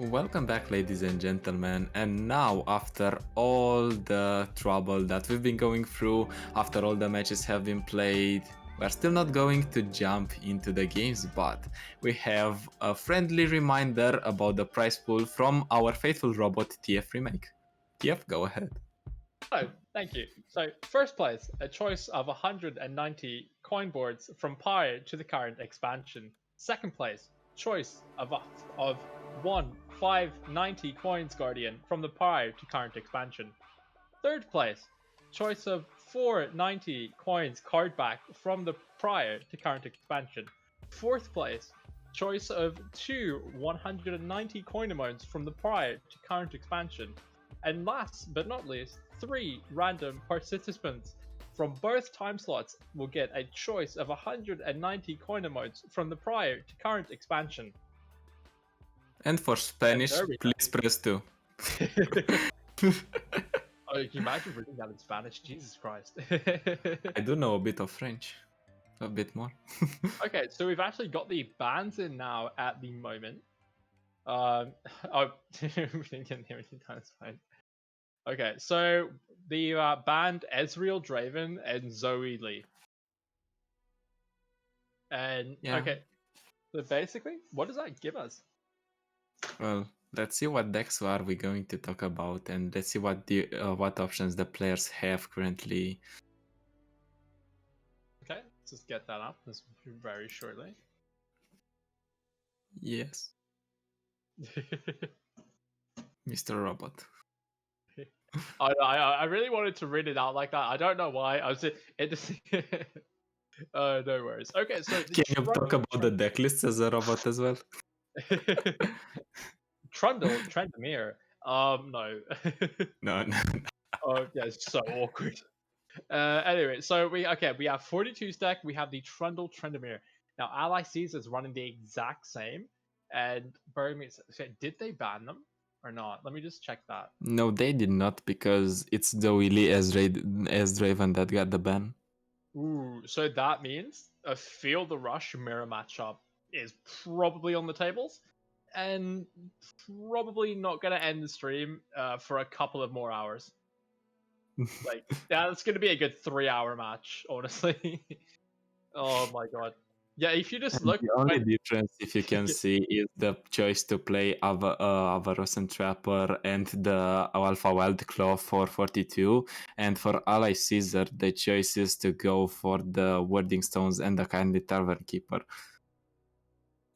Welcome back, ladies and gentlemen. And now, after all the trouble that we've been going through, after all the matches have been played, we're still not going to jump into the games, but we have a friendly reminder about the prize pool from our faithful robot TF Remake. TF, go ahead. Oh, thank you. So, first place, a choice of 190 coin boards from prior to the current expansion. Second place, choice of 590 coins Guardian from the prior to current expansion. Third place, choice of 490 coins card back from the prior to current expansion. Fourth place, choice of 190 coin amounts from the prior to current expansion. And last but not least, 3 random participants from both time slots will get a choice of 190 coin amounts from the prior to current expansion. And for Spanish, there we go. please press 2. Oh, can you imagine reading that in Spanish? Jesus Christ. I do know a bit of French. A bit more. Okay, so we've actually got the bands in now at the moment. Oh, we didn't get anything done, it's fine. Okay, so the band Ezreal Draven and Zoe Lee. And Yeah. okay, so basically, what does that give us? Well, let's see what decks are we going to talk about, and let's see what options the players have currently. Okay, let's just get that up very shortly. Yes, Mr. Robot. I really wanted to read it out like that. I don't know why. I was it just. No worries. Okay, so Can you talk about the deck lists as a robot as well? Trendemir. No. No. Oh yeah, it's so awkward. Anyway, so we have 42 stack. We have the Trendemir. Now Ally Caesar is running the exact same, and did they ban them or not? Let me just check that. No, they did not, because it's the Willy as Draven that got the ban. Ooh, so that means a Feel the Rush mirror matchup is probably on the tables, and probably not going to end the stream for a couple of more hours. Like, that's going to be a good 3-hour match, honestly. Oh my god. Yeah, if you just look. The only difference, if you can see, is the choice to play Avaros and Trapper and the Alpha Wild Claw for 42. And for Ally Caesar, the choice is to go for the Wording Stones and the Kindly Tavern Keeper.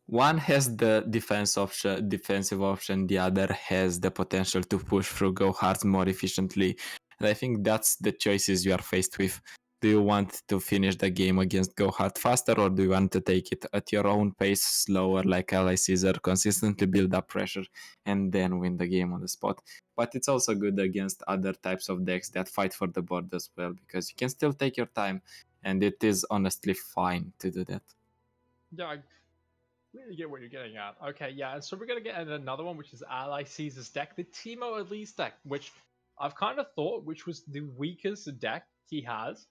One has the defensive option, the other has the potential to push through Go Hard more efficiently. And I think that's the choices you are faced with. Do you want to finish the game against Go Hard faster, or do you want to take it at your own pace, slower, like Ally Caesar, consistently build up pressure, and then win the game on the spot? But it's also good against other types of decks that fight for the board as well, because you can still take your time, and it is honestly fine to do that. Yeah, I really get what you're getting at. Okay, yeah, so we're going to get another one, which is Ally Caesar's deck, the Timo Elise deck, which I've kind of thought which was the weakest deck he has.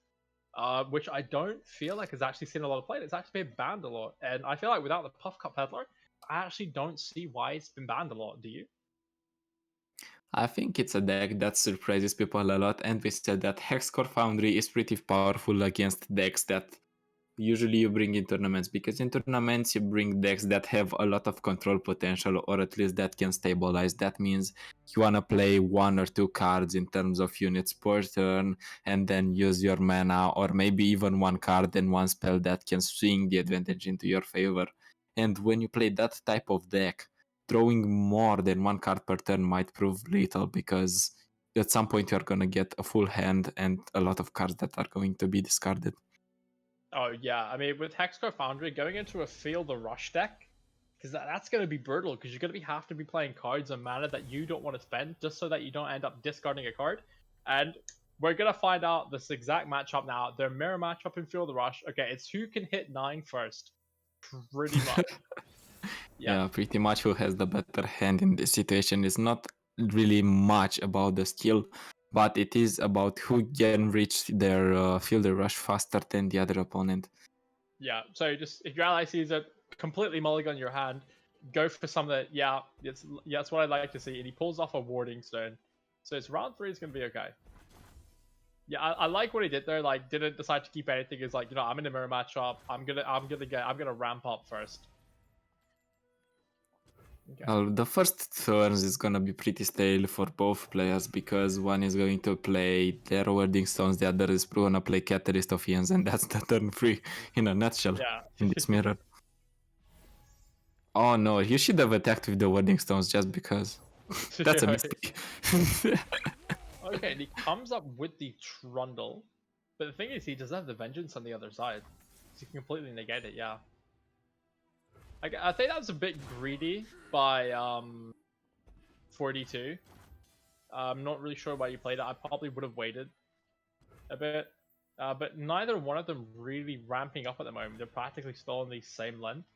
Which I don't feel like has actually seen a lot of play. It's actually been banned a lot, and I feel like without the Puff Cup Peddler, I actually don't see why it's been banned a lot. Do you? I think it's a deck that surprises people a lot, and we said that Hexcore Foundry is pretty powerful against decks that usually you bring in tournaments, because in tournaments you bring decks that have a lot of control potential, or at least that can stabilize. That means you want to play 1 or 2 cards in terms of units per turn, and then use your mana, or maybe even 1 card and 1 spell that can swing the advantage into your favor. And when you play that type of deck, drawing more than 1 card per turn might prove lethal, because at some point you're going to get a full hand and a lot of cards that are going to be discarded. Oh yeah, I mean with Hexcore Foundry going into a Feel the Rush deck, because that's going to be brutal, because you're going to have to be playing cards and mana that you don't want to spend just so that you don't end up discarding a card. And we're going to find out this exact matchup now. Their mirror matchup in Feel the Rush. Okay, it's who can hit 9 first. Pretty much. Yeah, pretty much who has the better hand in this situation. Is not really much about the skill, but it is about who can reach their fielder rush faster than the other opponent. Yeah, so just if your ally sees it, completely mulligan your hand, go for some of the that's what I'd like to see. And he pulls off a warding stone, so it's round 3 is gonna be okay. Yeah, I like what he did there. Like, didn't decide to keep anything. Is like, I'm in a mirror matchup. I'm gonna ramp up first. Okay. Well, the first turns is gonna be pretty stale for both players because one is going to play their warding stones, the other is gonna play Catalyst of Ions, and that's the turn 3 in a nutshell Yeah. in this mirror. Oh no, you should have attacked with the warding stones just because. That's a mistake. Okay, and he comes up with the Trundle, but the thing is, he does have the Vengeance on the other side, so he can completely negate it. Yeah. I think that was a bit greedy by 42. I'm not really sure why you played it. I probably would have waited a bit, but neither one of them really ramping up at the moment. They're practically still on the same length.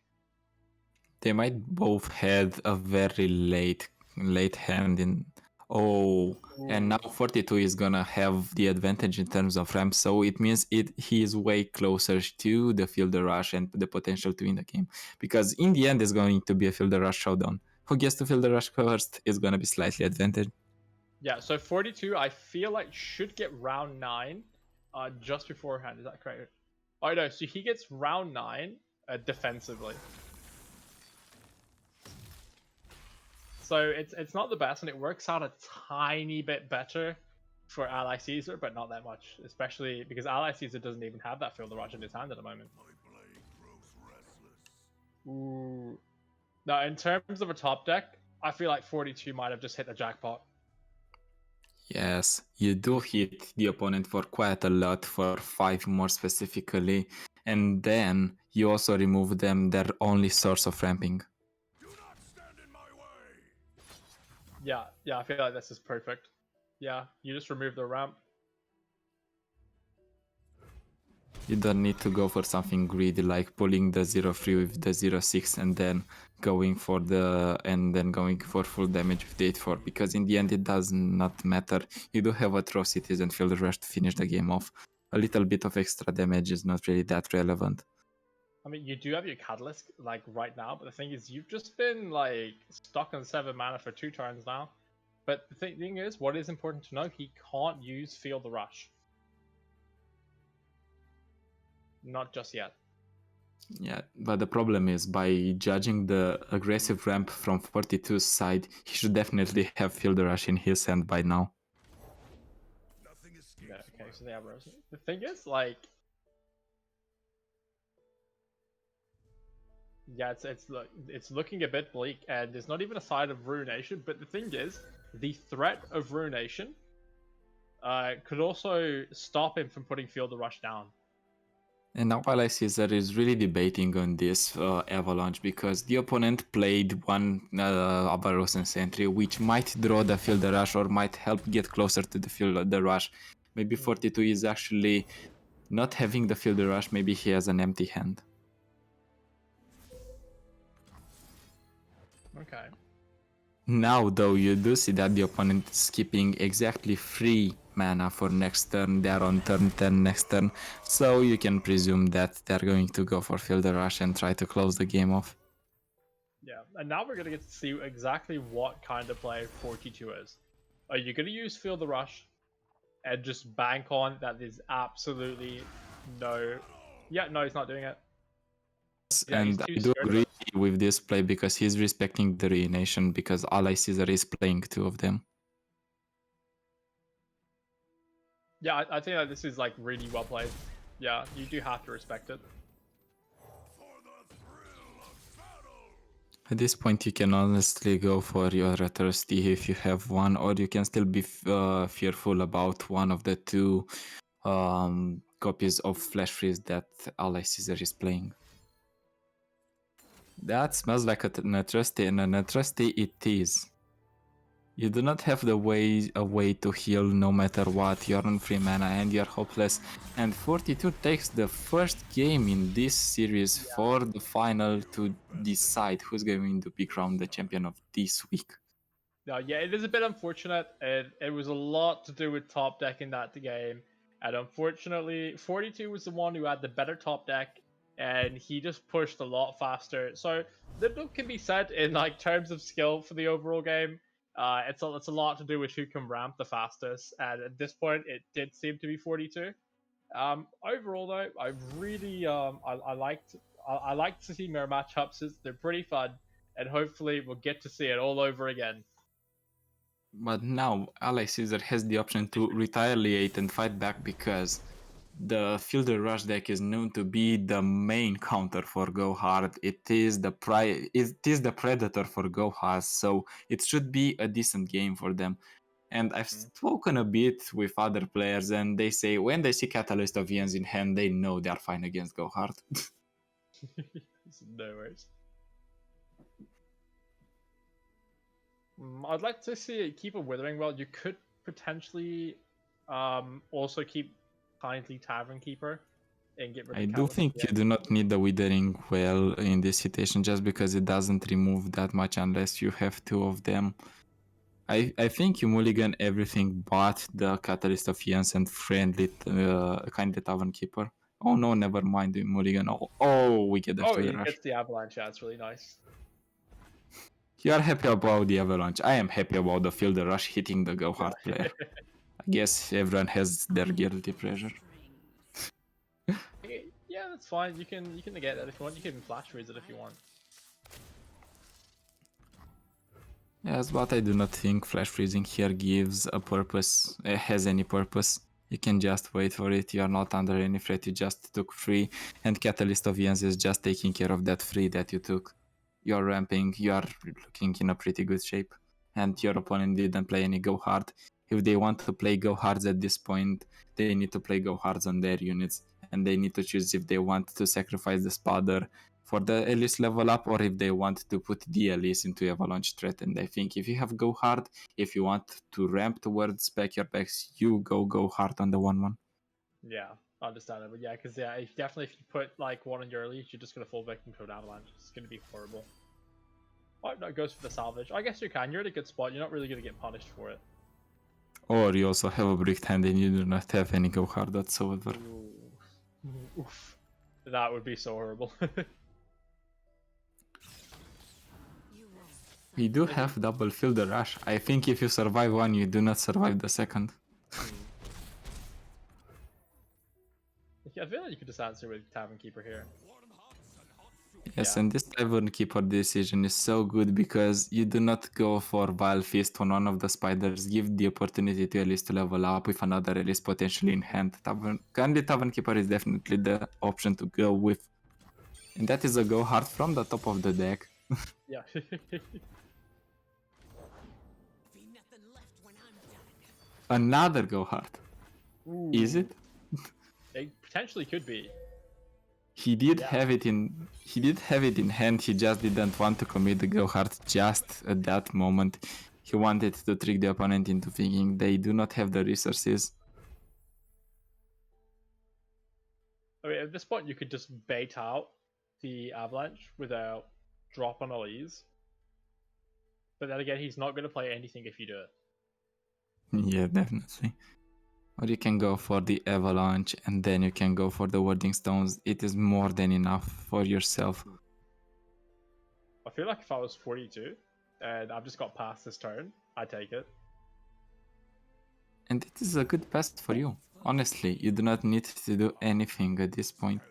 They might both had a very late hand in. Oh, and now 42 is gonna have the advantage in terms of ramp, so it means he is way closer to the fielder rush and the potential to win the game. Because in the end, it's going to be a fielder rush showdown. Who gets to fielder rush first is gonna be slightly advantage. Yeah, so 42, I feel like should get round 9, just beforehand. Is that correct? Oh no, so he gets round 9 defensively. So it's not the best, and it works out a tiny bit better for Ally Caesar, but not that much, especially because Ally Caesar doesn't even have that Field of Rush in his hand at the moment. My blade grows restless. Ooh. Now, in terms of a top deck, I feel like 42 might have just hit the jackpot. Yes, you do hit the opponent for quite a lot, for 5 more specifically, and then you also remove them their only source of ramping. Do not stand in my way. Yeah, I feel like this is perfect. Yeah, you just remove the ramp. You don't need to go for something greedy like pulling the 0-3 with the 0-6 and then going for full damage with the 8-4, because in the end it does not matter. You do have atrocities and field rush to finish the game off. A little bit of extra damage is not really that relevant. I mean, you do have your Catalyst, like, right now, but the thing is, you've just been, like, stuck on 7 mana for 2 turns now. But the thing is, what is important to know, he can't use Feel the Rush. Not just yet. Yeah, but the problem is, by judging the aggressive ramp from 42's side, he should definitely have Field Rush in his hand by now. Nothing escapes Yeah, okay, my so they have Rose. The thing is, like... Yeah, it's looking a bit bleak, and there's not even a side of Ruination, but the thing is, the threat of Ruination could also stop him from putting Field the Rush down. And now Ally Caesar is really debating on this Avalanche, because the opponent played one Avarosan Sentry, which might draw the Field Rush or might help get closer to the Rush. Maybe 42 is actually not having the Field Rush, maybe he has an empty hand. Okay. Now, though, you do see that the opponent is skipping exactly 3 mana for next turn. They are on turn 10 next turn, so you can presume that they're going to go for Field Rush and try to close the game off. Yeah, and now we're gonna get to see exactly what kind of play 42 is. Are you gonna use Feel the Rush and just bank on that there's absolutely no... Yeah, no, he's not doing it. Yeah, And I do agree with this play because he's respecting the Ruination, because Ally Caesar is playing 2 of them. Yeah, I think that this is like really well played. Yeah, you do have to respect it. for the thrill of battle. At this point, you can honestly go for your Atrocity if you have one, or you can still be fearful about one of the 2 copies of Flash Freeze that Ally Caesar is playing. That smells like an Atrocity, and an Atrocity it is. You do not have a way to heal no matter what. You're on 3 mana and you're hopeless. And 42 takes the first game in this series for the final to decide who's going to be crowned the champion of this week. Yeah, it is a bit unfortunate. It was a lot to do with top deck in that game. And unfortunately, 42 was the one who had the better top deck and he just pushed a lot faster. So little can be said in like terms of skill for the overall game. It's a lot to do with who can ramp the fastest, and at this point, it did seem to be 42. Overall, though, I really I like to see mirror matchups. They're pretty fun, and hopefully we'll get to see it all over again. But now Ally Caesar has the option to retaliate and fight back because the Fielder Rush deck is known to be the main counter for Go Hard. It is the predator for Go Hard, so it should be a decent game for them. And I've spoken a bit with other players, and they say when they see Catalyst of Ians in hand, they know they are fine against Go Hard. No worries. I'd like to see it keep a Withering Well. You could potentially also keep Kindly Tavern Keeper and get rid of I do Catalyst. think you do not need the Withering Well in this situation just because it doesn't remove that much unless you have two of them. I think you mulligan everything but the Catalyst of Ians and Friendly Kindly Tavern Keeper. Oh no, never mind, you mulligan. Oh, we get the Oh, Field he Rush. gets the Avalanche. Yeah, it's really nice. You are happy about the Avalanche. I am happy about the Field Rush hitting the Go Hard player. I guess everyone has their guilty pleasure. Yeah, that's fine. You can negate that if you want. You can even flash freeze it if you want. Yes, but I do not think flash freezing here gives a purpose, has any purpose. You can just wait for it, you are not under any threat, you just took free, and Catalyst of Ians is just taking care of that free that you took. You are ramping, you are looking in a pretty good shape, and your opponent didn't play any Go Hard. If they want to play Go Hards at this point, they need to play Go Hards on their units, and they need to choose if they want to sacrifice the Spudder for the Elise level up or if they want to put the Elise into Avalanche threat. And I think if you have Go Hard, if you want to ramp towards back your backs, you go hard on the 1-1. Yeah, understandable. Yeah, because if you put like one on your Elise, you're just gonna fall victim to an Avalanche. It's gonna be horrible. Oh no, it goes for the salvage. I guess you can. You're in a good spot. You're not really gonna get punished for it. Or you also have a bricked hand and you do not have any Go Hard whatsoever. Ooh. Oof. That would be so horrible. We do have double Fielder Rush. I think if you survive one, you do not survive the second. I feel like you could just answer with Tavern Keeper here. Yes, Yeah. and this Tavern Keeper decision is so good because you do not go for Vile Fist on one of the spiders, give the opportunity to Elise to level up with another Elise potentially in hand. Currently Tavern Keeper is definitely the option to go with. And that is a Go Hard from the top of the deck. Yeah. Another Go Hard. Is it? It potentially could be. He did have it in hand, he just didn't want to commit the Go Hard just at that moment. He wanted to trick the opponent into thinking they do not have the resources. I mean, at this point, you could just bait out the Avalanche without drop on Elise. But then again, he's not going to play anything if you do it. Yeah, definitely. Or you can go for the Avalanche and then you can go for the Warding Stones. It is more than enough for yourself. I feel like if I was 42 and I've just got past this turn, I'd take it. And it is a good pass for you. Honestly, you do not need to do anything at this point.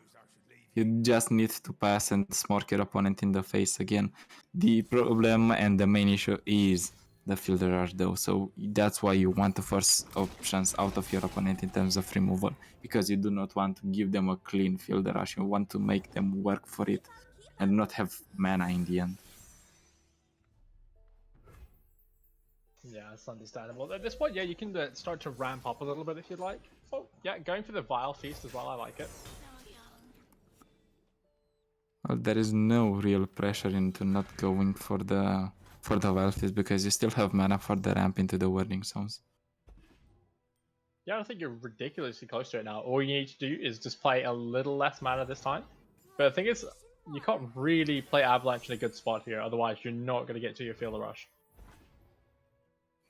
You just need to pass and smoke your opponent in the face again. The problem and the main issue is the Fielder Rush though, so that's why you want to force options out of your opponent in terms of removal, because you do not want to give them a clean Fielder Rush, you want to make them work for it and not have mana in the end. Yeah, it's understandable. At this point, yeah, you can start to ramp up a little bit if you'd like. Oh, yeah, going for the Vile Feast as well, I like it. Well, there is no real pressure into not going for the Vile Fist because you still have mana for the ramp into the Warding Zones. Yeah, I don't think you're ridiculously close to it now. All you need to do is just play a little less mana this time. But the thing is, you can't really play Avalanche in a good spot here, otherwise you're not going to get to your Fielder Rush.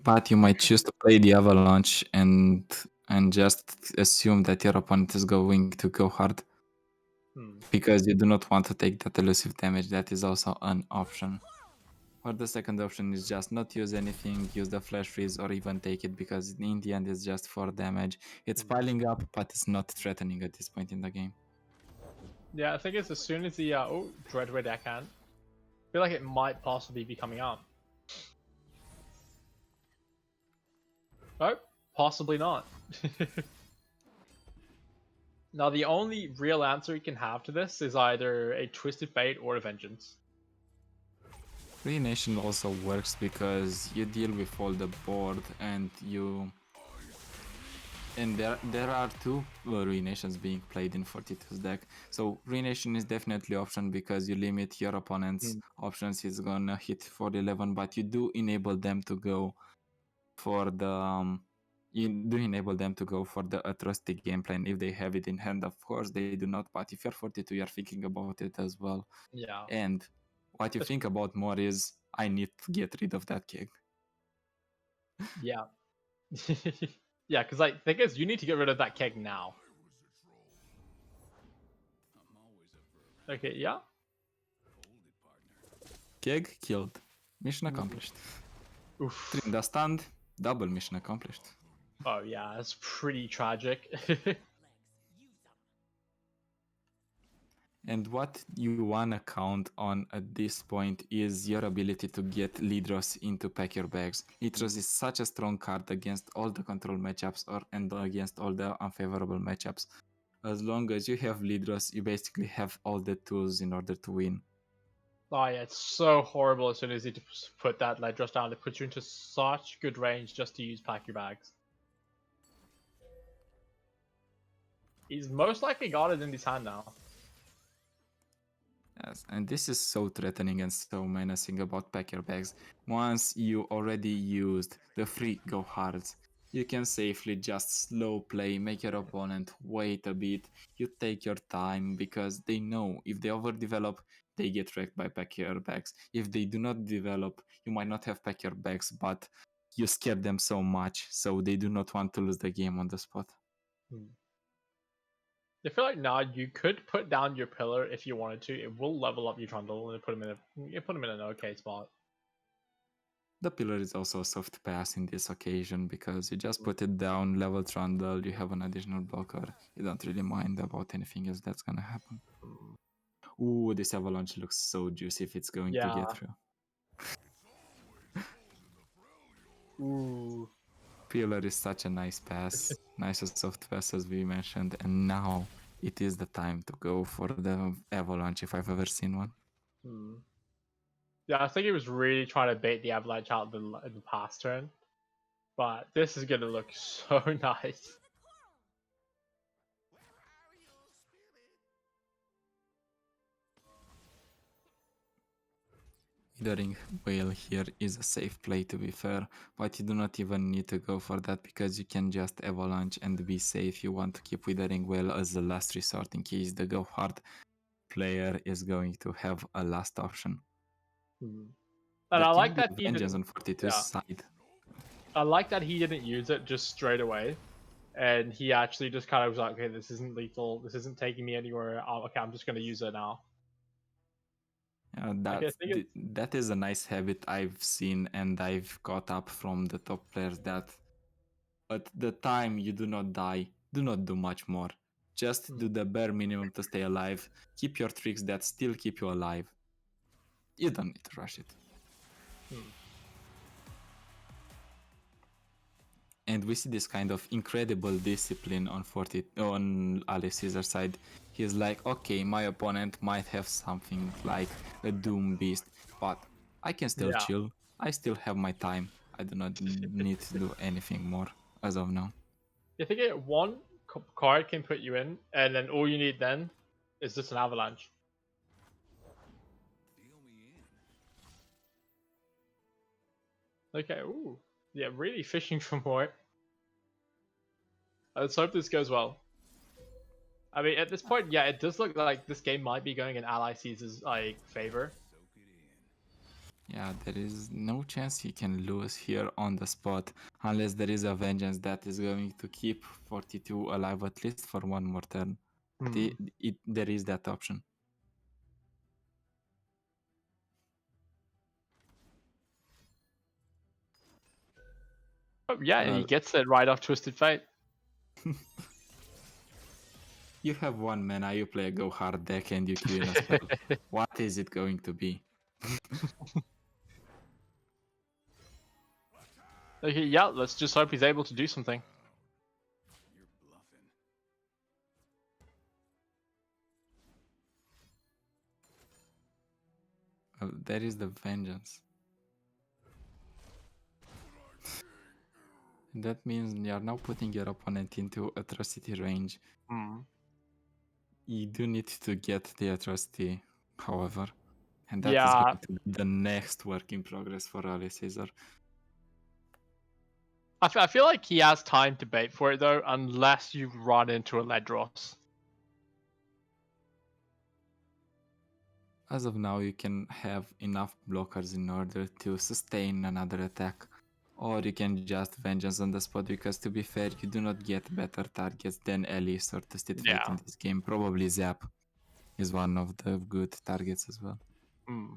But you might choose to play the Avalanche and just assume that your opponent is going to go hard. because you do not want to take that elusive damage. That is also an option. Or the second option is just not use anything, use the flash freeze, or even take it because in the end it's just 4 damage. It's piling up, but it's not threatening at this point in the game. Yeah, I think it's as soon as the Dreadway deckhand. I feel like it might possibly be coming out. Oh, possibly not. Now the only real answer you can have to this is either a Twisted Fate or a Vengeance. Ruination also works because you deal with all the board and you... And there are two Ruinations being played in 42's deck. So Ruination is definitely option because you limit your opponent's options. It's gonna hit for 11, but you do enable them to go for the... you do enable them to go for the atrocity game plan if they have it in hand. Of course, they do not, but if you're 42, you're thinking about it as well. Yeah. And what you think about more is, I need to get rid of that keg. Yeah. Yeah, because like, thing is, you need to get rid of that keg now. Okay, yeah. Keg killed. Mission accomplished. Oof. Trinda stunned. Double mission accomplished. Oh yeah, that's pretty tragic. And what you wanna count on at this point is your ability to get Lidros into pack your bags. Lidros is such a strong card against all the control matchups and against all the unfavorable matchups. As long as you have Lidros, you basically have all the tools in order to win. Oh yeah, it's so horrible as soon as you put that Ledros down. It puts you into such good range just to use pack your bags. He's most likely got it in his hand now. Yes, and this is so threatening and so menacing about pack your bags. Once you already used the free go hards, you can safely just slow play, make your opponent wait a bit. You take your time because they know if they overdevelop, they get wrecked by pack your bags. If they do not develop, you might not have pack your bags, but you scare them so much, so they do not want to lose the game on the spot. I feel like now you could put down your pillar if you wanted to. It will level up your Trundle and put him in an okay spot. The pillar is also a soft pass in this occasion because you just put it down, level Trundle, you have an additional blocker. You don't really mind about anything else that's gonna happen. Ooh, this avalanche looks so juicy if it's going to get through. Ooh. Pillar is such a nice pass, nice and soft pass as we mentioned, and now it is the time to go for the avalanche if I've ever seen one. Yeah, I think he was really trying to bait the avalanche out in the past turn, but this is gonna look so nice. Withering Whale here is a safe play to be fair, but you do not even need to go for that because you can just avalanche and be safe. You want to keep Withering Whale as a last resort in case the go hard player is going to have a last option. And I like that he Vengeance didn't. on 42's side. I like that he didn't use it just straight away, and he actually just kind of was like, "Okay, this isn't lethal. This isn't taking me anywhere. Okay, I'm just gonna use it now." That is a nice habit I've seen and I've caught up from the top players that at the time you do not die, do not do much more. Just do the bare minimum to stay alive. Keep your tricks that still keep you alive. You don't need to rush it. And we see this kind of incredible discipline on Ali Caesar's side. He's like, okay, my opponent might have something like a Doom Beast, but I can still chill. I still have my time. I do not need to do anything more as of now. You think one card can put you in, and then all you need then is just an avalanche. Okay, ooh. Yeah, really fishing for more. Let's hope this goes well. I mean, at this point, yeah, it does look like this game might be going in Ally Caesar's favor. Yeah, there is no chance he can lose here on the spot unless there is a vengeance that is going to keep 42 alive at least for one more turn. There is that option. Oh, yeah, and he Well- gets it right off Twisted Fate. You have 1 mana, you play a go hard deck, and you queue in a spell. What is it going to be? Okay, yeah, let's just hope he's able to do something. You're bluffing. There is the vengeance. That means you are now putting your opponent into atrocity range. Hmm. You do need to get the atrocity, however. And that is Yeah, going to be the next work in progress for Ali Caesar. I feel like he has time to bait for it though, unless you run into a Ledros. As of now, you can have enough blockers in order to sustain another attack. Or you can just vengeance on the spot, because to be fair, you do not get better targets than Alice or Twisted Fate Yeah. in this game. Probably Zap is one of the good targets as well. Hmm.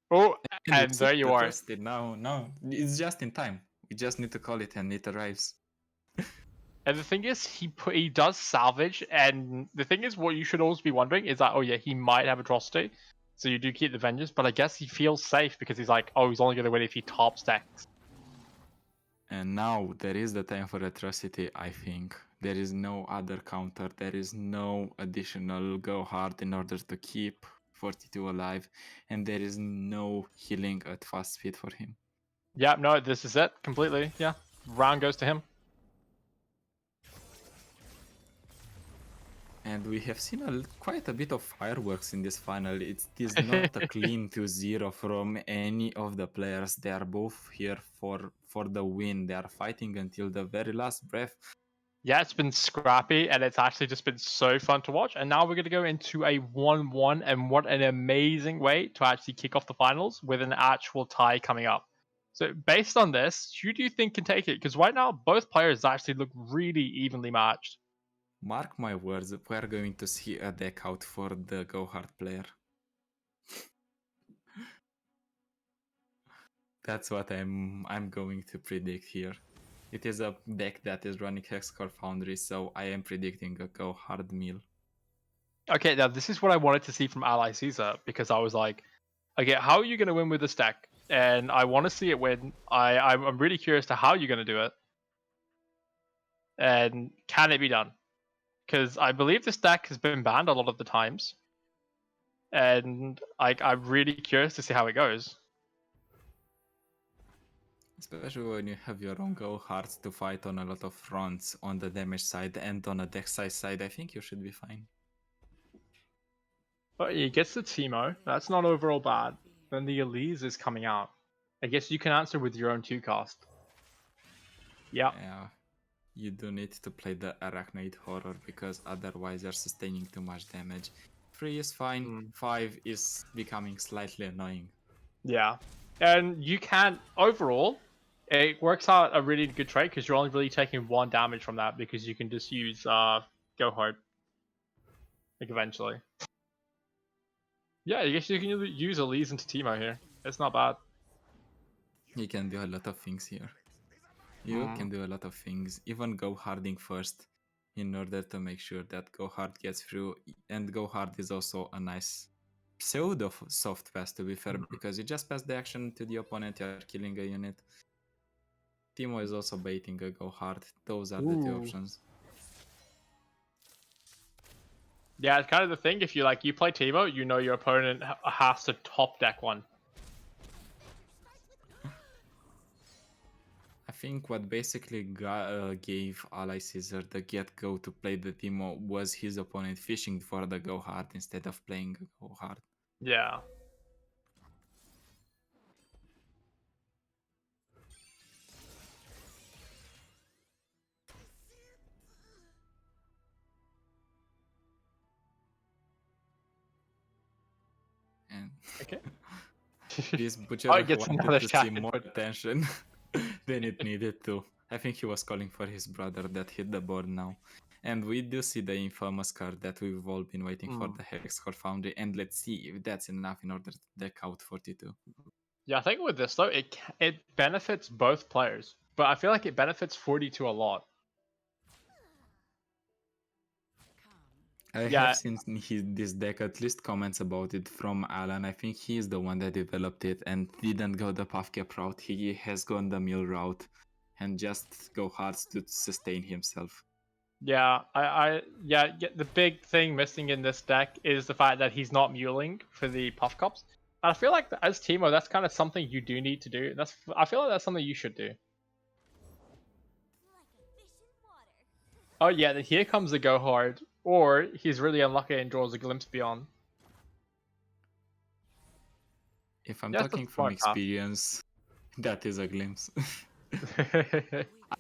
Oh, and it's there you are. Trusted. No, it's just in time. We just need to call it and it arrives. And the thing is, he does salvage, and the thing is, what you should always be wondering is that, oh yeah, he might have atrocity, so you do keep the vengeance, but I guess he feels safe because he's like, oh, he's only going to win if he top stacks. And now there is the time for atrocity, I think. There is no other counter, there is no additional go hard in order to keep 42 alive, and there is no healing at fast speed for him. Yeah, no, this is it completely. Yeah, round goes to him. And we have seen quite a bit of fireworks in this final. It is not a clean 2-0 from any of the players. They are both here for the win. They are fighting until the very last breath. Yeah, it's been scrappy, and it's actually just been so fun to watch. And now we're going to go into a 1-1, and what an amazing way to actually kick off the finals with an actual tie coming up. So based on this, who do you think can take it? Because right now, both players actually look really evenly matched. Mark my words, we are going to see a deck out for the Go Hard player. That's what I'm going to predict here. It is a deck that is running Hexcore Foundry, so I am predicting a Go Hard meal. Okay, now this is what I wanted to see from Ally Caesar, because I was like, okay, how are you going to win with this deck? And I want to see it win. I'm really curious to how you're going to do it. And can it be done? Because I believe this deck has been banned a lot of the times. And I'm really curious to see how it goes. Especially when you have your own Go Hards to fight on a lot of fronts on the damage side and on a deck size side, I think you should be fine. But he gets the Teemo. That's not overall bad. Then the Elise is coming out. I guess you can answer with your own 2 cast. Yep. Yeah, you do need to play the Arachnoid Horror, because otherwise you're sustaining too much damage. 3 is fine, 5 is becoming slightly annoying. Yeah. And you can't, overall, it works out a really good trade because you're only really taking 1 damage from that because you can just use Go Hard. Like, eventually. Yeah, I guess you can use Elise into Teemo here. It's not bad. You can do a lot of things here. You can do a lot of things, even Go Harding first, in order to make sure that Go Hard gets through. And Go Hard is also a nice pseudo soft pass, to be fair, because you just pass the action to the opponent, you're killing a unit. Teemo is also baiting a Go Hard. Those are the 2 options. Yeah, it's kind of the thing. If you play Teemo, you know your opponent has to top deck one. I think what basically gave Ally Caesar the get-go to play the Teemo was his opponent fishing for the Go Hard instead of playing a Go Hard. Yeah. And Okay. this butcher Oh, it gets wanted another to shot. see more attention than it needed to. I think he was calling for his brother that hit the board now. And we do see the infamous card that we've all been waiting for, Mm. the Hexcore Foundry, and let's see if that's enough in order to deck out 42. Yeah, I think with this though, it benefits both players, but I feel like it benefits 42 a lot. I Yeah. have seen this deck at least comments about it from Alan. I think he is the one that developed it and didn't go the puff cap route. He has gone the mill route and just go hard to sustain himself. Yeah, yeah, the big thing missing in this deck is the fact that he's not muling for the puff cups. And I feel like as Teemo, that's kind of something you do need to do. I feel like that's something you should do. Oh yeah, then here comes the go hard, or he's really unlucky and draws a glimpse beyond. If I'm Yeah, that's talking a from smart path. experience, that is a glimpse.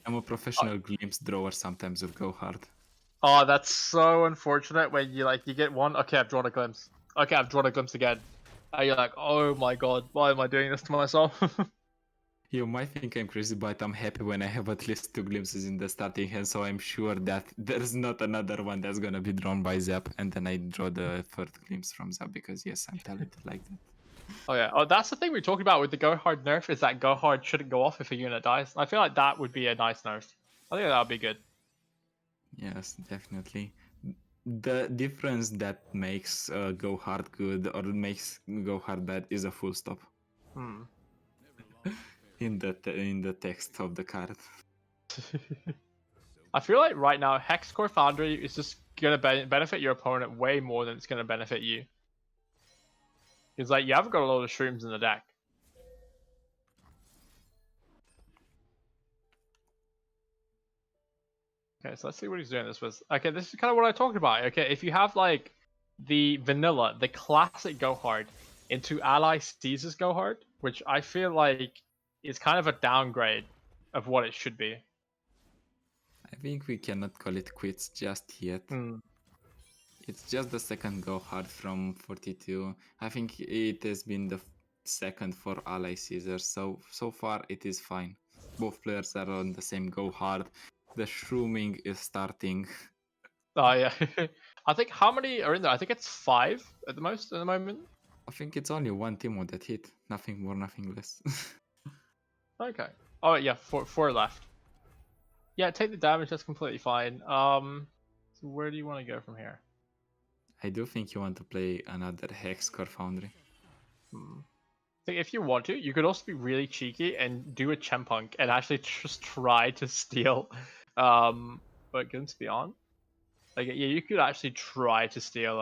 I'm a professional glimpse drawer sometimes with go hard. Oh, that's so unfortunate when you get one. Okay, I've drawn a glimpse. Okay, I've drawn a glimpse again. And you're like, oh my god, why am I doing this to myself? You might think I'm crazy, but I'm happy when I have at least 2 glimpses in the starting hand, so I'm sure that there's not another one that's gonna be drawn by Zap, and then I draw the third glimpse from Zap because yes, I'm talented like that. Oh yeah. Oh, that's the thing we're talking about with the go hard nerf is that go hard shouldn't go off if a unit dies. I feel like that would be a nice nerf. I think that would be good. Yes, definitely. The difference that makes go hard good or makes go hard bad is a full stop Hmm. in the text of the card. I feel like right now Hexcore Foundry is just gonna benefit your opponent way more than it's gonna benefit you. Because like you haven't got a lot of shrooms in the deck. Okay, so let's see what he's doing this with. Okay, this is kind of what I talked about. Okay, if you have like the vanilla, the classic go hard into ally Caesar's go hard, which I feel like is kind of a downgrade of what it should be. I think we cannot call it quits just yet. Hmm. It's just the second go hard from 42. I think it has been the second for Ally Caesar, so far it is fine. Both players are on the same go hard. The shrooming is starting. Oh yeah. I think how many are in there? I think it's 5 at the most at the moment. I think it's only one Timo that hit. Nothing more, nothing less. Okay. Oh yeah, four left. Yeah, take the damage. That's completely fine. So where do you want to go from here? I do think you want to play another Hexcore Foundry. I think if you want to, you could also be really cheeky and do a Chempunk and actually just try to steal, but Glimpse Beyond. Like yeah, you could actually try to steal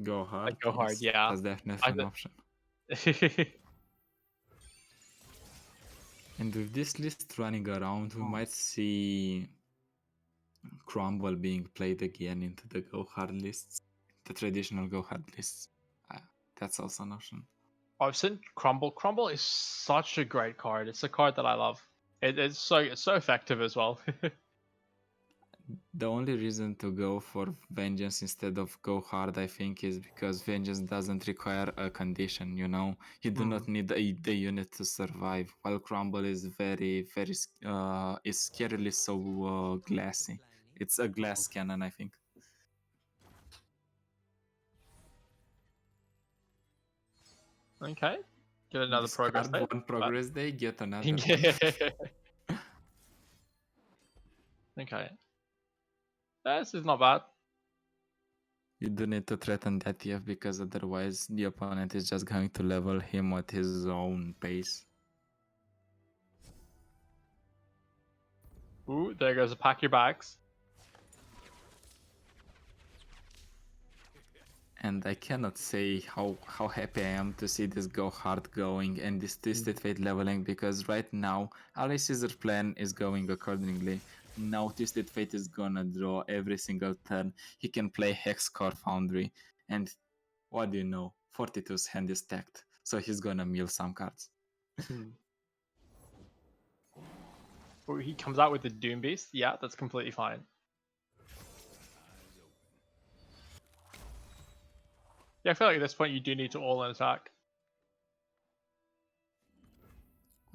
Go hard. go hard. Yes, Yeah. that's definitely an option. And with this list running around, we might see Crumble being played again into the go hard lists, the traditional go hard lists. That's also an option. I've seen Crumble. Crumble is such a great card. It's a card that I love. It's so effective as well. The only reason to go for Vengeance instead of go hard, I think, is because Vengeance doesn't require a condition, you know? You do not need the unit to survive, while Crumble is very is scarily so glassy. It's a glass cannon, I think. Okay. Get another progress Discard day. one progress day, get another one. Okay. This is not bad. You do need to threaten that TF because otherwise the opponent is just going to level him at his own pace. Ooh, there goes a pack your bags. And I cannot say how happy I am to see this go hard going and this Twisted Fate leveling, because right now Ally Caesar's plan is going accordingly. Now Twisted Fate is gonna draw every single turn. He can play Hexcore Foundry, and what do you know? 42's hand is stacked, so he's gonna mill some cards. Ooh, he comes out with the Doom Beast. Yeah, that's completely fine. Yeah, I feel like at this point you do need to all-in attack.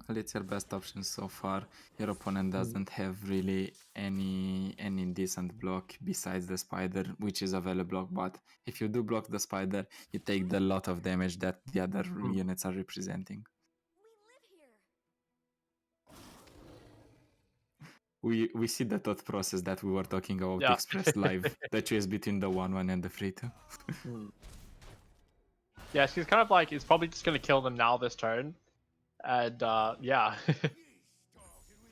Well, it's your best option so far. Your opponent doesn't have really any decent block besides the spider, which is a value block. But if you do block the spider, you take the lot of damage that the other units are representing. We see the thought process that we were talking about Yeah. expressed live. The choice between the 1-1 and the 3-2. Yeah, she's kind of like, it's probably just gonna kill them now this turn. And yeah.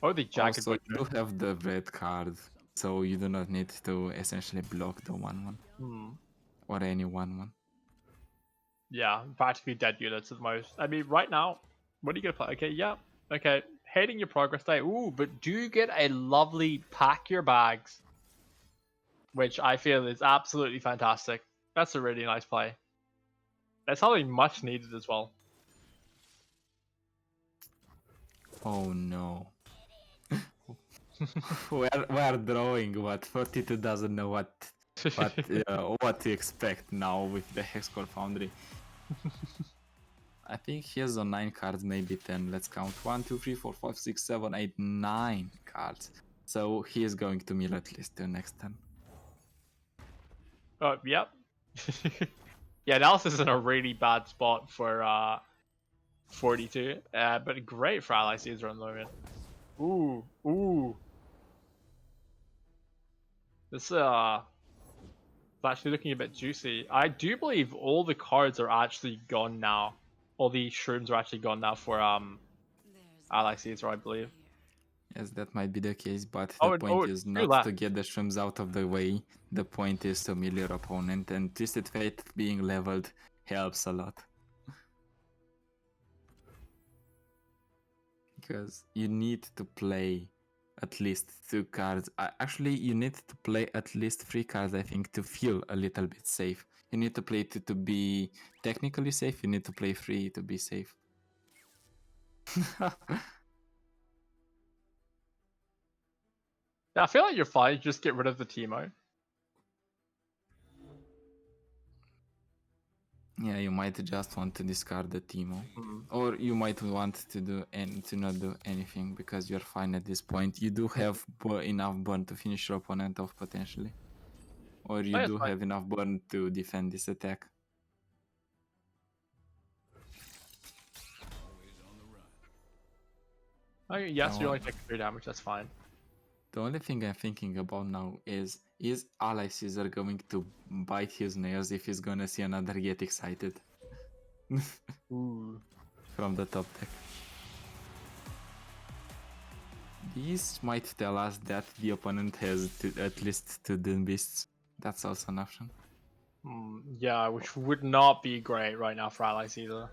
Oh, the jacket Also, butcher. you do have the red card, so you do not need to essentially block the 1-1 or any 1-1. Yeah, practically dead units at the most. I mean, right now, what are you gonna play? Okay, yeah, okay. Hating your progress day. Ooh, but do you get a lovely pack your bags, which I feel is absolutely fantastic. That's a really nice play. That's something much needed as well. Oh no. we're drawing what 42 doesn't know what to expect now with the Hexcore Foundry. I think he has on 9 cards, maybe 10. Let's count 1, 2, 3, 4, 5, 6, 7, 8, 9 cards. So he is going to mill at least the next 10. Yep. Yeah, Dallas is in a really bad spot for 42. But great for Ally Caesar on the moment. Ooh. This actually looking a bit juicy. I do believe all the cards are actually gone now. All the shrooms are actually gone now for Ally Caesar, I believe. Yes, that might be the case, but Oh, the point is two not left. to get the shrooms out of the way. The point is to mill your opponent, and Twisted Fate being leveled helps a lot. Because you need to play at least 2 cards. Actually, you need to play at least 3 cards, I think, to feel a little bit safe. You need to play 2 to be technically safe, you need to play 3 to be safe. Yeah, I feel like you're fine. Just get rid of the Teemo. Yeah, you might just want to discard the Teemo. Or you might want to to not do anything because you're fine at this point. You do have enough burn to finish your opponent off potentially. Or you That's do fine. have enough burn to defend this attack. Okay, yes, you Oh. only take 3 damage. That's fine. The only thing I'm thinking about now is Ally Caesar going to bite his nails if he's gonna see another Get Excited Ooh. from the top deck? These might tell us that the opponent has at least 2 Doom Beasts. That's also an option. Yeah, which would not be great right now for Allies either.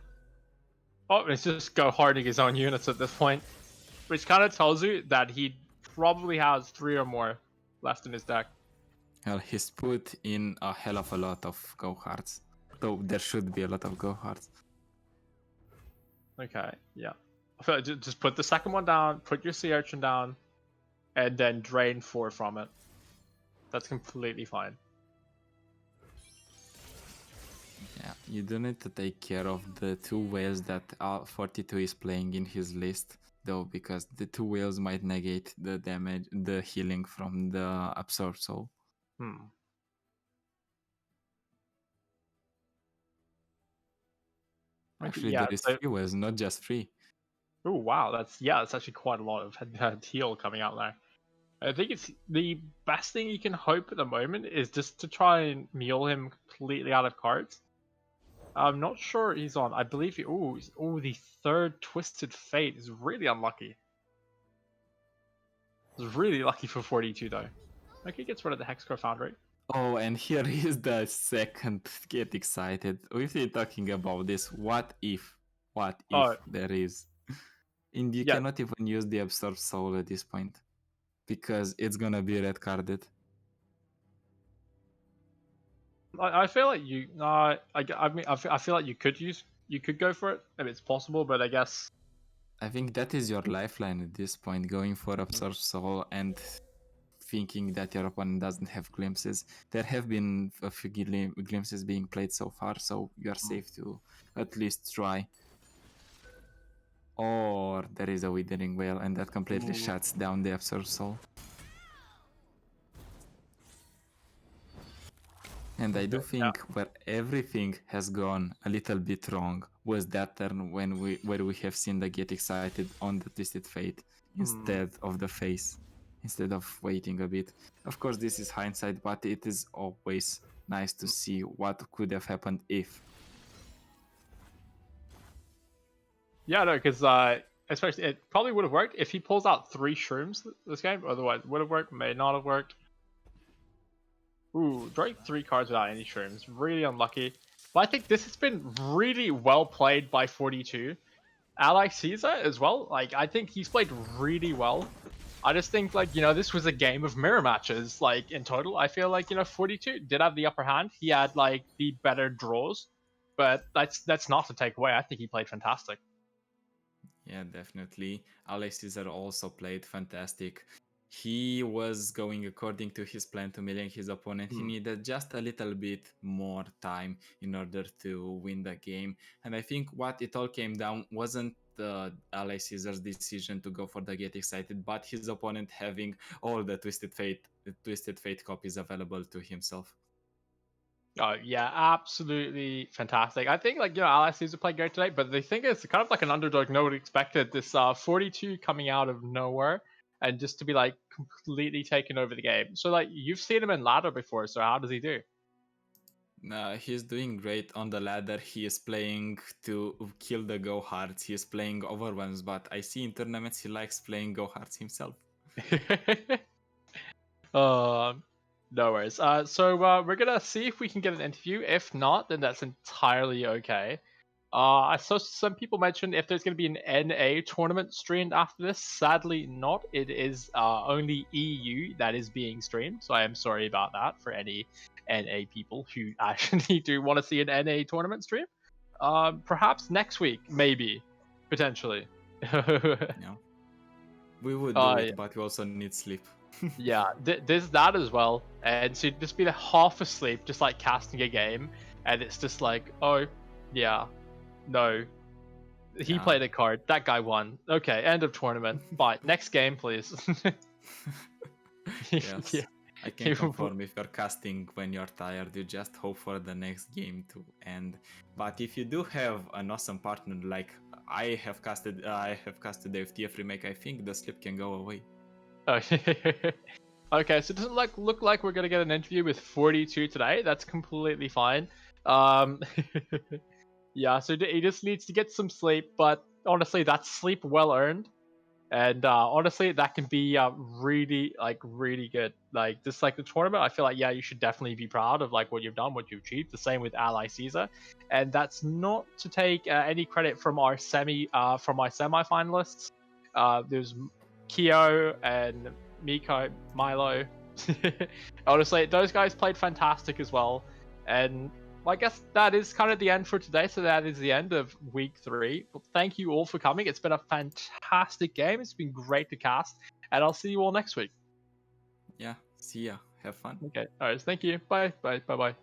Oh, it's just go harding his own units at this point. Which kind of tells you that he probably has 3 or more left in his deck. Well, he's put in a hell of a lot of Go Hearts. Though there should be a lot of Go Hearts. Okay, yeah. I feel like just put the second one down, put your Sea Urchin down, and then drain 4 from it. That's completely fine. Yeah, you do need to take care of the 2 whales that 42 is playing in his list, though, because the 2 whales might negate the damage, the healing from the Absorb Soul. Actually, Yeah, there is so- 3 whales, not just 3. Oh wow, that's actually quite a lot of heal coming out there. I think it's the best thing you can hope at the moment is just to try and meal him completely out of cards. I'm not sure he's on. I believe he. Oh, the 3rd Twisted Fate is really unlucky. It's really lucky for 42 though. Okay, gets rid of the Hexcore Foundry. Oh, and here is the second Get Excited. We've been talking about this. What if there is? And you Yeah. cannot even use the Absorb Soul at this point. Because it's gonna be red carded. I feel like you. I mean, I feel like you could go for it if it's possible, but I guess. I think that is your lifeline at this point, going for Absorb Soul and thinking that your opponent doesn't have glimpses. There have been a few glimpses being played so far, so you are safe to at least try. Or there is a Withering Veil, and that completely Ooh. shuts down the Absurd Soul. And I do think where everything has gone a little bit wrong was that turn where we have seen the Get Excited on the Twisted Fate instead of the face, instead of waiting a bit. Of course, this is hindsight, but it is always nice to see what could have happened if. Yeah, no, because especially it probably would have worked if he pulls out 3 shrooms this game. Otherwise, would have worked, may not have worked. Ooh, drawing 3 cards without any shrooms, really unlucky. But I think this has been really well played by 42. Ally Caesar as well. Like I think he's played really well. I just think like this was a game of mirror matches. Like in total, I feel like 42 did have the upper hand. He had like the better draws, but that's not to take away. I think he played fantastic. Yeah, definitely. Alex Caesar also played fantastic. He was going according to his plan to million his opponent. He needed just a little bit more time in order to win the game. And I think what it all came down wasn't Alex Caesar's decision to go for the Get Excited, but his opponent having all the Twisted Fate copies available to himself. Oh yeah, absolutely fantastic. I think like Alex Caesar played great today, but the thing is kind of like an underdog nobody expected. This 42 coming out of nowhere and just to be like completely taking over the game. So like you've seen him in ladder before, so how does he do? He's doing great on the ladder. He is playing to kill the Go Hearts. He is playing Overwhelms, but I see in tournaments he likes playing Go Hearts himself. No worries. So we're gonna see if we can get an interview. If not, then that's entirely okay. I saw some people mention if there's gonna be an NA tournament streamed after this. Sadly, not. It is only EU that is being streamed. So I am sorry about that for any NA people who actually do want to see an NA tournament stream. Perhaps next week, maybe, potentially. Yeah. We would do it, Yeah. but we also need sleep. Yeah, there's that as well. And so you'd just be half asleep, just like casting a game, and it's just like, oh, yeah, no. He Yeah. played a card. That guy won. Okay, end of tournament. Bye. Next game, please. Yes. Yeah. I can confirm if you're casting when you're tired, you just hope for the next game to end. But if you do have an awesome partner like I have casted the FTF remake, I think the sleep can go away. Okay, so it doesn't look like we're gonna get an interview with 42 today. That's completely fine. Yeah, so he just needs to get some sleep, but honestly, that's sleep well earned. And honestly, that can be really good. Like just like the tournament, I feel like you should definitely be proud of like what you've done, what you've achieved. The same with Ally Caesar, and that's not to take any credit from our semi-finalists. There's Kyo and Milo. Honestly, those guys played fantastic as well, and I guess that is kind of the end for today. So that is the end of week 3. Well, thank you all for coming. It's been a fantastic game. It's been great to cast, and I'll see you all next week. Yeah, see ya. Have fun. Okay. All right. Thank you. Bye. Bye. Bye. Bye.